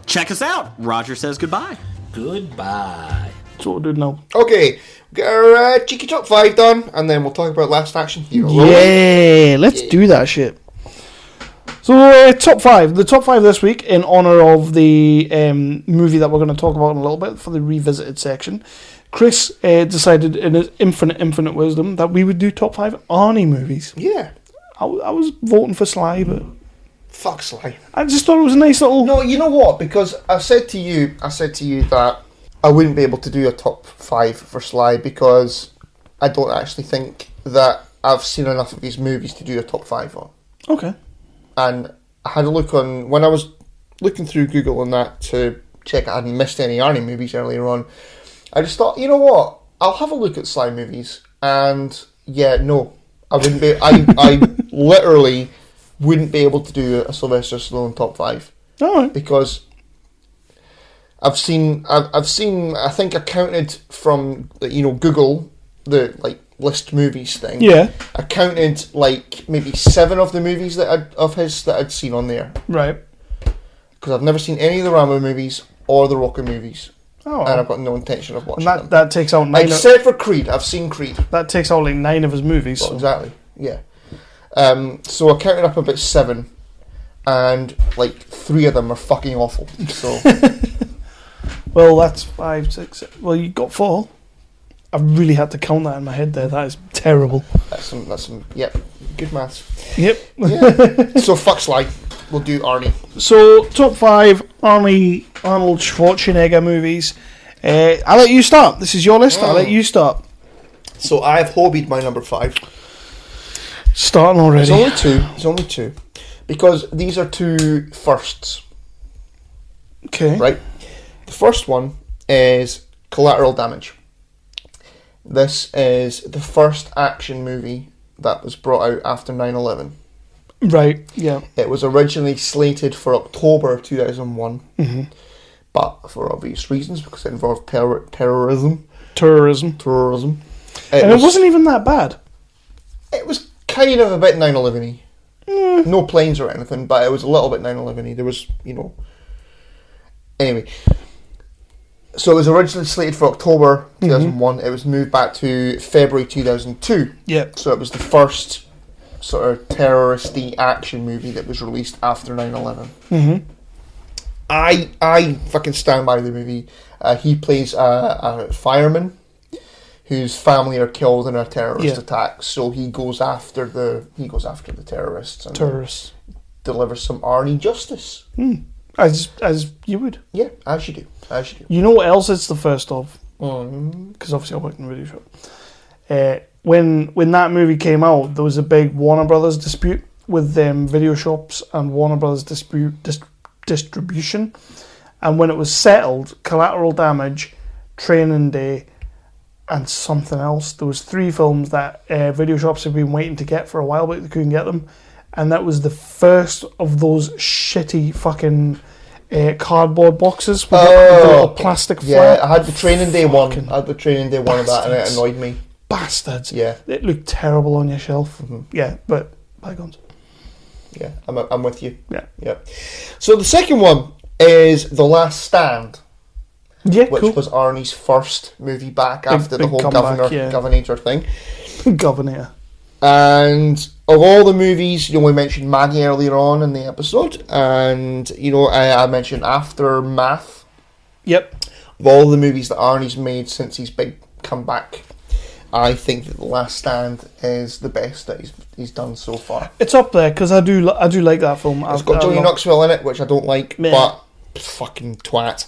Check us out. Roger says goodbye. Goodbye. That's what we'll do now. Okay, we'll get our cheeky top 5 done, and then we'll talk about Last Action Hero. Yeah, let's do that shit. So, top 5. The top 5 this week, in honour of the movie that we're going to talk about in a little bit for the revisited section. Chris decided in his infinite wisdom that we would do top 5 Arnie movies. Yeah. I was voting for Sly, but Fuck Sly. I just thought it was a nice little... No, you know what? Because I said to you that I wouldn't be able to do a top 5 for Sly because I don't actually think that I've seen enough of his movies to do a top 5 on. Okay. And I had a look on, when I was looking through Google and that to check I hadn't missed any Arnie movies earlier on, I just thought, you know what, I'll have a look at Sly movies, and yeah, no, I wouldn't be, I literally wouldn't be able to do a Sylvester Stallone top 5. Alright. Because I've seen, I think I counted from, Google, the, list movies thing. Yeah. I counted maybe 7 of the movies that I'd seen on there. Right. Because I've never seen any of the Rambo movies or the Rocky movies. Oh. And I've got no intention of watching them. That takes out 9 Except for Creed. I've seen Creed. That takes out 9 of his movies. Well, So. exactly. Yeah. So I counted up about 7, and 3 of them are fucking awful. So Well, that's 5, 6, 7. Well, you got 4. I really had to count that in my head there. That is terrible. that's some. Yep. Good maths. Yep. Yeah. So fuck Sly. We'll do Arnie. So, top 5 Arnold Schwarzenegger movies. I'll let you start. This is your list. I'll let you start. So I have hobbied my number 5. Starting already. There's only two. Because these are 2 firsts. Okay. Right? The first one is Collateral Damage. This is the first action movie that was brought out after 9/11. Right, yeah. It was originally slated for October 2001, but for obvious reasons, because it involved terrorism. Tourism. And it wasn't even that bad. It was kind of a bit 9/11-y. No planes or anything, but it was a little bit 9/11-y. There was, Anyway. So it was originally slated for October 2001. It was moved back to February 2002. Yeah. So it was the first sort of terrorist-y action movie that was released after 9/11. Mm-hmm. I fucking stand by the movie. He plays a fireman whose family are killed in a terrorist attack. So he goes after the terrorists and delivers some Arnie justice. As you would. Yeah, as you do. You know what else it's the first of? Because obviously I worked in a video shop. When that movie came out, there was a big Warner Brothers dispute with video shops and Warner Brothers distribution. And when it was settled, Collateral Damage, Training Day, and something else, there was 3 films that video shops have been waiting to get for a while, but they couldn't get them. And that was the first of those shitty fucking cardboard boxes with the little plastic flap. Yeah, I had the Training Day one. I had the Training Day one of that, and it annoyed me. Bastards. Yeah. It looked terrible on your shelf. Yeah, but bygones. Yeah, I'm with you. Yeah. So the second one is The Last Stand. Yeah, which cool. was Arnie's first movie back after the big whole comeback, Governator thing. Governor. And of all the movies, we mentioned Maggie earlier on in the episode, and I mentioned Aftermath. Yep. of all the movies that Arnie's made since his big comeback, I think that The Last Stand is the best that he's done so far. It's up there because I do like that film. It's got Johnny Knoxville in it, which I don't like, Yeah. but fucking twat.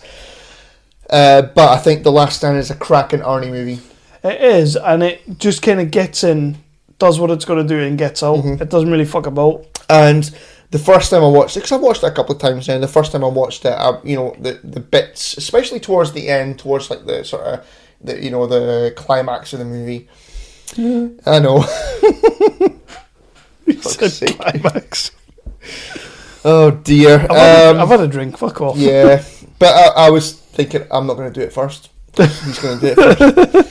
But I think The Last Stand is a cracking Arnie movie. It is, and it just kind of gets in, does what it's going to do, and gets out. It doesn't really fuck about. And the first time I watched it, because I've watched it a couple of times now, the first time I watched it, the bits, especially towards the end, towards like the sort of, the climax of the movie. Yeah. I know. Said climax. Oh dear. I've had a drink, fuck off. Yeah, but I was thinking, I'm not going to do it first. He's going to do it first.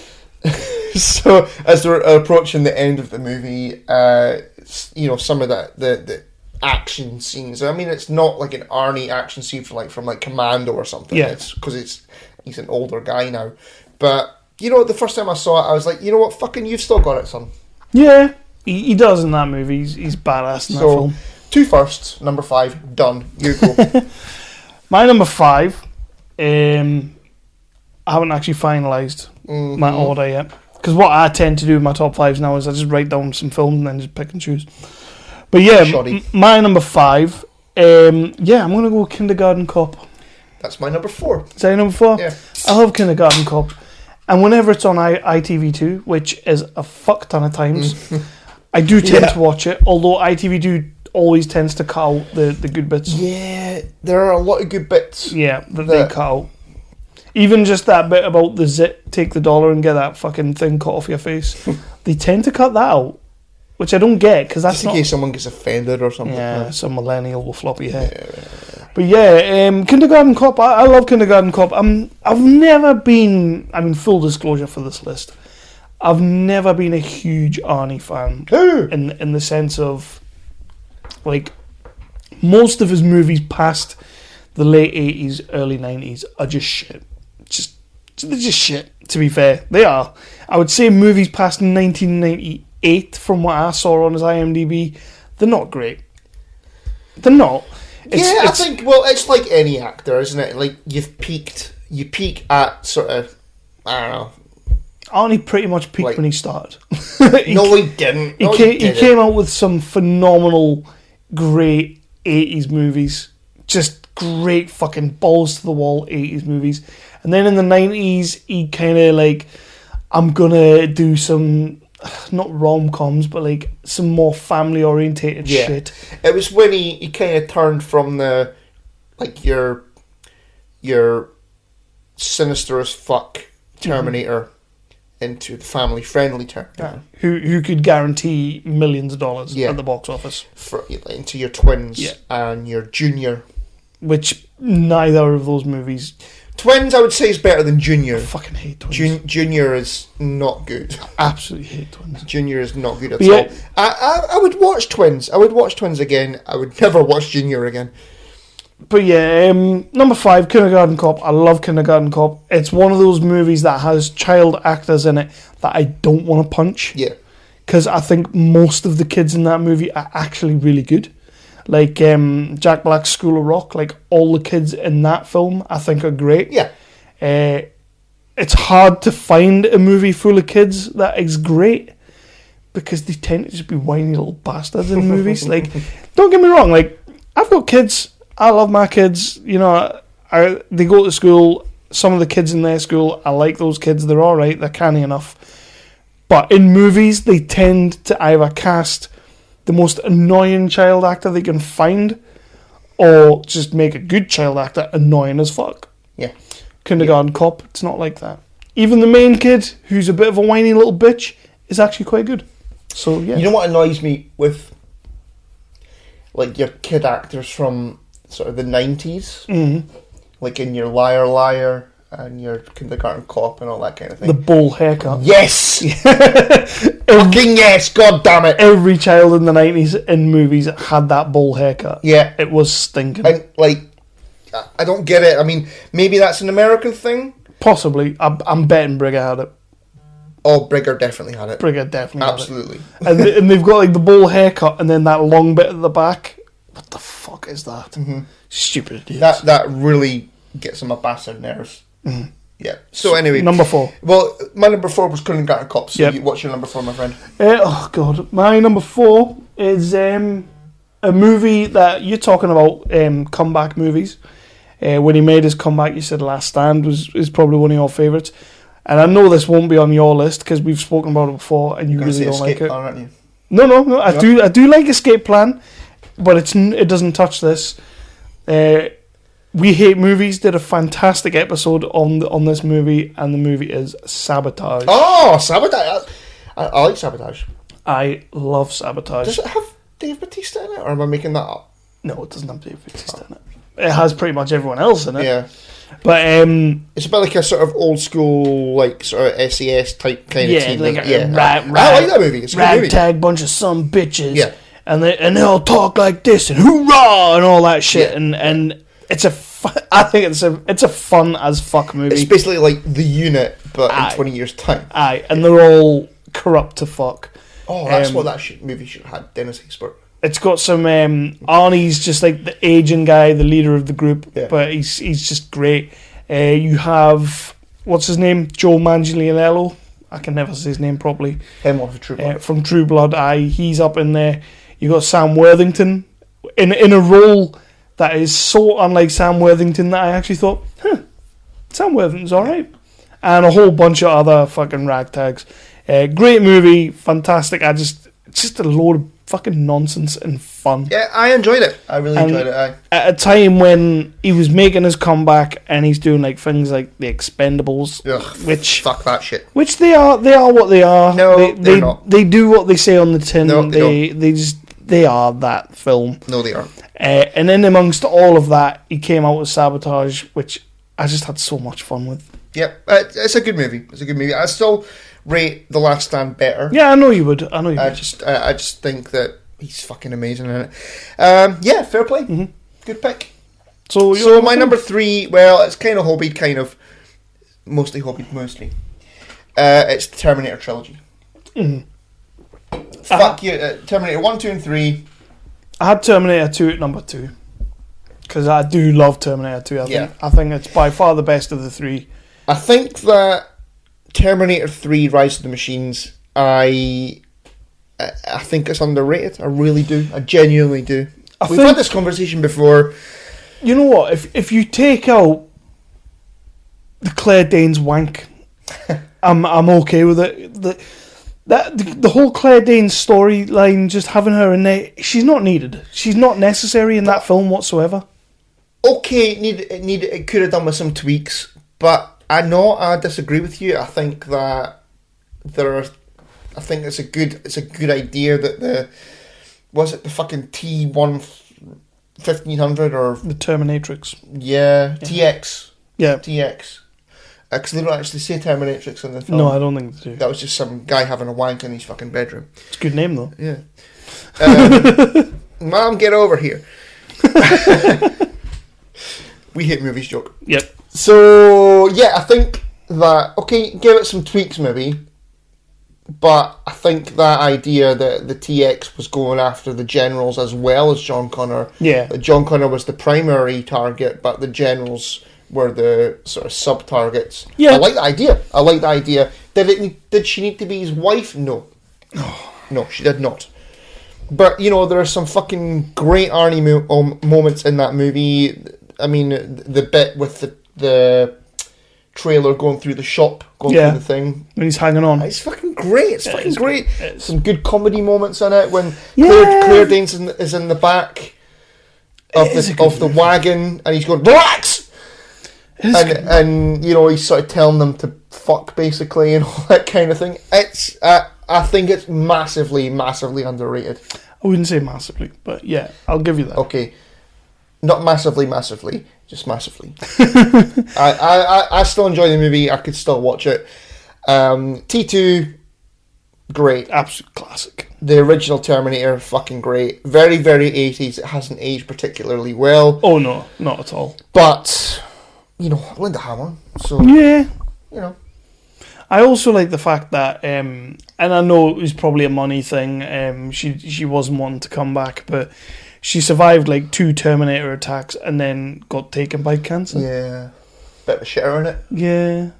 So as they're approaching the end of the movie, some of the action scenes. I mean, it's not like an Arnie action scene from Commando or something. Yeah. It's because he's an older guy now. But the first time I saw it, I was like, you know what, fucking, you've still got it, son. Yeah, he does in that movie. He's badass in that film. 2 firsts, number 5, done. You go. My number 5, I haven't actually finalised my order yet. Because what I tend to do with my top 5s now is I just write down some films and then just pick and choose. But yeah, my number 5, I'm going to go Kindergarten Cop. That's my number 4. Is that your number 4? Yeah. I love Kindergarten Cop. And whenever it's on ITV2, which is a fuck ton of times, I do tend to watch it, although ITV2 always tends to cut out the good bits. Yeah, there are a lot of good bits. Yeah, that they cut out. Even just that bit about the zit, take the $1 and get that fucking thing cut off your face. They tend to cut that out, which I don't get, because that's just in case someone gets offended or something. Yeah, some millennial with floppy hair. But yeah, Kindergarten Cop, I love Kindergarten Cop. I've never been, full disclosure for this list, I've never been a huge Arnie fan. In the sense of, like, most of his movies past the late 80s, early 90s are just shit. They're just shit, to be fair. They are. I would say movies past 1998, from what I saw on his IMDb, they're not great. They're not. I think, well, it's like any actor, isn't it? Like, you peak at sort of, I don't know. Arnie pretty much peaked when he started. No, he didn't. He came out with some phenomenal, great 80s movies. Just great fucking balls to the wall 80s movies. And then in the 90s, he kind of like, I'm gonna do some, not rom-coms, but like some more family-orientated shit. It was when he kind of turned from the, like, your sinister as fuck Terminator into the family-friendly Terminator. Who could guarantee millions of dollars at the box office. Into your Twins and your Junior. Which neither of those movies... Twins, I would say, is better than Junior. I fucking hate Twins. Junior is not good. I absolutely hate Twins. Junior is not good at all. I would watch Twins. I would watch Twins again. I would never watch Junior again. But yeah, number 5, Kindergarten Cop. I love Kindergarten Cop. It's one of those movies that has child actors in it that I don't want to punch. Yeah. Because I think most of the kids in that movie are actually really good. Like Jack Black's School of Rock, like all the kids in that film, I think are great. Yeah. It's hard to find a movie full of kids that is great because they tend to just be whiny little bastards in movies. Like, don't get me wrong, like, I've got kids. I love my kids. You know, they go to school. Some of the kids in their school, I like those kids. They're all right. They're canny enough. But in movies, they tend to either cast the most annoying child actor they can find, or just make a good child actor annoying as fuck. Yeah. Kindergarten Cop, it's not like that. Even the main kid, who's a bit of a whiny little bitch, is actually quite good. So, yeah. You know what annoys me with, like, your kid actors from sort of the 90s? Mm-hmm. Like in your Liar Liar and your Kindergarten Cop and all that kind of thing. The bowl haircut. Yes! Fucking yes, god damn it! Every child in the 90s in movies had that bowl haircut. Yeah. It was stinking. And, like, I don't get it. I mean, maybe that's an American thing? Possibly. I'm betting Brigger had it. Oh, Brigger definitely had it. Brigger definitely Absolutely. had it. And they've got, like, the bowl haircut and then that long bit at the back. What the fuck is that? Mm-hmm. Stupid idiot. That really gets on my bastard nerves. Mm-hmm. Yeah. So anyway, Number 4. Well, my number 4 was Kindergarten Cop. So Yep. what's your number 4, my friend? Oh God, my number 4 is a movie that you're talking about. Comeback movies. When he made his comeback, you said Last Stand is probably one of your favourites. And I know this won't be on your list because we've spoken about it before, and you You're gonna really say don't like Escape it. Plan, aren't you? No. I do like Escape Plan, but it doesn't touch this. We Hate Movies did a fantastic episode on this movie, and the movie is Sabotage. Oh, Sabotage! I like Sabotage. I love Sabotage. Does it have Dave Bautista in it, or am I making that up? No, it doesn't have Dave Bautista in it. It has pretty much everyone else in it. Yeah. But It's about like a sort of old school, like sort of SAS type kind of team. like I like rag, that movie. It's a good movie. ragtag bunch of some bitches. Yeah. And they'll talk like this and hoorah and all that shit. Yeah. And it's I think it's a fun as fuck movie. It's basically like The Unit, but in 20 years' time. Aye, and they're all corrupt to fuck. Oh, that's what that movie should have had. Dennis Haysbert. It's got some Arnie's just like the aging guy, the leader of the group, Yeah. but he's just great. You have what's his name, Joe Manganiello. I can never say his name properly. Him off of True Blood. From True Blood. Aye, he's up in there. You got Sam Worthington in a role that is so unlike Sam Worthington that I actually thought, Sam Worthington's all right, and a whole bunch of other fucking ragtags. Great movie, fantastic. It's just a load of fucking nonsense and fun. Yeah, I enjoyed it. I really enjoyed it. Aye. At a time when he was making his comeback and he's doing like things like the Expendables, Ugh, which fuck that shit. which they are what they are. No, they they're not. They do what they say on the tin. No, they are that film. No, they aren't. And then amongst all of that, he came out with Sabotage, which I just had so much fun with. Yep, it's a good movie. It's a good movie. I still rate The Last Stand better. Yeah, I know you would. I just think that he's fucking amazing in it. Yeah, fair play. Mm-hmm. Good pick. So My number 3, well, it's kind of hobbied, kind of mostly hobbied, mostly. It's the Terminator trilogy. Mm-hmm. Fuck you, Terminator 1, 2, and 3. I had Terminator 2 at number 2 because I do love Terminator 2. I think it's by far the best of the 3. I think that Terminator 3 Rise of the Machines, I think it's underrated. I really do. I genuinely do. We've had this conversation before. You know what? If you take out the Claire Danes wank, I'm okay with it. The whole Claire Danes storyline, just having her in there, she's not needed. She's not necessary in that film whatsoever. Okay, it could have done with some tweaks, but I disagree with you. I think that I think it's a good idea that the fucking T1 1500 or The Terminatrix. yeah. TX. Yeah. TX. Because they don't actually say Terminatrix in the film. No, I don't think they do. That was just some guy having a wank in his fucking bedroom. It's a good name though. Yeah. Mom, get over here. We hate movies joke. Yep. So, yeah, I think that, okay, give it some tweaks maybe, but I think that idea that the TX was going after the generals as well as John Connor, that John Connor was the primary target, but the generals were the sort of sub-targets. Yeah. I like the idea. Did she need to be his wife? No. No, she did not. But, you know, there are some fucking great Arnie moments in that movie. I mean, the bit with the trailer going through the shop, going through the thing. When he's hanging on. It's fucking great. It's fucking great. It's some good comedy moments in it when Claire Danes is in the back of the wagon and he's going, relax! And you know, he's sort of telling them to fuck basically and all that kind of thing. It's I think it's massively underrated. I wouldn't say massively, but yeah, I'll give you that. Okay. Not massively, just massively. I still enjoy the movie. I could still watch it. T2, great. Absolute classic. The original Terminator, fucking great. Very, very 80s. It hasn't aged particularly well. Oh no, not at all. But, you know, Linda Hammer. So, yeah. You know. I also like the fact that, and I know it was probably a money thing, she wasn't wanting to come back, but she survived like 2 Terminator attacks and then got taken by cancer. Yeah. Bit of a shitter in it. Yeah.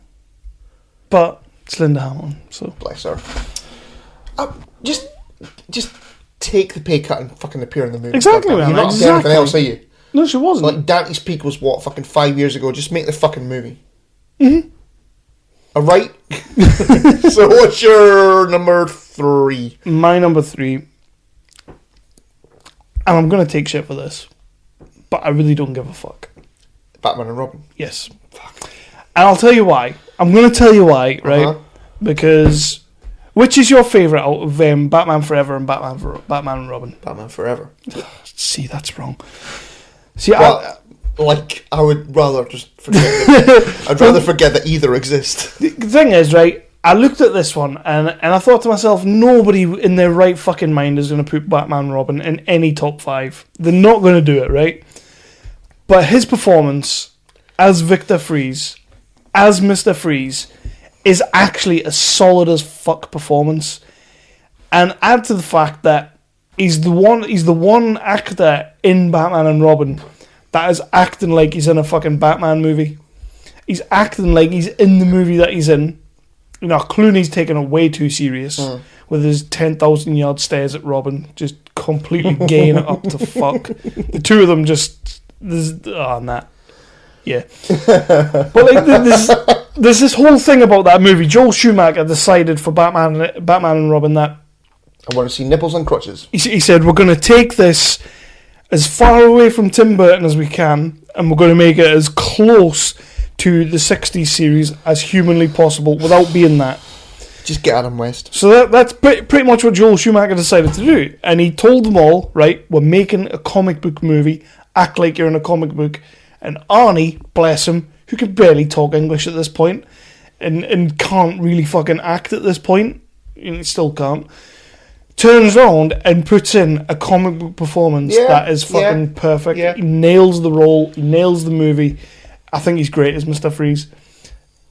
But it's Linda Hamilton, so. Bless her. Just take the pay cut and fucking appear in the movie. Exactly, man. You're not doing anything else, are you? No, she wasn't. Like, Dante's Peak was what, fucking 5 years ago? Just make the fucking movie. Mm-hmm. Alright? So what's your number 3? My number 3, and I'm going to take shit for this, but I really don't give a fuck. Batman and Robin. Yes. Fuck. And I'll tell you why. I'm going to tell you why, right? Because, which is your favourite out of Batman Forever and Batman and Robin? Batman Forever. See, that's wrong. See, Well, I would rather just forget that. I'd rather forget that either exist. The thing is, right, I looked at this one and I thought to myself, nobody in their right fucking mind is going to put Batman and Robin in any top 5. They're not going to do it, right? But his performance as Victor Freeze, as Mr. Freeze, is actually a solid as fuck performance. And add to the fact that he's the one actor in Batman and Robin that is acting like he's in a fucking Batman movie. He's acting like he's in the movie that he's in. You know, Clooney's taking it way too serious with his 10,000 yard stares at Robin, just completely gaying it up to fuck. The two of them just, nah. Yeah. But like, there's this whole thing about that movie. Joel Schumacher decided for Batman and Robin that I want to see nipples and crotches. he said, we're going to take this as far away from Tim Burton as we can, and we're going to make it as close to the 60s series as humanly possible without being that. Just get Adam West. So that's pretty much what Joel Schumacher decided to do. And he told them all, right, we're making a comic book movie, act like you're in a comic book. And Arnie, bless him, who can barely talk English at this point, and can't really fucking act at this point, and he still can't, turns around and puts in a comic book performance that is fucking perfect. Yeah. He nails the role, he nails the movie. I think he's great as Mr. Freeze.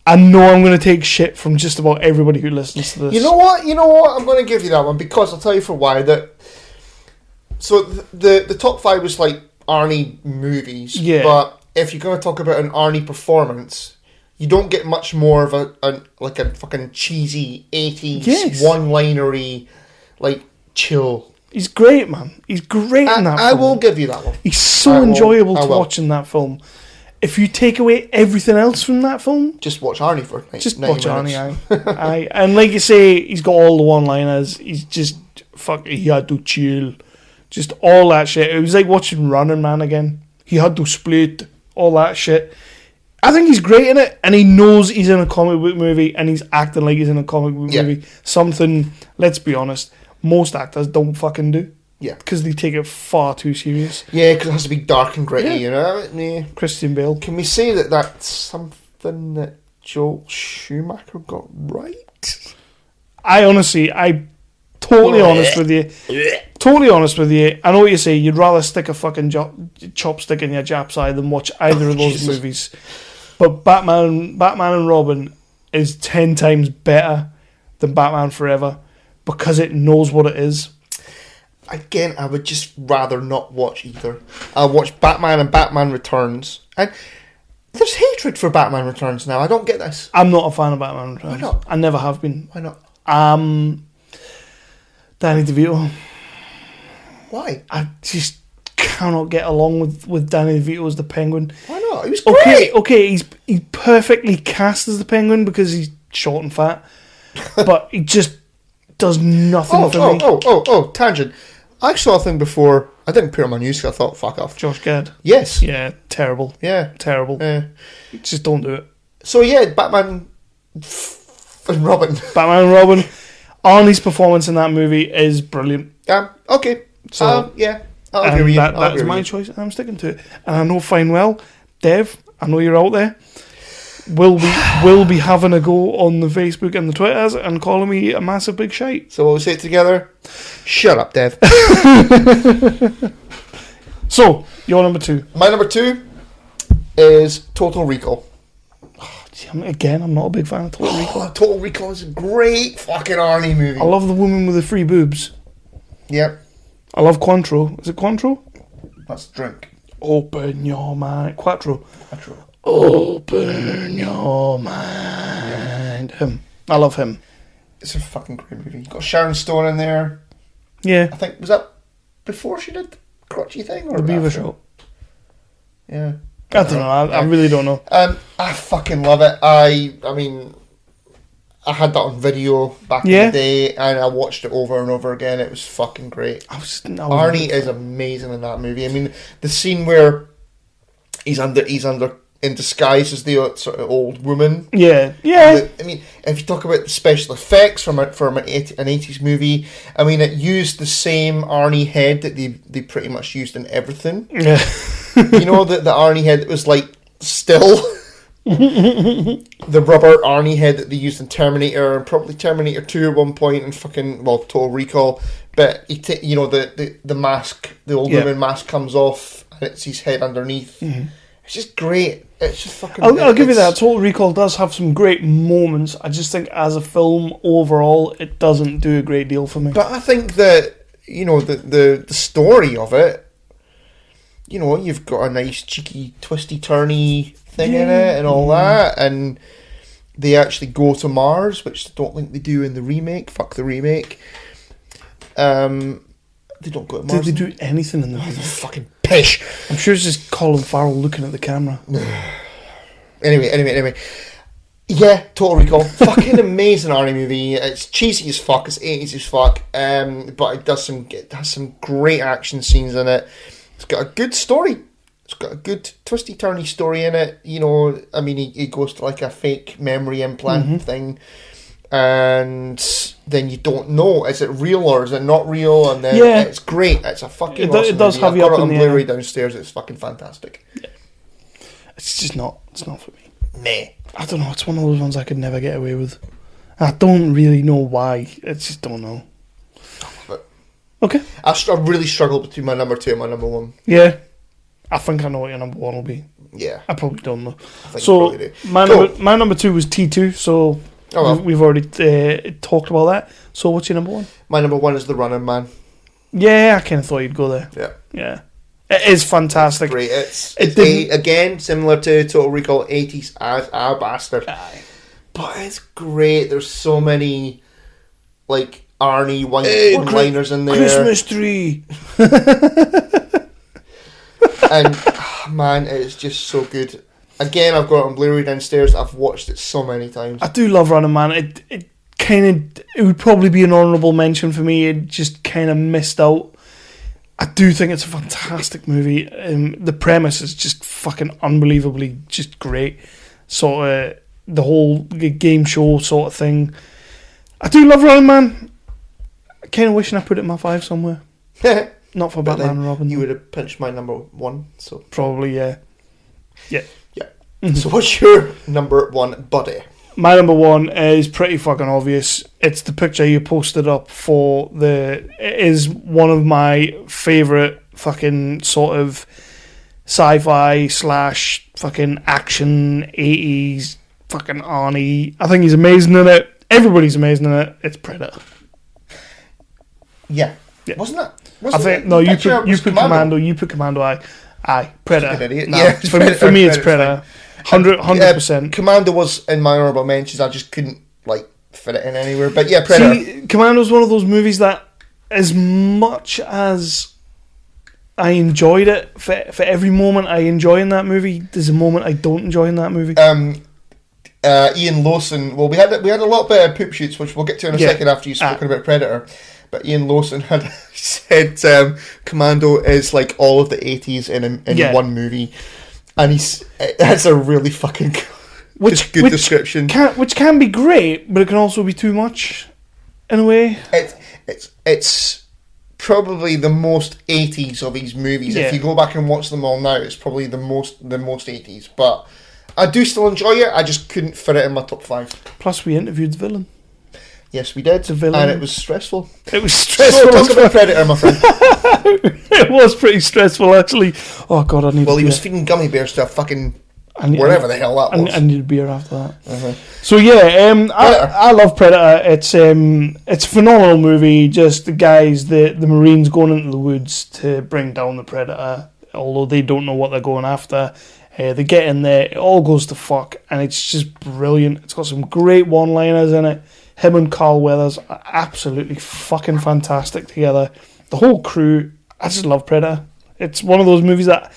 I know I'm going to take shit from just about everybody who listens to this. You know what? I'm going to give you that one because I'll tell you for why. So the top 5 was like Arnie movies. Yeah. But if you're going to talk about an Arnie performance, you don't get much more of a fucking cheesy 80s one-linery, like, chill. He's great, man. He's great in that film. I will give you that one. He's so enjoyable to watch in that film. If you take away everything else from that film, just watch Arnie for just 90 watch minutes. Arnie. Aye. And like you say, he's got all the one-liners. He's just he had to chill, just all that shit. It was like watching Running Man again. He had to split, all that shit. I think he's great in it, and he knows he's in a comic book movie, and he's acting like he's in a comic book movie. Something, let's be honest, most actors don't fucking do. Yeah. Because they take it far too serious. Yeah, because it has to be dark and gritty, you know? Yeah. Christian Bale. Can we say that that's something that Joel Schumacher got right? Totally honest with you. I know what you say. You'd rather stick a fucking chopstick in your Jap's eye than watch either of those movies. But Batman and Robin is 10 times better than Batman Forever because it knows what it is. Again, I would just rather not watch either. I'll watch Batman and Batman Returns. And there's hatred for Batman Returns now. I don't get this. I'm not a fan of Batman Returns. Why not? I never have been. Why not? Danny DeVito. Why? I just cannot get along with Danny DeVito as the Penguin. Why not? He was great. Okay, he's perfectly cast as the Penguin because he's short and fat. But he just does nothing for me. Oh, tangent. I saw a thing before. I didn't put it on my news because I thought, fuck off. Josh Gad. Yes. Yeah, terrible. Yeah. Terrible. Yeah. Just don't do it. So yeah, Batman and Robin. Batman and Robin. Arnie's performance in that movie is brilliant. Okay. So yeah, I'll agree with you. That is my choice, and I'm sticking to it. And I know fine well, Dev, I know you're out there. We'll be having a go on the Facebook and the Twitters and calling me a massive big shite. So we'll say it together. Shut up, Dev. So, your number 2. My number 2 is Total Recall. Again, I'm not a big fan of Total Recall. Total Recall is a great fucking Arnie movie. I love the woman with the 3 boobs. Yep. I love Cointreau. Is it Cointreau? That's drink. Open your mind. Quattro. Open your mind. Him. I love him. It's a fucking great movie. You've got Sharon Stone in there. Yeah. I think, was that before she did the crotchy thing? Or The Beaver after? Show. Yeah. I don't know. I really don't know. I fucking love it. I mean, I had that on video back in the day, and I watched it over and over again. It was fucking great. Arnie is amazing in that movie. I mean, the scene where he's under in disguise as the sort of old woman. Yeah. I mean, if you talk about the special effects from an 80s movie, I mean, it used the same Arnie head that they pretty much used in everything. Yeah. You know, the Arnie head that was like still the rubber Arnie head that they used in Terminator and probably Terminator 2 at one point and fucking, well, Total Recall. But you know, the mask, the old woman mask comes off and it's his head underneath. Mm-hmm. It's just great. It's just fucking. I'll give you that. Total Recall does have some great moments. I just think as a film overall, it doesn't do a great deal for me. But I think that, you know, the story of it, you know, you've got a nice cheeky twisty turny thing in it and all that, and they actually go to Mars, which I don't think they do in the remake. Fuck the remake. They don't go to Mars. Did they do anything in the movie? Fucking pish. I'm sure it's just Colin Farrell looking at the camera. Anyway. Yeah, Total Recall. Fucking amazing Arnie movie. It's cheesy as fuck. It's 80s as fuck. But it has some great action scenes in it. It's got a good story. It's got a good twisty-turny story in it. You know, I mean, he goes to like a fake memory implant thing. And then you don't know, is it real or is it not real? And then it's great. It's a fucking awesome it does movie. have you I've up got it in on the Blu-ray air. downstairs. It's fucking fantastic. Yeah. It's just not. It's not for me. Nah. I don't know. It's one of those ones I could never get away with. I don't really know why. I just don't know. But Okay. I really struggled between my number 2 and my number 1. Yeah. I think I know what your number 1 will be. Yeah. I probably don't know. I think you So probably do. my number 2 was T2. So we've already talked about that. So what's your number 1? My number 1 is The Running Man. Yeah, I kind of thought you'd go there. Yeah. Yeah. It is fantastic. Great. It's again, similar to Total Recall, 80s as a bastard. Aye. But it's great. There's so many, like, Arnie one-liners in there. Christmas tree. And, man, it's just so good. Again, I've got it on Blu-ray downstairs. I've watched it so many times. I do love Running Man. It would probably be an honourable mention for me. It just kind of missed out. I do think it's a fantastic movie. The premise is just fucking unbelievably just great. Sort of the whole game show sort of thing. I do love Running Man. I kind of wishing I put it in my 5 somewhere. Not for Batman and Robin. You would have pinched my number 1, so Probably, yeah. yeah. So what's your number 1, buddy? My number 1 is pretty fucking obvious. It's the picture you posted up for it is one of my favourite fucking sort of sci-fi / fucking action 80s fucking Arnie. I think he's amazing in it. Everybody's amazing in it. It's Predator. Yeah. Yeah. Wasn't it? I think no. You put Commando. You put Commando. Aye. Predator. Fucking idiot. No, Yeah, for me, it's Predator. 100%. Commando was in my honourable mentions. I just couldn't like fit it in anywhere. But yeah, Predator. See, Commando's one of those movies that, as much as I enjoyed it, for every moment I enjoy in that movie, there's a moment I don't enjoy in that movie. Ian Lawson. Well, we had a lot of poop shoots, which we'll get to in a second after you've spoken about Predator. But Ian Lawson had said Commando is like all of the 80s in one movie, and that's a really fucking good description. Which can be great, but it can also be too much, in a way. It's probably the most 80s of these movies. Yeah. If you go back and watch them all now, it's probably the most 80s. But I do still enjoy it. I just couldn't fit it in my top 5. Plus, we interviewed the villain. Yes, we did. The villain. And it was stressful. It was stressful. So talk about Predator, my friend. It was pretty stressful, actually. Oh, God, I need Well, he was feeding gummy bears to a fucking And wherever the hell that was. I need a beer after that. So yeah, I love Predator. It's a phenomenal movie. Just the guys, the Marines going into the woods to bring down the Predator, although they don't know what they're going after. They get in there, it all goes to fuck, and it's just brilliant. It's got some great one-liners in it. Him and Carl Weathers are absolutely fucking fantastic together. The whole crew, I just love Predator. It's one of those movies that,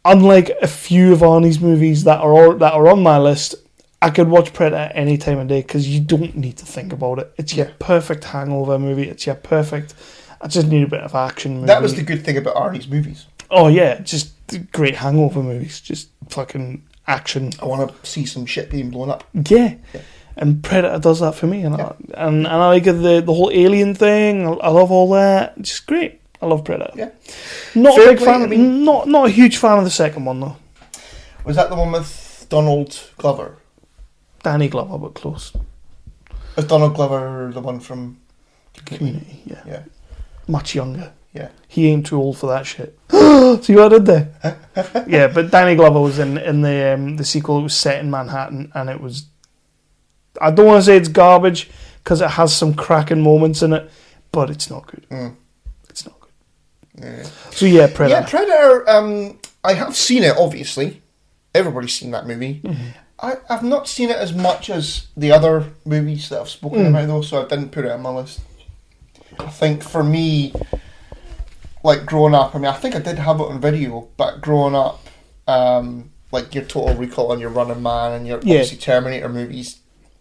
unlike a few of Arnie's movies that are on my list, I could watch Predator any time of day because you don't need to think about it. It's your perfect hangover movie. It's your perfect, I just need a bit of action movie. That was the good thing about Arnie's movies. Oh yeah, just great hangover movies. Just fucking action. I want to see some shit being blown up. Yeah. And Predator does that for me, and I like the whole alien thing. I love all that. Just great. I love Predator. Yeah. Not a big fan. Not a huge fan of the second one though. Was that the one with Donald Glover? Danny Glover, but close. Was Donald Glover the one from Community? Yeah. Yeah. Much younger. Yeah. He ain't too old for that shit. See what I did there? Yeah, but Danny Glover was in the sequel. It was set in Manhattan, and it was. I don't want to say it's garbage because it has some cracking moments in it, but it's not good. It's not good. Yeah. So yeah, Predator. Yeah, Predator. I have seen it. Obviously, everybody's seen that movie. Mm-hmm. I've not seen it as much as the other movies that I've spoken about, though, so I didn't put it on my list. I think for me, like growing up, I think I did have it on video, but growing up, like your Total Recall and your Running Man and your obviously Terminator movies.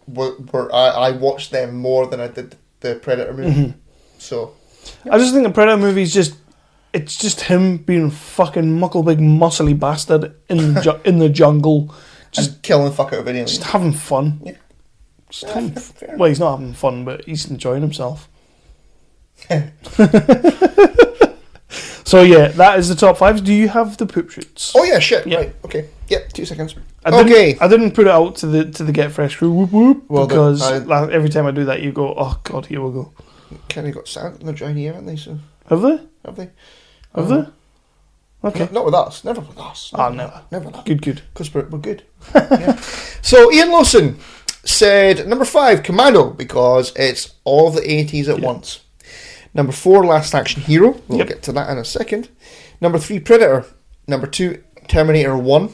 I watched them more than I did the Predator movie. Mm-hmm. So I just think the Predator movie is it's just him being a fucking muckle big muscly bastard in the jungle, just killing the fuck out of aliens, just having fun. Yeah. Well, he's not having fun, but he's enjoying himself. So yeah, that is the top 5. Do you have the poop shoots? Oh yeah, shit. Yeah. Right. Okay. Yep. 2 seconds. I didn't put it out to the Get Fresh crew whoop whoop because every time I do that, you go, oh god, here we go. Kenny got Santa in the dry haven't they? So have they? Have they? Okay. Not with us. Never with us. Never. Never that. Good. Because we're good. Yeah. So Ian Lawson said number 5, Commando, because it's all of the 80s at once. Number 4, Last Action Hero. We'll get to that in a second. Number 3, Predator. Number 2, Terminator 1.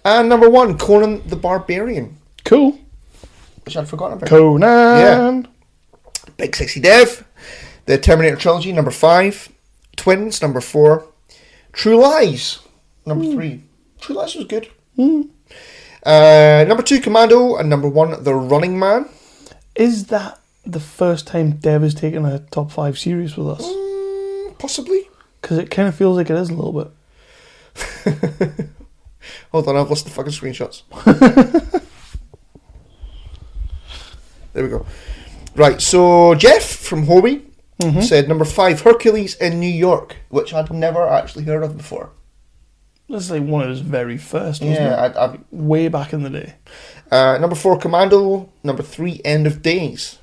And number 1, Conan the Barbarian. Cool. Which I'd forgotten about. Conan. Yeah. Big Sexy Dev. The Terminator Trilogy, number 5. Twins, number 4. True Lies, number 3. True Lies was good. Number 2, Commando. And number 1, The Running Man. Is that the first time Dev has taken a top 5 series with us? Possibly. Because it kind of feels like it is a little bit. Hold on, I've lost the fucking screenshots. There we go. Right, so Jeff from Hobie said number 5, Hercules in New York, which I'd never actually heard of before. That's like one of his very first, wasn't it? Way back in the day. Number 4, Commando. Number 3, End of Days,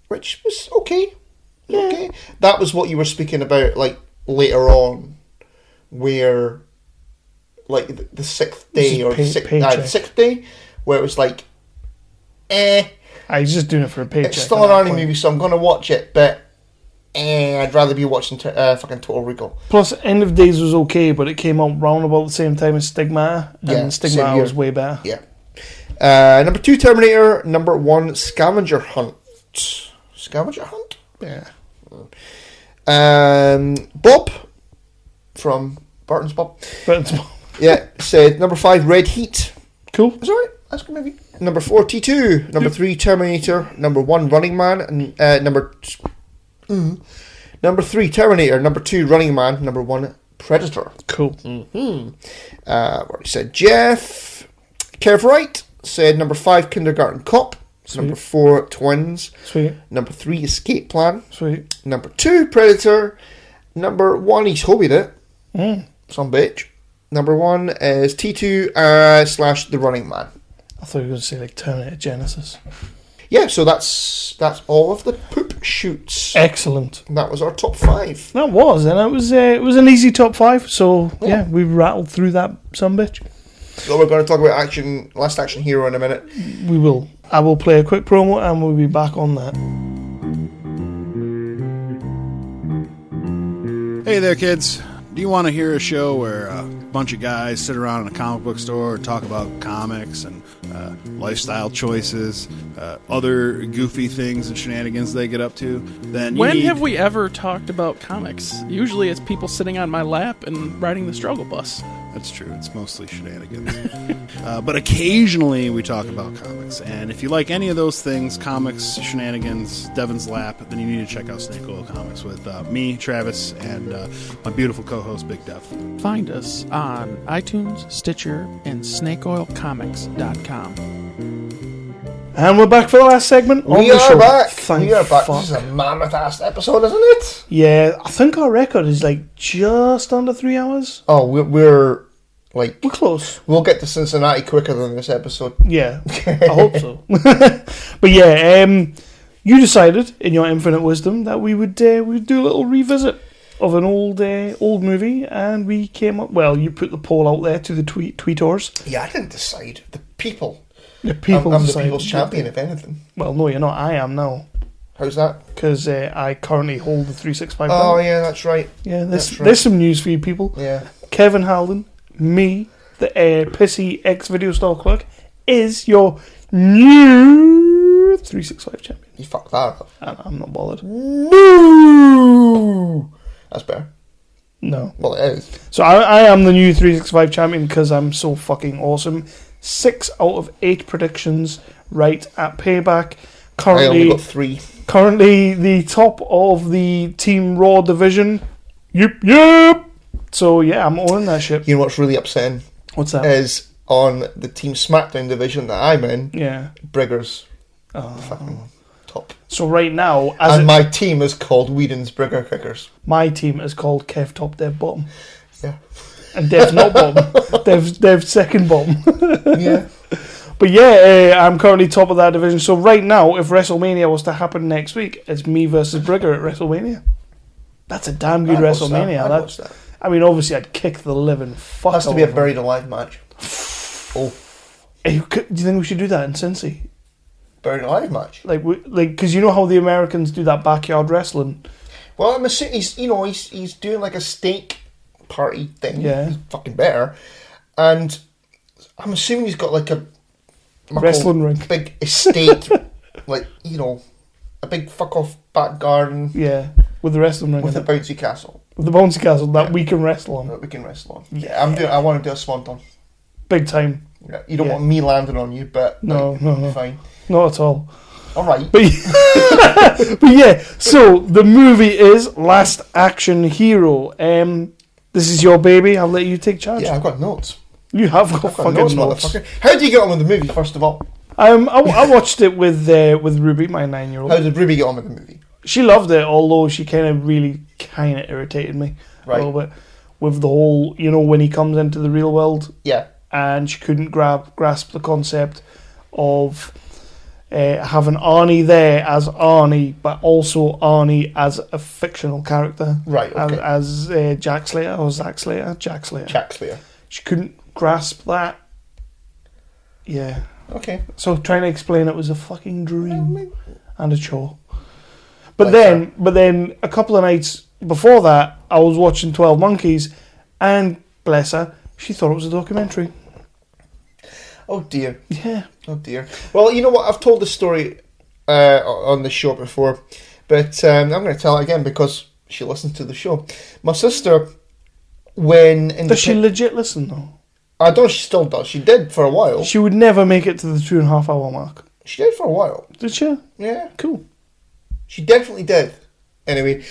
which was okay. Yeah. Okay. That was what you were speaking about, like, later on, where, like, the 6th day, or the 6th day, where it was like, He's just doing it for a paycheck. It's still an Arnie movie, so I'm going to watch it, but I'd rather be watching fucking Total Recall. Plus, End of Days was okay, but it came out round about the same time as Stigmata, and Stigmata was way better. Yeah. Number 2, Terminator. Number 1, Scavenger Hunt. Scavenger Hunt? Yeah. Bob from Barton's Bob. Yeah, said number 5, Red Heat. Cool. It's alright. That's good movie. Number 4, T2. Number 3, Terminator. Number 1, Running Man. And number 3, Terminator. Number 2, Running Man. Number 1, Predator. Cool. Where he said Jeff. Kev Wright said number 5, Kindergarten Cop. Sweet. Number 4, Twins. Sweet. Number 3, Escape Plan. Sweet. Number 2, Predator. Number 1, he's hobied it. Some bitch. Number 1 is T2 / The Running Man. I thought you were going to say like Terminator Genesis. Yeah, so that's all of the poop shoots. Excellent. That was our top 5. That was, and it was an easy top 5. So yeah, we rattled through that sumbitch. So we're going to talk about Last Action Hero in a minute. We will. I will play a quick promo, and we'll be back on that. Hey there, kids. Do you want to hear a show where bunch of guys sit around in a comic book store and talk about comics and lifestyle choices, other goofy things and shenanigans they get up to, then When have we ever talked about comics? Usually it's people sitting on my lap and riding the struggle bus. That's true. It's mostly shenanigans. But occasionally we talk about comics. And if you like any of those things, comics, shenanigans, Devin's lap, then you need to check out Snake Oil Comics with me, Travis, and my beautiful co-host, Big Dev. Find us on iTunes, Stitcher, and snakeoilcomics.com. And we're back for the last segment. We on the are show. back. Thank We are back. fuck. This is a mammoth-ass episode, isn't it? Yeah, I think our record is like just under 3 hours. Oh, we're like... We're close. We'll get to Cincinnati quicker than this episode. Yeah, I hope so. But yeah, you decided, in your infinite wisdom, that we'd do a little revisit of an old movie, and we came up... Well, you put the poll out there to the tweeters. Yeah, I didn't decide. The people. The people I'm the decided. people's champion, if anything. Well, no, you're not. I am now. How's that? Because I currently hold the 365 Oh, belt. yeah, that's right. Yeah, That's right. there's some news for you people. Yeah. Kevin Halden, me, the pissy ex-video store clerk, is your new 365 champion. You fucked that up. And I'm not bothered. Boo! That's better. No. Well, it is. So I am the new 365 champion because I'm so fucking awesome. 6 out of 8 predictions right at Payback. I only got 3. Currently the top of the Team Raw division. Yep. So yeah, I'm owning that shit. You know what's really upsetting? What's that? Is on the Team SmackDown division that I'm in, Yeah. Briggers. Fucking top. So right now, And my team is called Whedon's Brigger Kickers. my team is called Kev Top, Dev Bottom. Yeah. And Dev's not bottom. Dev's second bottom. Yeah. But yeah, I'm currently top of that division. So right now, if WrestleMania was to happen next week, it's me versus Brigger at WrestleMania. That's a damn good WrestleMania. I'd watch that. I mean, obviously, I'd kick the living fuck Has to out be a of him. buried alive match. Oh, Hey, do you think we should do that in Cincy? buried alive match. Like, because you know how the Americans do that backyard wrestling. Well, I'm assuming he's doing like a steak party thing. Yeah. He's fucking better. And I'm assuming he's got like a Wrestling ring. big estate, like, a big fuck off back garden Yeah, with the wrestling ring. with a in it. bouncy castle With the bouncy castle that we can wrestle on. that we can wrestle on. Yeah, I want to do a swanton. Big time. Yeah, you don't Yeah. want me landing on you, but No, like, no. fine. Not at all. All right. But yeah, so the movie is Last Action Hero. This is your baby. I'll let you take charge. Yeah, I've got notes. You have got I've got fucking notes, notes. motherfucker. How did you get on with the movie, first of all? I watched it with Ruby, my 9-year-old. How did Ruby get on with the movie? She loved it, although she kind of irritated me a Right. little bit with the whole, when he comes into the real world Yeah. and she couldn't grasp the concept of having Arnie there as Arnie, but also Arnie as a fictional character. Right, okay. As Jack Slater or Zack Slater? Jack Slater. Jack Slater. She couldn't grasp that. Yeah. Okay. So trying to explain it was a fucking dream and a chore. But Bless then a couple of nights before that, I was watching 12 Monkeys, and bless her, she thought it was a documentary. Oh dear. Yeah. Oh dear. Well, you know what? I've told this story on the show before, but I'm going to tell it again because she listens to the show. My sister, when Does she legit listen though? I don't know. She still does. She did for a while. She would never make it to the 2.5 hour mark. She did for a while. Did she? Yeah. Cool. She definitely did. Anyway,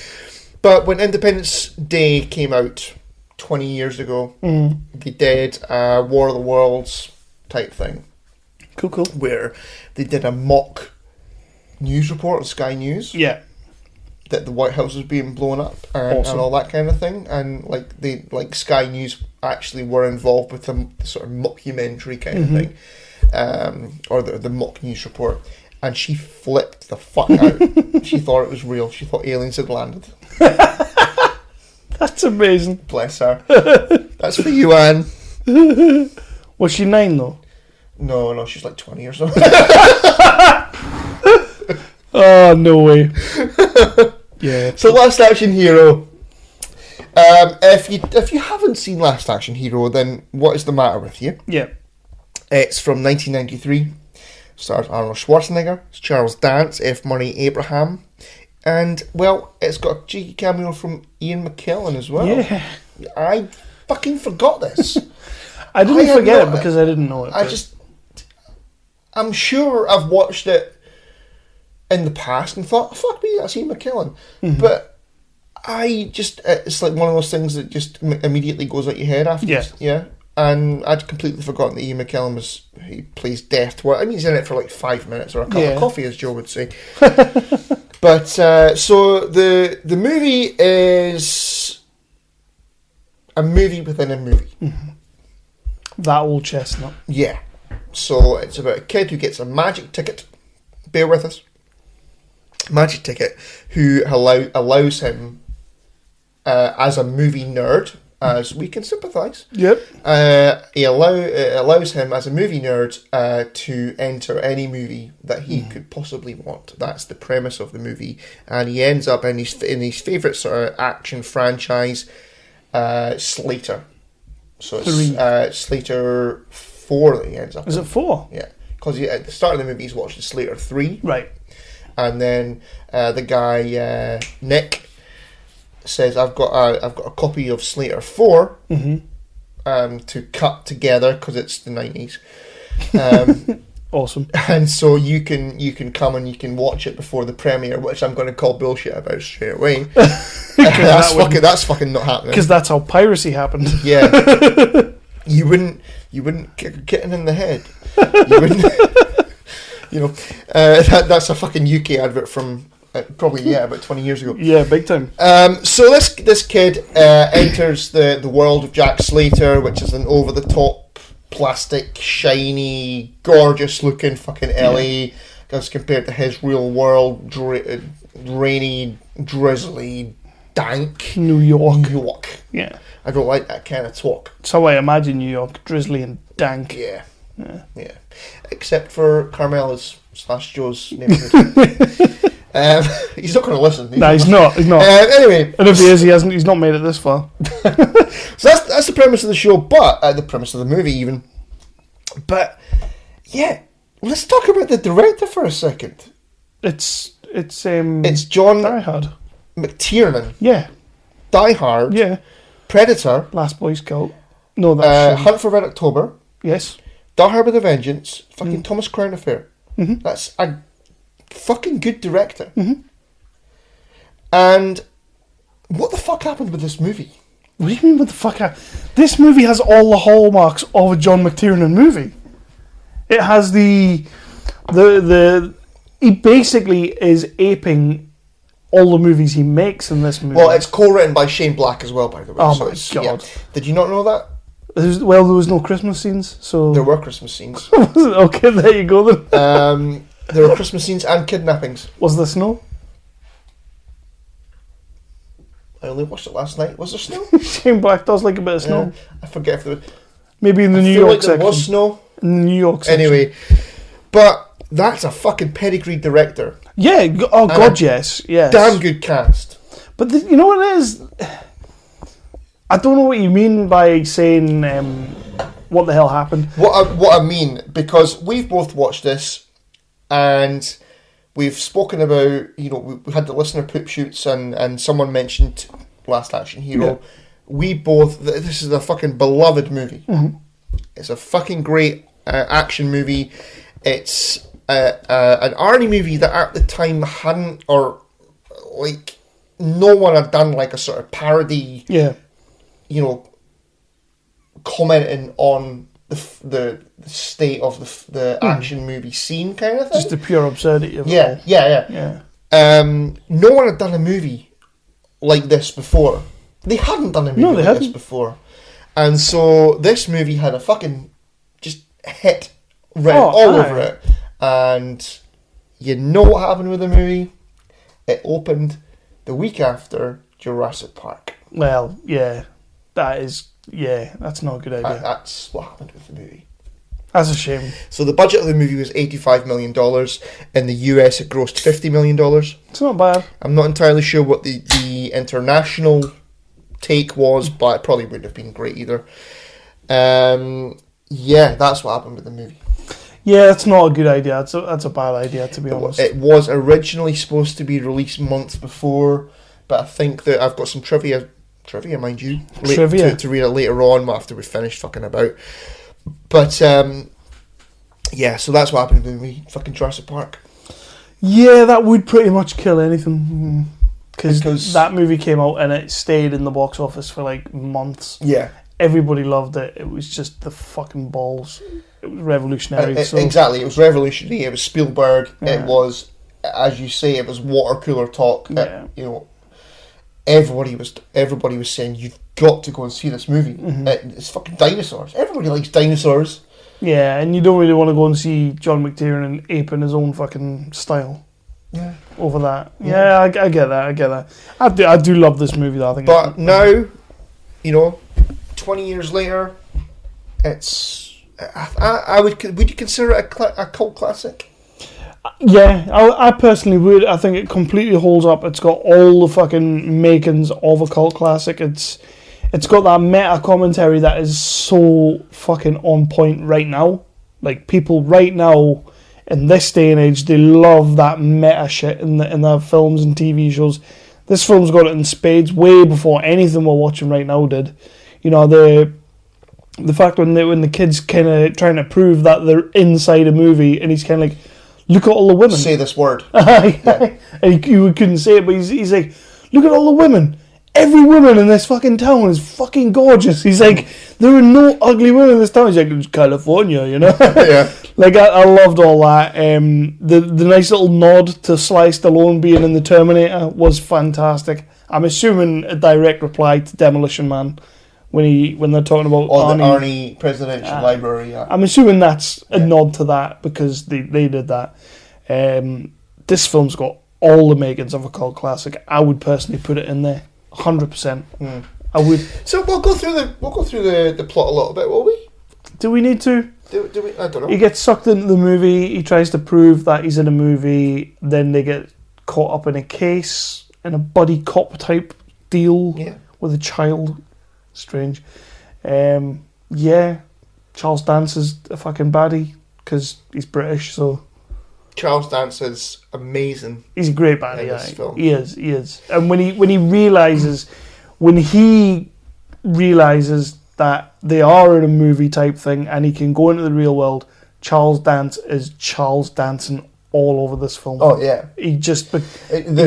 but when Independence Day came out 20 years ago, they did a War of the Worlds type thing. Cool. Where they did a mock news report on Sky News. Yeah. That the White House was being blown up and all that kind of thing. And like Sky News actually were involved with the sort of mockumentary kind of thing. Or the mock news report. And she flipped the fuck out. She thought it was real. She thought aliens had landed. That's amazing. Bless her. That's for you, Anne. Was she 9 though? No, she's like 20 or something. Oh, no way. Yeah. So Last Action Hero. If you haven't seen Last Action Hero, then what is the matter with you? Yeah. It's from 1993. Stars Arnold Schwarzenegger, it's Charles Dance, F. Murray Abraham, and, well, it's got a cheeky cameo from Ian McKellen as well. Yeah. I fucking forgot this. I didn't forget it because I didn't know it. I'm sure I've watched it in the past and thought, fuck me, that's Ian McKellen. Mm-hmm. But it's like one of those things that just immediately goes out your head after. Yeah. And I'd completely forgotten that Ian McKellen he plays Death. I mean, he's in it for like 5 minutes or a cup of coffee, as Joe would say. But, so the movie is a movie within a movie. Mm-hmm. That old chestnut. Yeah. So it's about a kid who gets a magic ticket. Bear with us. Magic ticket, who allows him, as a movie nerd, as we can sympathise. Yep. It allows him as a movie nerd to enter any movie that he could possibly want. That's the premise of the movie, and he ends up in his favourite sort of action franchise, Slater. So it's Slater 4 that he ends up. Is in. it 4? Yeah, because at the start of the movie he's watching Slater 3, right, and then the guy Nick says, I've got a copy of Slater 4 to cut together because it's the 90s. Awesome. And so you can come and you can watch it before the premiere, which I'm going to call bullshit about straight away. That's fucking not happening. Because that's how piracy happened. Yeah. you wouldn't kick a kitten in the head. You wouldn't. That's a fucking UK advert from probably about 20 years ago. Yeah, big time. So this kid enters the world of Jack Slater, which is an over the top, plastic, shiny, gorgeous looking fucking LA as compared to his real world, rainy, drizzly, dank New York. Yeah, I don't like that kind of talk. That's how I imagine New York, drizzly and dank. Yeah. Except for Carmela's / Joe's neighborhood. He's not going to listen. He's not. Anyway, and if he is, he's not made it this far. So that's the premise of the show, but the premise of the movie even. But yeah, let's talk about the director for a second. It's John Die Hard. McTiernan. Yeah. Die Hard. Yeah. Predator. Last Boy Scout. No, that's Hunt for Red October. Yes. Die Hard with a Vengeance. Fucking Thomas Crown Affair. Mm-hmm. That's a fucking good director. Mm-hmm. And what the fuck happened with this movie? What do you mean what the fuck this movie has all the hallmarks of a John McTiernan movie. It has he basically is aping all the movies he makes in this movie. Well, it's co-written by Shane Black as well, by the way. Oh so my God. Yeah. Did you not know that? There was no Christmas scenes, so... There were Christmas scenes. Okay, there you go then. There were Christmas scenes and kidnappings. Was there snow? I only watched it last night. Was there snow? Shane Black does like a bit of snow. I forget if there was... Maybe in the New feel York like there section. was snow. In the New York section. Anyway, but that's a fucking pedigreed director. Yeah, God, yes. Damn good cast. But you know what it is? I don't know what you mean by saying what the hell happened. What I mean, because we've both watched this and we've spoken about, we had the listener poop shoots and someone mentioned Last Action Hero. Yeah. This is a fucking beloved movie. Mm-hmm. It's a fucking great action movie. It's an Arnie movie that at the time hadn't, or like no one had done like a sort of parody. Yeah. Commenting on the state of the action movie scene kind of thing. Just the pure absurdity of it all. Yeah. No one had done a movie like this before. They hadn't done a movie like this before. And so this movie had a fucking just hit all over it. And you know what happened with the movie? It opened the week after Jurassic Park. Well, yeah. That's not a good idea. That's what happened with the movie. That's a shame. So the budget of the movie was $85 million. In the US, it grossed $50 million. It's not bad. I'm not entirely sure what the international take was, but it probably wouldn't have been great either. Yeah, that's what happened with the movie. Yeah, that's not a good idea. That's a bad idea, to be honest. It was originally supposed to be released months before, but I think that I've got some trivia, mind you, to read it later on after we've finished fucking about. But yeah, so that's what happened with me, fucking Jurassic Park. Yeah, that would pretty much kill anything. Because that movie came out and it stayed in the box office for like months. Yeah. Everybody loved it. It was just the fucking balls. It was revolutionary. Exactly, it was revolutionary. It was Spielberg. Yeah. It was, as you say, it was water cooler talk. Yeah. You know, everybody was saying, you've got to go and see this movie. Mm-hmm. It's fucking dinosaurs. Everybody likes dinosaurs. Yeah, and you don't really want to go and see John McTiernan aping his own fucking style. Yeah. Over that. Yeah, I get that. I do love this movie though, I think. But now, you know, 20 years later, it's... would you consider it a cult classic? Yeah, I personally would. I think it completely holds up. It's got all the fucking makings of a cult classic. It's got that meta commentary that is so fucking on point right now. Like, people right now, in this day and age, they love that meta shit in their films and TV shows. This film's got it in spades way before anything we're watching right now did. You know, the fact when the kid's kind of trying to prove that they're inside a movie, and he's kind of like, look at all the women. Say this word. Yeah. And you couldn't say it, but he's like, look at all the women. Every woman in this fucking town is fucking gorgeous. He's like, there are no ugly women in this town. He's like, it's California, you know? Yeah. Like, I loved all that. The nice little nod to Sly Stallone being in the Terminator was fantastic. I'm assuming a direct reply to Demolition Man when they're talking about the Arnie Presidential Library. Yeah. I'm assuming that's a nod to that because they did that. This film's got all the makings of a cult classic. I would personally put it in there. 100%. I would. So we'll go through the plot a little bit, will we? Do we need to? Do we? I don't know. He gets sucked into the movie. He tries to prove that he's in a movie. Then they get caught up in a case in a buddy cop type deal with a child. Strange. Yeah. Charles Dance is a fucking baddie because he's British. So Charles Dance is amazing. He's a great baddie. In this film. He is. And when he realizes that they are in a movie type thing and he can go into the real world, Charles Dance is Charles dancing all over this film. Oh yeah, he just there's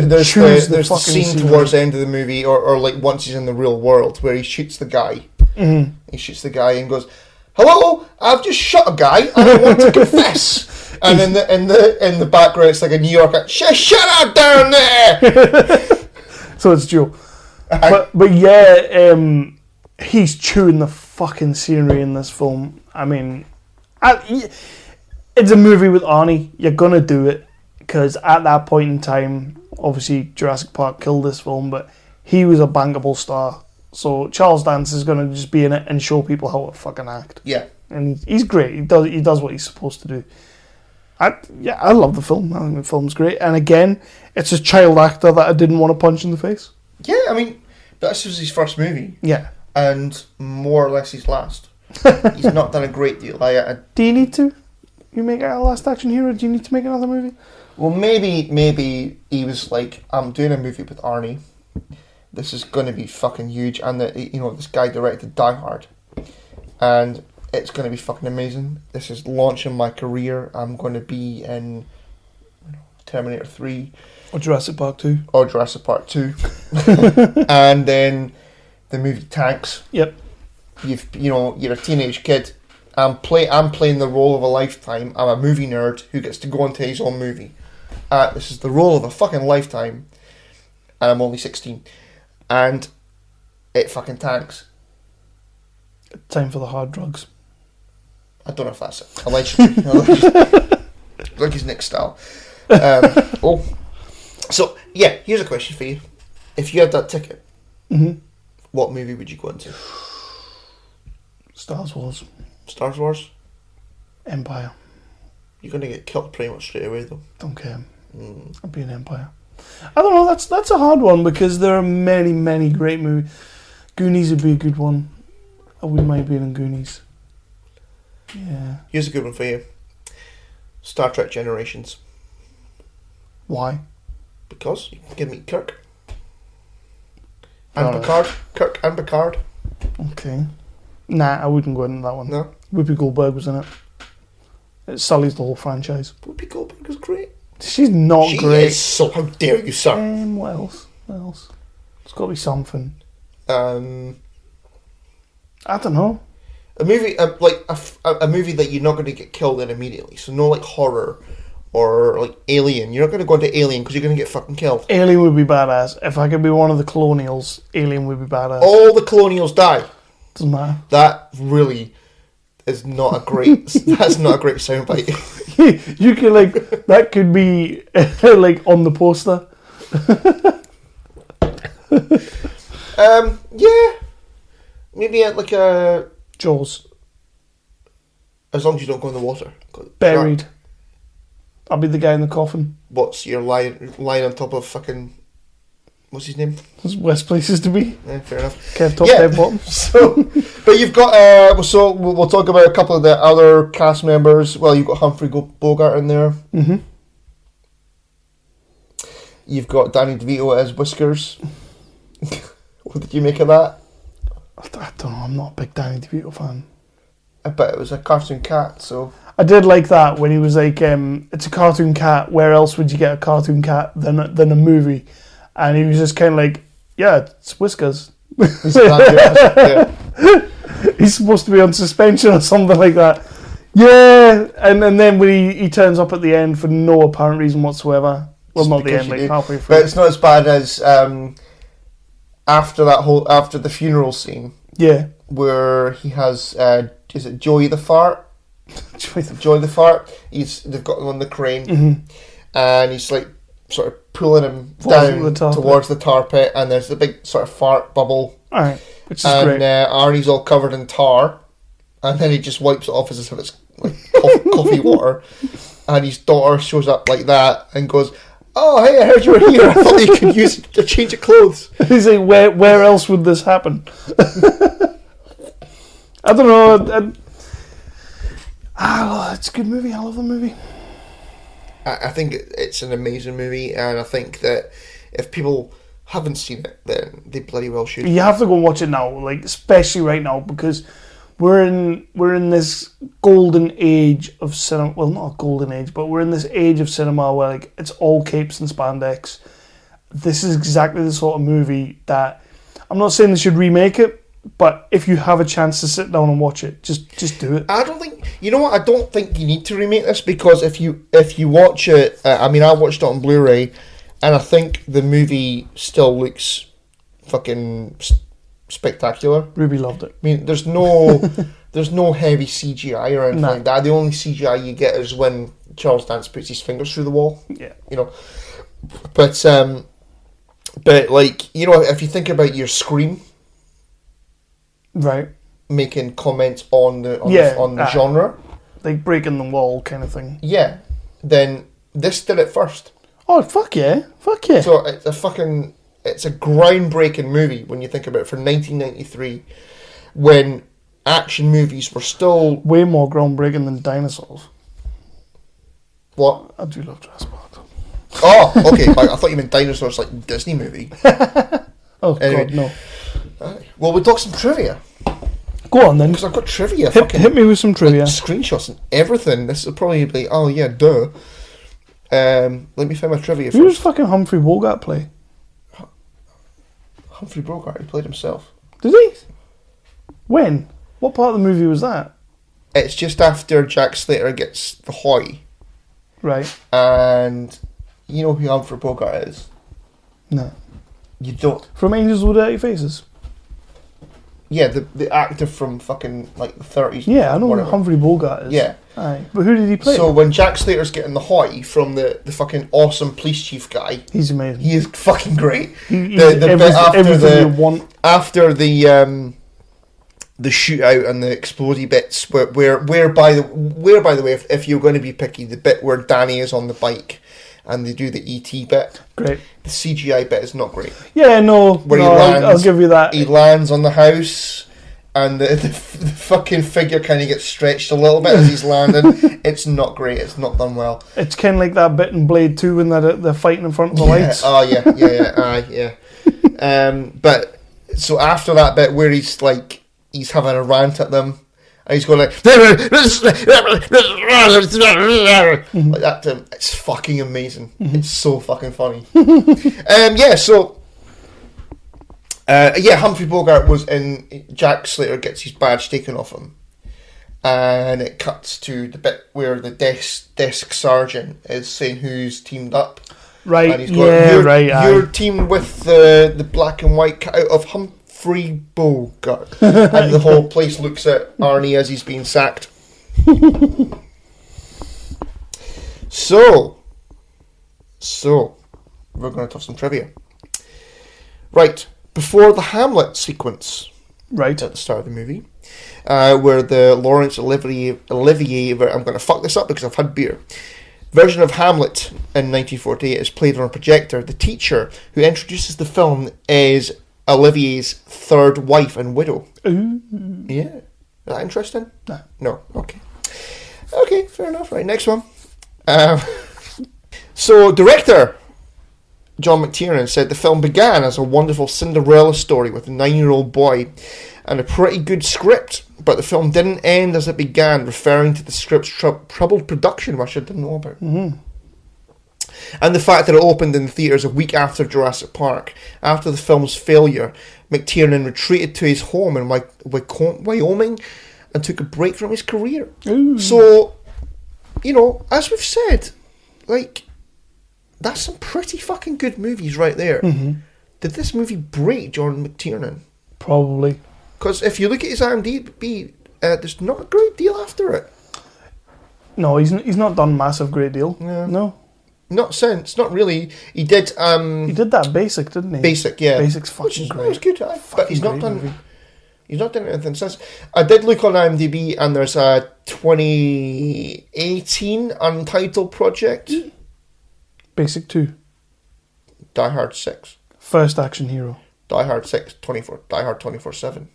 the scene towards the end of the movie, or like once he's in the real world, where he shoots the guy. Mm-hmm. He shoots the guy and goes, "Hello, I've just shot a guy and I want to confess." And in the background, it's like a New Yorker. Shut up down there. So it's Joe. But yeah, he's chewing the fucking scenery in this film. I mean, it's a movie with Arnie. You're gonna do it because at that point in time, obviously Jurassic Park killed this film, but he was a bankable star. So Charles Dance is gonna just be in it and show people how to fucking act. Yeah, and he's great. He does what he's supposed to do. I love the film. I think the film's great. And again, it's a child actor that I didn't want to punch in the face. Yeah, I mean, this was his first movie. Yeah. And more or less his last. He's not done a great deal. Do you need to? You make a last action hero? Do you need to make another movie? Well, maybe he was like, I'm doing a movie with Arnie. This is going to be fucking huge. And, this guy directed Die Hard. And it's going to be fucking amazing. This is launching my career. I'm going to be in Terminator 3. Or Jurassic Park 2. Or Jurassic Park 2. And then the movie tanks. Yep. You're a teenage kid. I'm playing the role of a lifetime. I'm a movie nerd who gets to go into his own movie. This is the role of a fucking lifetime. And I'm only 16. And it fucking tanks. Time for the hard drugs. I don't know if that's it. Allegedly. Like his Nick style. So, yeah, here's a question for you. If you had that ticket, what movie would you go into? Star Wars. Star Wars? Empire. You're going to get killed pretty much straight away, though. Don't care. I'd be an Empire. I don't know, that's a hard one because there are many, many great movies. Goonies would be a good one. I wouldn't mind being in Goonies. Yeah. Here's a good one for you. Star Trek Generations. Why? Because you can meet Kirk. And Picard. Kirk and Picard. Okay. Nah, I wouldn't go into that one. No. Whoopi Goldberg was in it. It sullies the whole franchise. Whoopi Goldberg was great. She's not She great. is so... How dare you, sir? What else? What else? It's got to be something. I don't know. A movie like a movie that you're not going to get killed in immediately. So no like horror or like Alien. You're not going to go into Alien because you're going to get fucking killed. Alien would be badass. If I could be one of the colonials, Alien would be badass. All the colonials die. Doesn't matter. That really is not a great. That's not a great soundbite. You could like that could be like on the poster. Yeah, maybe at like a Jaws. As long as you don't go in the water. Buried. I'll be the guy in the coffin. What's your lying on top of fucking? What's his name? There's worse places to be. Yeah, fair enough. Kev top, Kev bottom. So, but you've got so we'll talk about a couple of the other cast members. Well, you've got Humphrey Bogart in there. Mm-hmm. You've got Danny DeVito as Whiskers. What did you make of that? I don't know. I'm not a big Danny DeVito fan. I bet it was a cartoon cat. So I did like that when he was like, "It's a cartoon cat. Where else would you get a cartoon cat than a movie?" And he was just kind of like, "Yeah, it's Whiskers." Yeah. He's supposed to be on suspension or something like that. Yeah, and then when he turns up at the end for no apparent reason whatsoever. Well, not the end, like halfway through. But it's not as bad as after the funeral scene. Yeah, where he has is it Joey the Fart? Joey the Fart. They've got him on the crane, and he's like sort of pulling him down towards the tar pit, and there's the big sort of fart bubble. All right, which is great. And Arnie's all covered in tar, and then he just wipes it off as if it's like coffee water, and his daughter shows up like that and goes, "Oh, hey, I heard you were here. I thought you could use a change of clothes." He's like, where else would this happen? I don't know. It's a good movie. I love the movie. I think it's an amazing movie, and I think that if people haven't seen it, then they bloody well should. You have to go and watch it now, like especially right now, because we're in this golden age of cinema. Well, not a golden age, but we're in this age of cinema where like it's all capes and spandex. This is exactly the sort of movie that I'm not saying they should remake it, but if you have a chance to sit down and watch it, just do it. I don't think you need to remake this, because if you watch it, I watched it on Blu-ray, and I think the movie still looks fucking spectacular. Ruby loved it. I mean, there's no heavy CGI or anything like that. The only CGI you get is when Charles Dance puts his fingers through the wall. Yeah, But like if you think about your Scream, right, making comments on the genre, like breaking the wall kind of thing. Yeah, then this did it first. Oh fuck yeah! So it's a groundbreaking movie when you think about it, for 1993, when action movies were still way more groundbreaking than dinosaurs. What? I do love Jurassic Park. Oh, okay. I thought you meant dinosaurs like Disney movie. Oh anyway. God, no. Well, we'll talk some trivia. Go on then, because I've got trivia. Hit me with some trivia. Like screenshots and everything. This will probably be oh yeah, duh. Let me find my trivia. Who does fucking Humphrey Bogart play? Humphrey Bogart. He played himself. Did he? When? What part of the movie was that? It's just after Jack Slater gets the hoy. Right. And you know who Humphrey Bogart is? No. You don't. From Angels with Dirty Faces? Yeah, the actor from fucking like the 30s. Yeah, I know who Humphrey Bogart is. Yeah. Aye. But who did he play? So when Jack Slater's getting the hoy from the fucking awesome police chief guy, he's amazing. He is fucking great. He's everything you want. After the shootout and the explodey bits, where by the way, if you're going to be picky, the bit where Danny is on the bike and they do the ET bit. Great. The CGI bit is not great. Yeah, no, Where no, he lands, I'll give you that. He lands on the house, and the fucking figure kind of gets stretched a little bit as he's landing. It's not great. It's not done well. It's kind of like that bit in Blade 2 when they're fighting in front of the lights. Oh, yeah. But, so after that bit where he's having a rant at them, and he's going like that to him, it's fucking amazing. It's so fucking funny. Humphrey Bogart was in. Jack Slater gets his badge taken off him, and it cuts to the bit where the desk sergeant is saying who's teamed up. Right, And he's going, You're aye. teamed with the black and white cut out of Humphrey Bogart. And the whole place looks at Arnie as he's being sacked. So, we're going to have some trivia. Right, before the Hamlet sequence, Right. at the start of the movie, where the Laurence Olivier, I'm going to fuck this up because I've had beer, version of Hamlet in 1948 is played on a projector. The teacher who introduces the film is Olivier's third wife and widow. Ooh. Yeah. Is that interesting? No. No. Okay. Okay, fair enough. Right, next one. So, director John McTiernan said the film began as a wonderful Cinderella story with a 9-year-old boy and a pretty good script, but the film didn't end as it began, referring to the script's troubled production, which I didn't know about. Mm-hmm. And the fact that it opened in the theatres a week after Jurassic Park. After the film's failure, McTiernan retreated to his home in Wyoming and took a break from his career. Ooh. So, as we've said, that's some pretty fucking good movies right there. Mm-hmm. Did this movie break John McTiernan? Probably. Because if you look at his IMDb, there's not a great deal after it. No, he's not done massive great deal. Yeah. No. Not since, not really. He did. He did that Basic, didn't he? Basic, yeah. Basic's fucking great. It was good, but he's not great done. movie. He's not done anything since. I did look on IMDb, and there's a 2018 untitled project. Basic 2. Die Hard 6. First action hero. Die Hard 6, 24. Die Hard 24/7.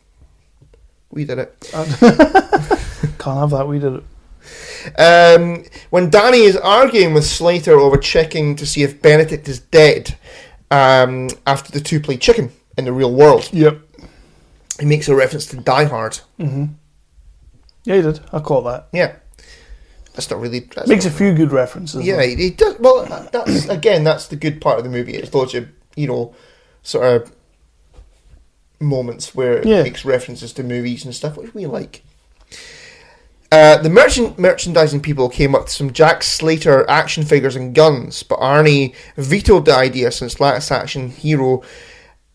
We did it. Can't have that, we did it. When Danny is arguing with Slater over checking to see if Benedict is dead, after the two play chicken in the real world, Yep. he makes a reference to Die Hard. Mm-hmm. Yeah, he did. I caught that. Yeah. That's not really... Makes a few good references. Yeah, though. he does. Well, that's the good part of the movie. It's loads of, sort of moments where it makes references to movies and stuff, which we like. The merchandising people came up to some Jack Slater action figures and guns, but Arnie vetoed the idea since Last Action Hero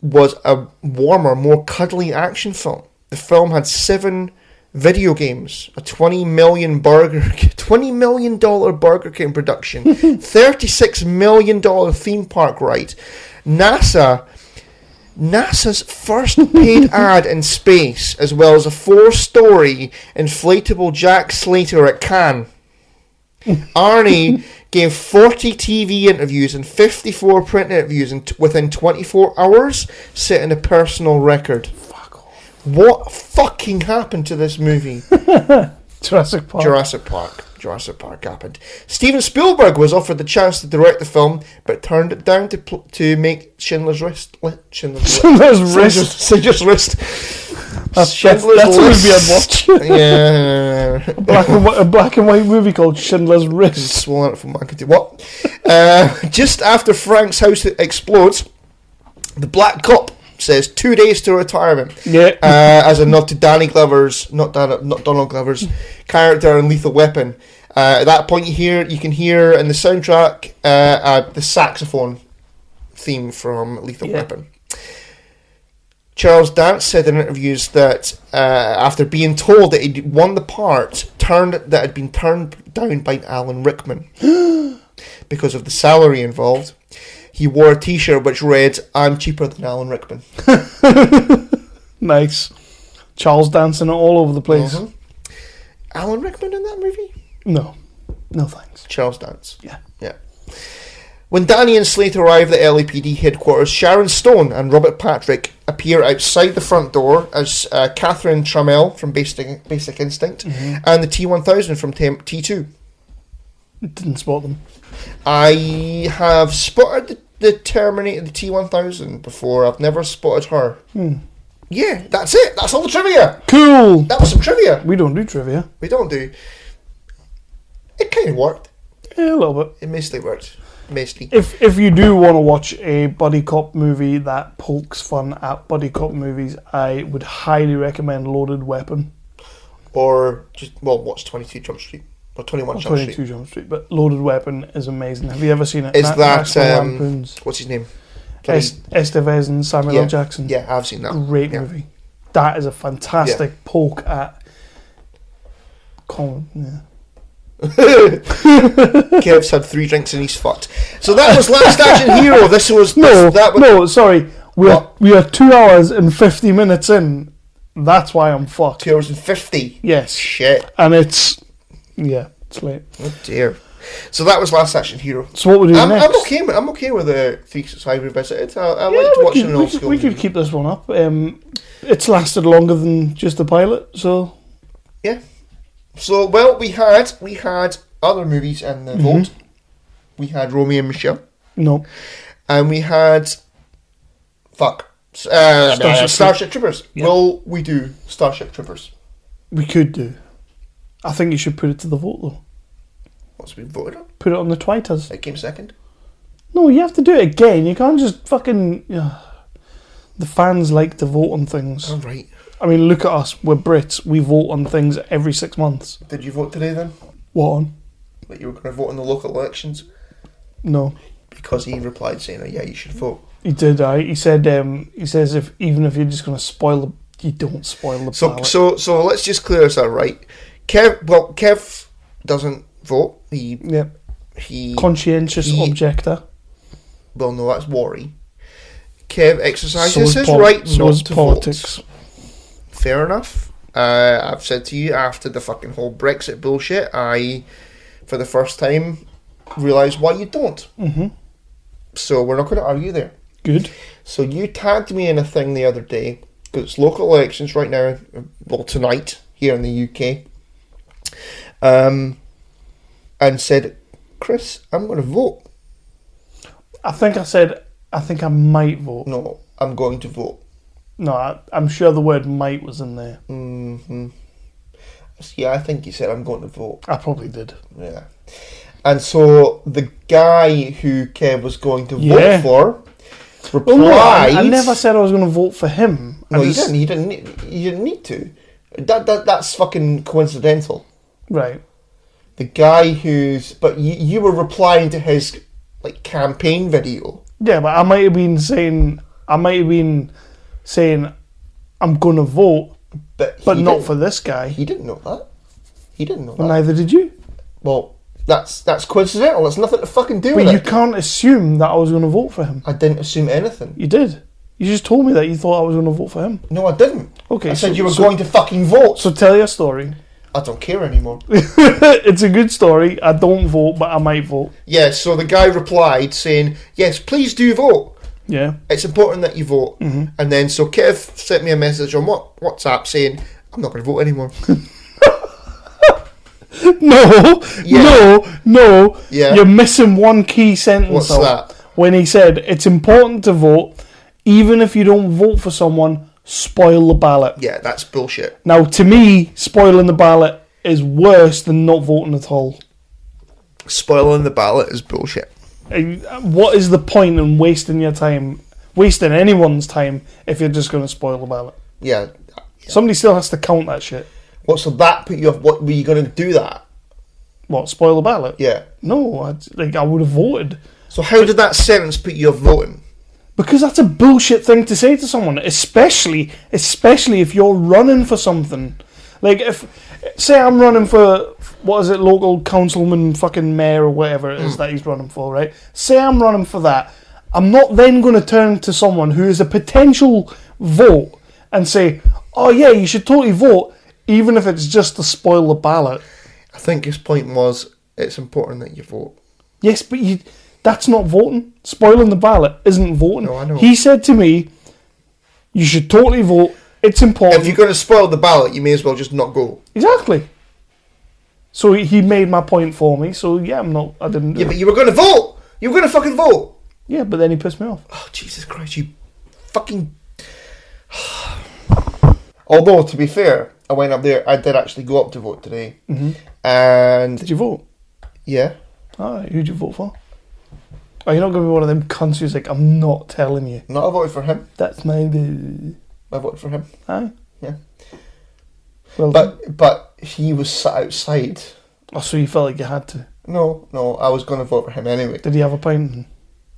was a warmer, more cuddly action film. The film had 7 video games, a $20 million Burger King production, $36 million theme park ride, NASA's first paid ad in space, as well as a 4-story inflatable Jack Slater at Cannes. Arnie gave 40 TV interviews and 54 print interviews within 24 hours, setting a personal record. Fuck off. What fucking happened to this movie? Jurassic Park happened. Steven Spielberg was offered the chance to direct the film, but turned it down to make Schindler's List. Schindler's Wrist. That's a movie I'd watch. Yeah. A black and white movie called Schindler's Wrist. Swollen it from marketing. What? Just after Frank's house explodes, the Black Cop says 2 days to retirement. Yeah. As a nod to Danny Glover's, not Donald Glover's character in Lethal Weapon. At that point, you can hear in the soundtrack the saxophone theme from Lethal Weapon. Charles Dance said in interviews that after being told that he'd won the part, that had been turned down by Alan Rickman because of the salary involved. He wore a t-shirt which read, "I'm cheaper than Alan Rickman." Nice. Charles dancing all over the place. Mm-hmm. Alan Rickman in that movie? No. No thanks. Charles Dance. Yeah. When Danny and Slate arrive at LAPD headquarters, Sharon Stone and Robert Patrick appear outside the front door as Catherine Trammell from Basic Instinct and the T-1000 from T2. Didn't spot them. I have spotted the Terminator, the T-1000 before. I've never spotted her. Yeah, that's it. That's all the trivia. Cool. That was some trivia. We don't do trivia. We don't do. It kind of worked. Yeah, a little bit. It mostly worked. Mostly. If you do want to watch a buddy cop movie that pokes fun at buddy cop movies, I would highly recommend Loaded Weapon. Or just, watch 22 Jump Street. Or 21 Jump 22 Street. Jump Street. But Loaded Weapon is amazing. Have you ever seen it? Is that, National Lampoon's what's his name? Estevez and Samuel L. Jackson. Yeah, I've seen that. Great movie. That is a fantastic poke at Colin. Yeah. Kev's had 3 drinks and he's fucked. So that was Last Action Hero. This was sorry. We are 2 hours and 50 minutes in. That's why I'm fucked. 2 hours and 50. Yes. Shit. And it's late. Oh dear. So that was Last Action Hero. So what we do next? I'm okay with the 365 revisited. I liked watching an old school. We could keep this one up. It's lasted longer than just the pilot, so yeah. So we had other movies in the vault. We had Romeo and Michelle. No. And we had Starship Troopers. Yep. Will we do Starship Troopers? We could do. I think you should put it to the vote though. What's been voted on? Put it on the Twitters. It came second. No, you have to do it again. You can't just fucking. The fans like to vote on things. All right. I mean, look at us. We're Brits. We vote on things every 6 months. Did you vote today then? What on? That you were going to vote in the local elections? No. Because he replied saying, "Yeah, you should vote." He did. He said. He says if you're just going to spoil you don't spoil the ballot. So let's just clear this out, right? Kev doesn't vote. He conscientious objector. Well, no, that's Worry. Kev exercises his right not to politics. vote. Fair enough. I've said to you after the fucking whole Brexit bullshit, I, for the first time, realised why you don't. So we're not going to argue there. Good. So you tagged me in a thing the other day, because it's local elections right now, tonight, here in the UK, and said, Chris, I'm going to vote. I think I said, I think I might vote. No, I'm going to vote. No, I'm sure the word might was in there. Yeah, I think you said I'm going to vote. I probably did. Yeah. And so the guy who Kev was going to vote for replied... no, I never said I was going to vote for him. No, you didn't. You didn't need to. That's fucking coincidental. Right. The guy who's... But you were replying to his campaign video. Yeah, but I might have been saying I'm going to vote, but not for this guy. He didn't know that. He didn't know that. Well, neither did you. Well, that's coincidental. It's nothing to fucking do with it. But you can't assume that I was going to vote for him. I didn't assume anything. You did. You just told me that you thought I was going to vote for him. No, I didn't. Okay, I said you were going to fucking vote. So tell your story. I don't care anymore. It's a good story. I don't vote, but I might vote. Yeah, so the guy replied saying, yes, please do vote. Yeah. It's important that you vote. And then, so Kev sent me a message on WhatsApp saying, I'm not going to vote anymore. No. Yeah. You're missing one key sentence. What's that? When he said, it's important to vote, even if you don't vote for someone, spoil the ballot. Yeah, that's bullshit. Now, to me, spoiling the ballot is worse than not voting at all. Spoiling the ballot is bullshit. What is the point in wasting your time, wasting anyone's time, if you're just going to spoil the ballot? Yeah. Somebody still has to count that shit. What, so that put you off? What, were you going to do that? What, spoil the ballot? Yeah. No, I would have voted. So how did that sentence put you off voting? Because that's a bullshit thing to say to someone, especially if you're running for something. Like, say I'm running for, local councilman, fucking mayor or whatever it is that he's running for, right? Say I'm running for that. I'm not then going to turn to someone who is a potential vote and say, oh yeah, you should totally vote, even if it's just to spoil the ballot. I think his point was, it's important that you vote. Yes, but That's not voting. Spoiling the ballot isn't voting. No, I know. He said to me, you should totally vote. It's important. If you're going to spoil the ballot, you may as well just not go. Exactly. So he made my point for me. So yeah, I didn't do Yeah, it. but you were going to vote. You were going to fucking vote. Yeah, but then he pissed me off. Oh, Jesus Christ, you fucking... Although, to be fair, I went up there, I did actually go up to vote today. Mm-hmm. And... Did you vote? Yeah. Alright, who'd you vote for? Oh, you're not going to be one of them cunts who's like, I'm not telling you. No, I voted for him. That's my boo. I voted for him. Aye. Yeah. Well, But he was sat outside. oh, so you felt like you had to. No, I was going to vote for him anyway. Did he have a pint?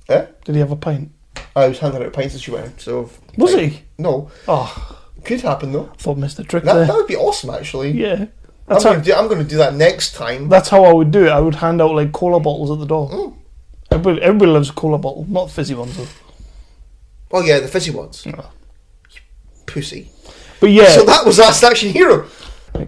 Eh? Did he have a pint? I was handing out pints as you went, so... Was he? No. Oh, Could happen, though. I thought I missed the trick That there. would be awesome, actually. Yeah. I'm That's going to do that next time. That's how I would do it. I would hand out like cola bottles at the door. Everybody loves a cola bottle, not the fizzy ones though. Oh, yeah, the fizzy ones. Oh. Pussy. But yeah, So that was Last Action Hero.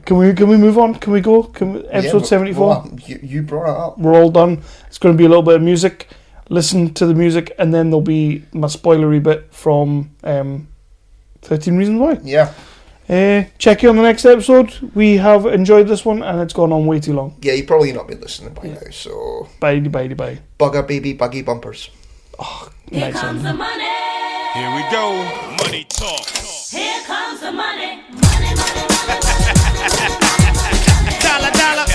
can we move on? Can we go? Episode 74. Well, you brought it up. We're all done. It's going to be a little bit of music. Listen to the music, and then there'll be my spoilery bit from 13 Reasons Why. Yeah. Check you on the next episode. We have enjoyed this one, and it's gone on way too long. Yeah, you've probably not been listening by now, so... Bye. Bugger baby buggy bumpers. Here comes the money. Here we go. Money talk. Here comes the money. Money. Dollar, dollar.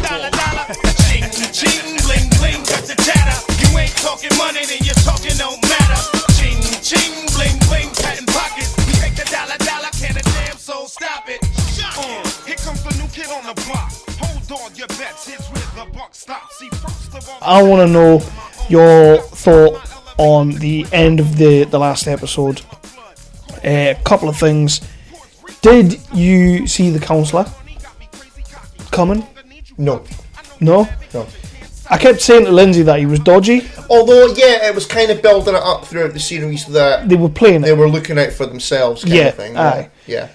Dollar, dollar. Ching, ching, bling, bling, got the chatter. You ain't talking money, then your talking don't matter. Ching, ching, bling, bling, patent pockets. We take the dollar, dollar, can a damn soul stop it. Here comes the new kid on the block. Hold on, your bets, here's where the buck stops. See, first of all, I want to know your thought on the end of the last episode. A couple of things. Did you see the counsellor coming? No. No? No. I kept saying to Lindsay that he was dodgy. Although, yeah, it was kind of building it up throughout the series that They were playing they it. were looking out for themselves kind of thing. Aye. Yeah.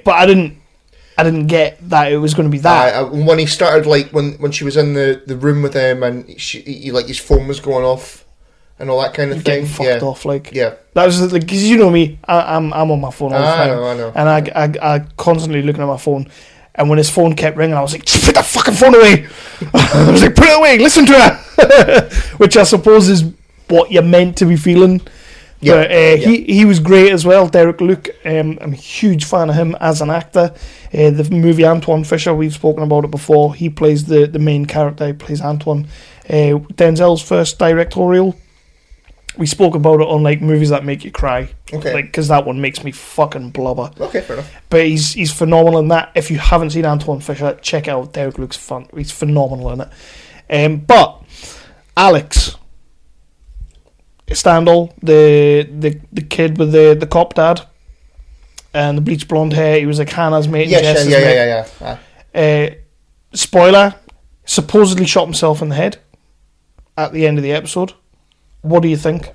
But I didn't get that it was going to be that. When he started, like, when she was in the room with him and he, like, his phone was going off and all that kind of thing. Getting fucked off, like. Yeah. That was like, because you know me, I'm on my phone all the time. I know. And I constantly looking at my phone. And when his phone kept ringing, I was like, just put the fucking phone away. I was like, put it away, listen to her. Which I suppose is what you're meant to be feeling. Yeah. But he was great as well, Derek Luke. I'm a huge fan of him as an actor. The movie Antoine Fisher, we've spoken about it before. He plays the main character, he plays Antoine. Denzel's first directorial. We spoke about it on like movies that make you cry. Okay. Like, because that one makes me fucking blubber. Okay, fair enough. But he's phenomenal in that. If you haven't seen Antoine Fisher, check it out. Derek Luke's fun. He's phenomenal in it. But Alex Standall, the kid with the cop dad and the bleached blonde hair, he was like Hannah's mate. And Jess's mate. Yeah. Spoiler: supposedly shot himself in the head at the end of the episode. What do you think?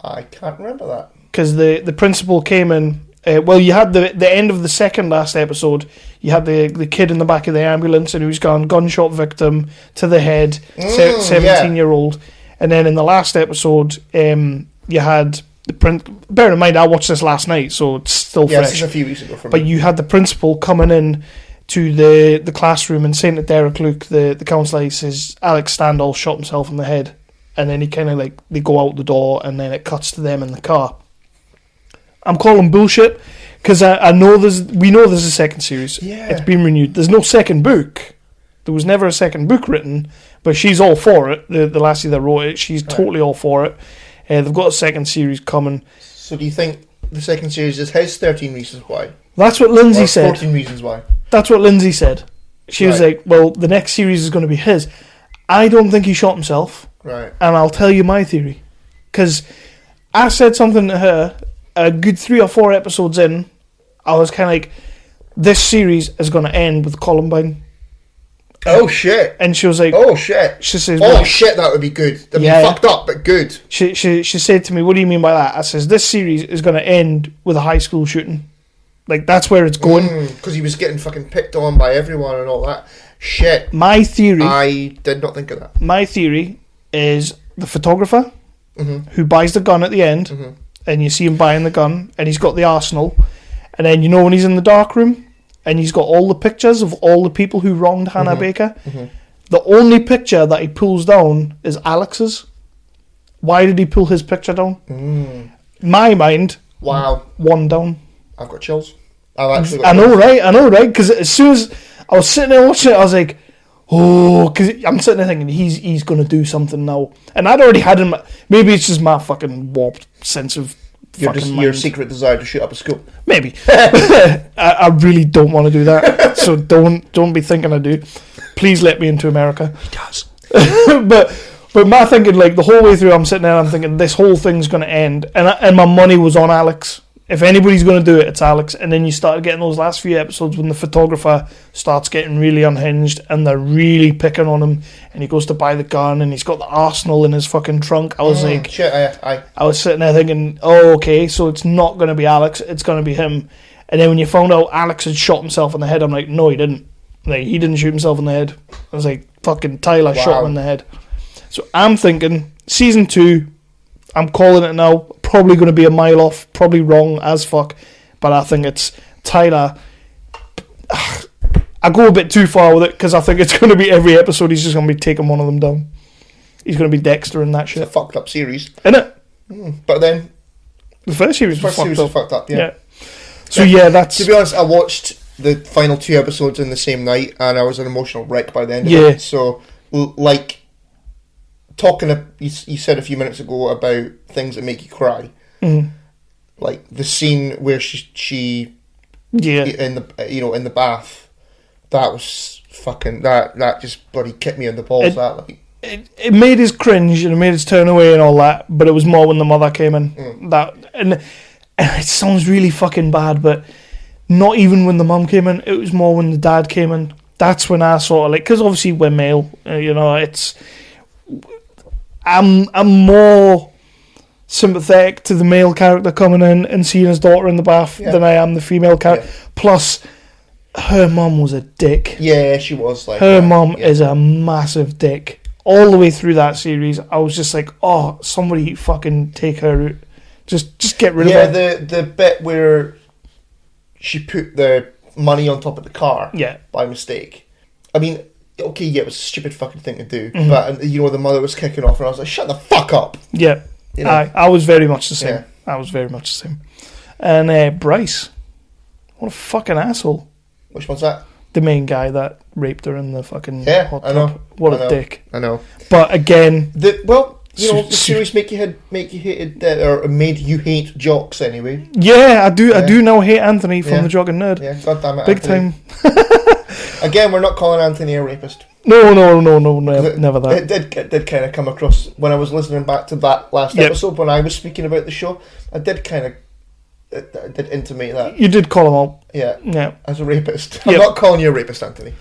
I can't remember that. Because the principal came in. Well, you had the end of the second last episode. You had the kid in the back of the ambulance, and he was gone gunshot victim to the head, 17-year-old. And then in the last episode, you had the bear in mind, I watched this last night, so it's still fresh. This is a few weeks ago for me. But you had the principal coming in to the classroom and saying to Derek Luke, the counsellor, he says, Alex Standall shot himself in the head. And then he kind of like, they go out the door, and then it cuts to them in the car. I'm calling bullshit, because I know we know there's a second series. Yeah. It's been renewed. There's no second book. There was never a second book written, but she's all for it. The lassie that wrote it, she's totally all for it. They've got a second series coming. So do you think the second series is his 13 Reasons Why? That's what Lindsay said. 14 Reasons Why. That's what Lindsay said. She was like, well, the next series is going to be his. I don't think he shot himself. Right. And I'll tell you my theory. Because I said something to her a good 3 or 4 episodes in. I was kind of like, this series is going to end with Columbine. Oh, shit. And she was like... Oh, shit. She says... Oh, shit, that would be good. That'd be fucked up, but good. She said to me, what do you mean by that? I says, this series is going to end with a high school shooting. Like, that's where it's going. Because he was getting fucking picked on by everyone and all that. Shit. My theory... I did not think of that. My theory is the photographer who buys the gun at the end, and you see him buying the gun, and he's got the arsenal, and then when he's in the dark room, and he's got all the pictures of all the people who wronged Hannah Baker. The only picture that he pulls down is Alex's. Why did he pull his picture down? My mind, wow, one down. I've got chills. I've actually got I know, right? Because as soon as I was sitting there watching it, I was like, oh, because I'm sitting there thinking he's going to do something now, and I'd already had him. Maybe it's just my fucking warped sense of your secret desire to shoot up a school. Maybe. I really don't want to do that, so don't be thinking I do. Please let me into America. He does. But my thinking, like, the whole way through, I'm sitting there, I'm thinking this whole thing's going to end, and my money was on Alex. If anybody's going to do it, it's Alex. And then you start getting those last few episodes when the photographer starts getting really unhinged and they're really picking on him, and he goes to buy the gun and he's got the arsenal in his fucking trunk. I was like, shit, I was sitting there thinking, oh, okay, so it's not going to be Alex, it's going to be him. And then when you found out Alex had shot himself in the head, I'm like, no, he didn't. Like, he didn't shoot himself in the head. I was like, fucking Tyler shot him in the head. So I'm thinking, season 2, I'm calling it now, probably going to be a mile off, probably wrong as fuck, but I think it's Tyler. I go a bit too far with it, because I think it's going to be every episode he's just going to be taking one of them down. He's going to be Dexter and that shit. It's a fucked up series. Isn't it? But then... The first series was fucked up, yeah. So yeah, that's... To be honest, I watched the final 2 episodes in the same night, and I was an emotional wreck by the end of it. So, like... you said a few minutes ago about things that make you cry, like the scene where she in the bath, that was fucking that just bloody kicked me in the balls. It made us cringe and it made us turn away and all that, but it was more when the mother came in. That and it sounds really fucking bad, but not even when the mum came in. It was more when the dad came in. That's when I sort of like, because obviously we're male, it's. I'm more sympathetic to the male character coming in and seeing his daughter in the bath than I am the female character. Yeah. Plus, her mum was a dick. Yeah, she was. Like her mum is a massive dick. All the way through that series, I was just like, oh, somebody fucking take her out. Just get rid of her. Yeah, the bit where she put the money on top of the car by mistake. I mean... Okay, yeah, it was a stupid fucking thing to do, but the mother was kicking off, and I was like, "Shut the fuck up!" Yeah, I was very much the same. Yeah. I was very much the same. And Bryce, what a fucking asshole! Which one's that? The main guy that raped her in the fucking hot tub. I know. What a dick! I know. But again, the series make you hate or made you hate jocks anyway. Yeah, I do. Yeah. I do now hate Anthony from the Jock and Nerd. Yeah, goddamn it, big Anthony. time. Again, we're not calling Anthony a rapist. No, never that. It did kind of come across when I was listening back to that last episode when I was speaking about the show. I did kind of did intimate that. You did call him out. Yeah, as a rapist. Yep. I'm not calling you a rapist, Anthony.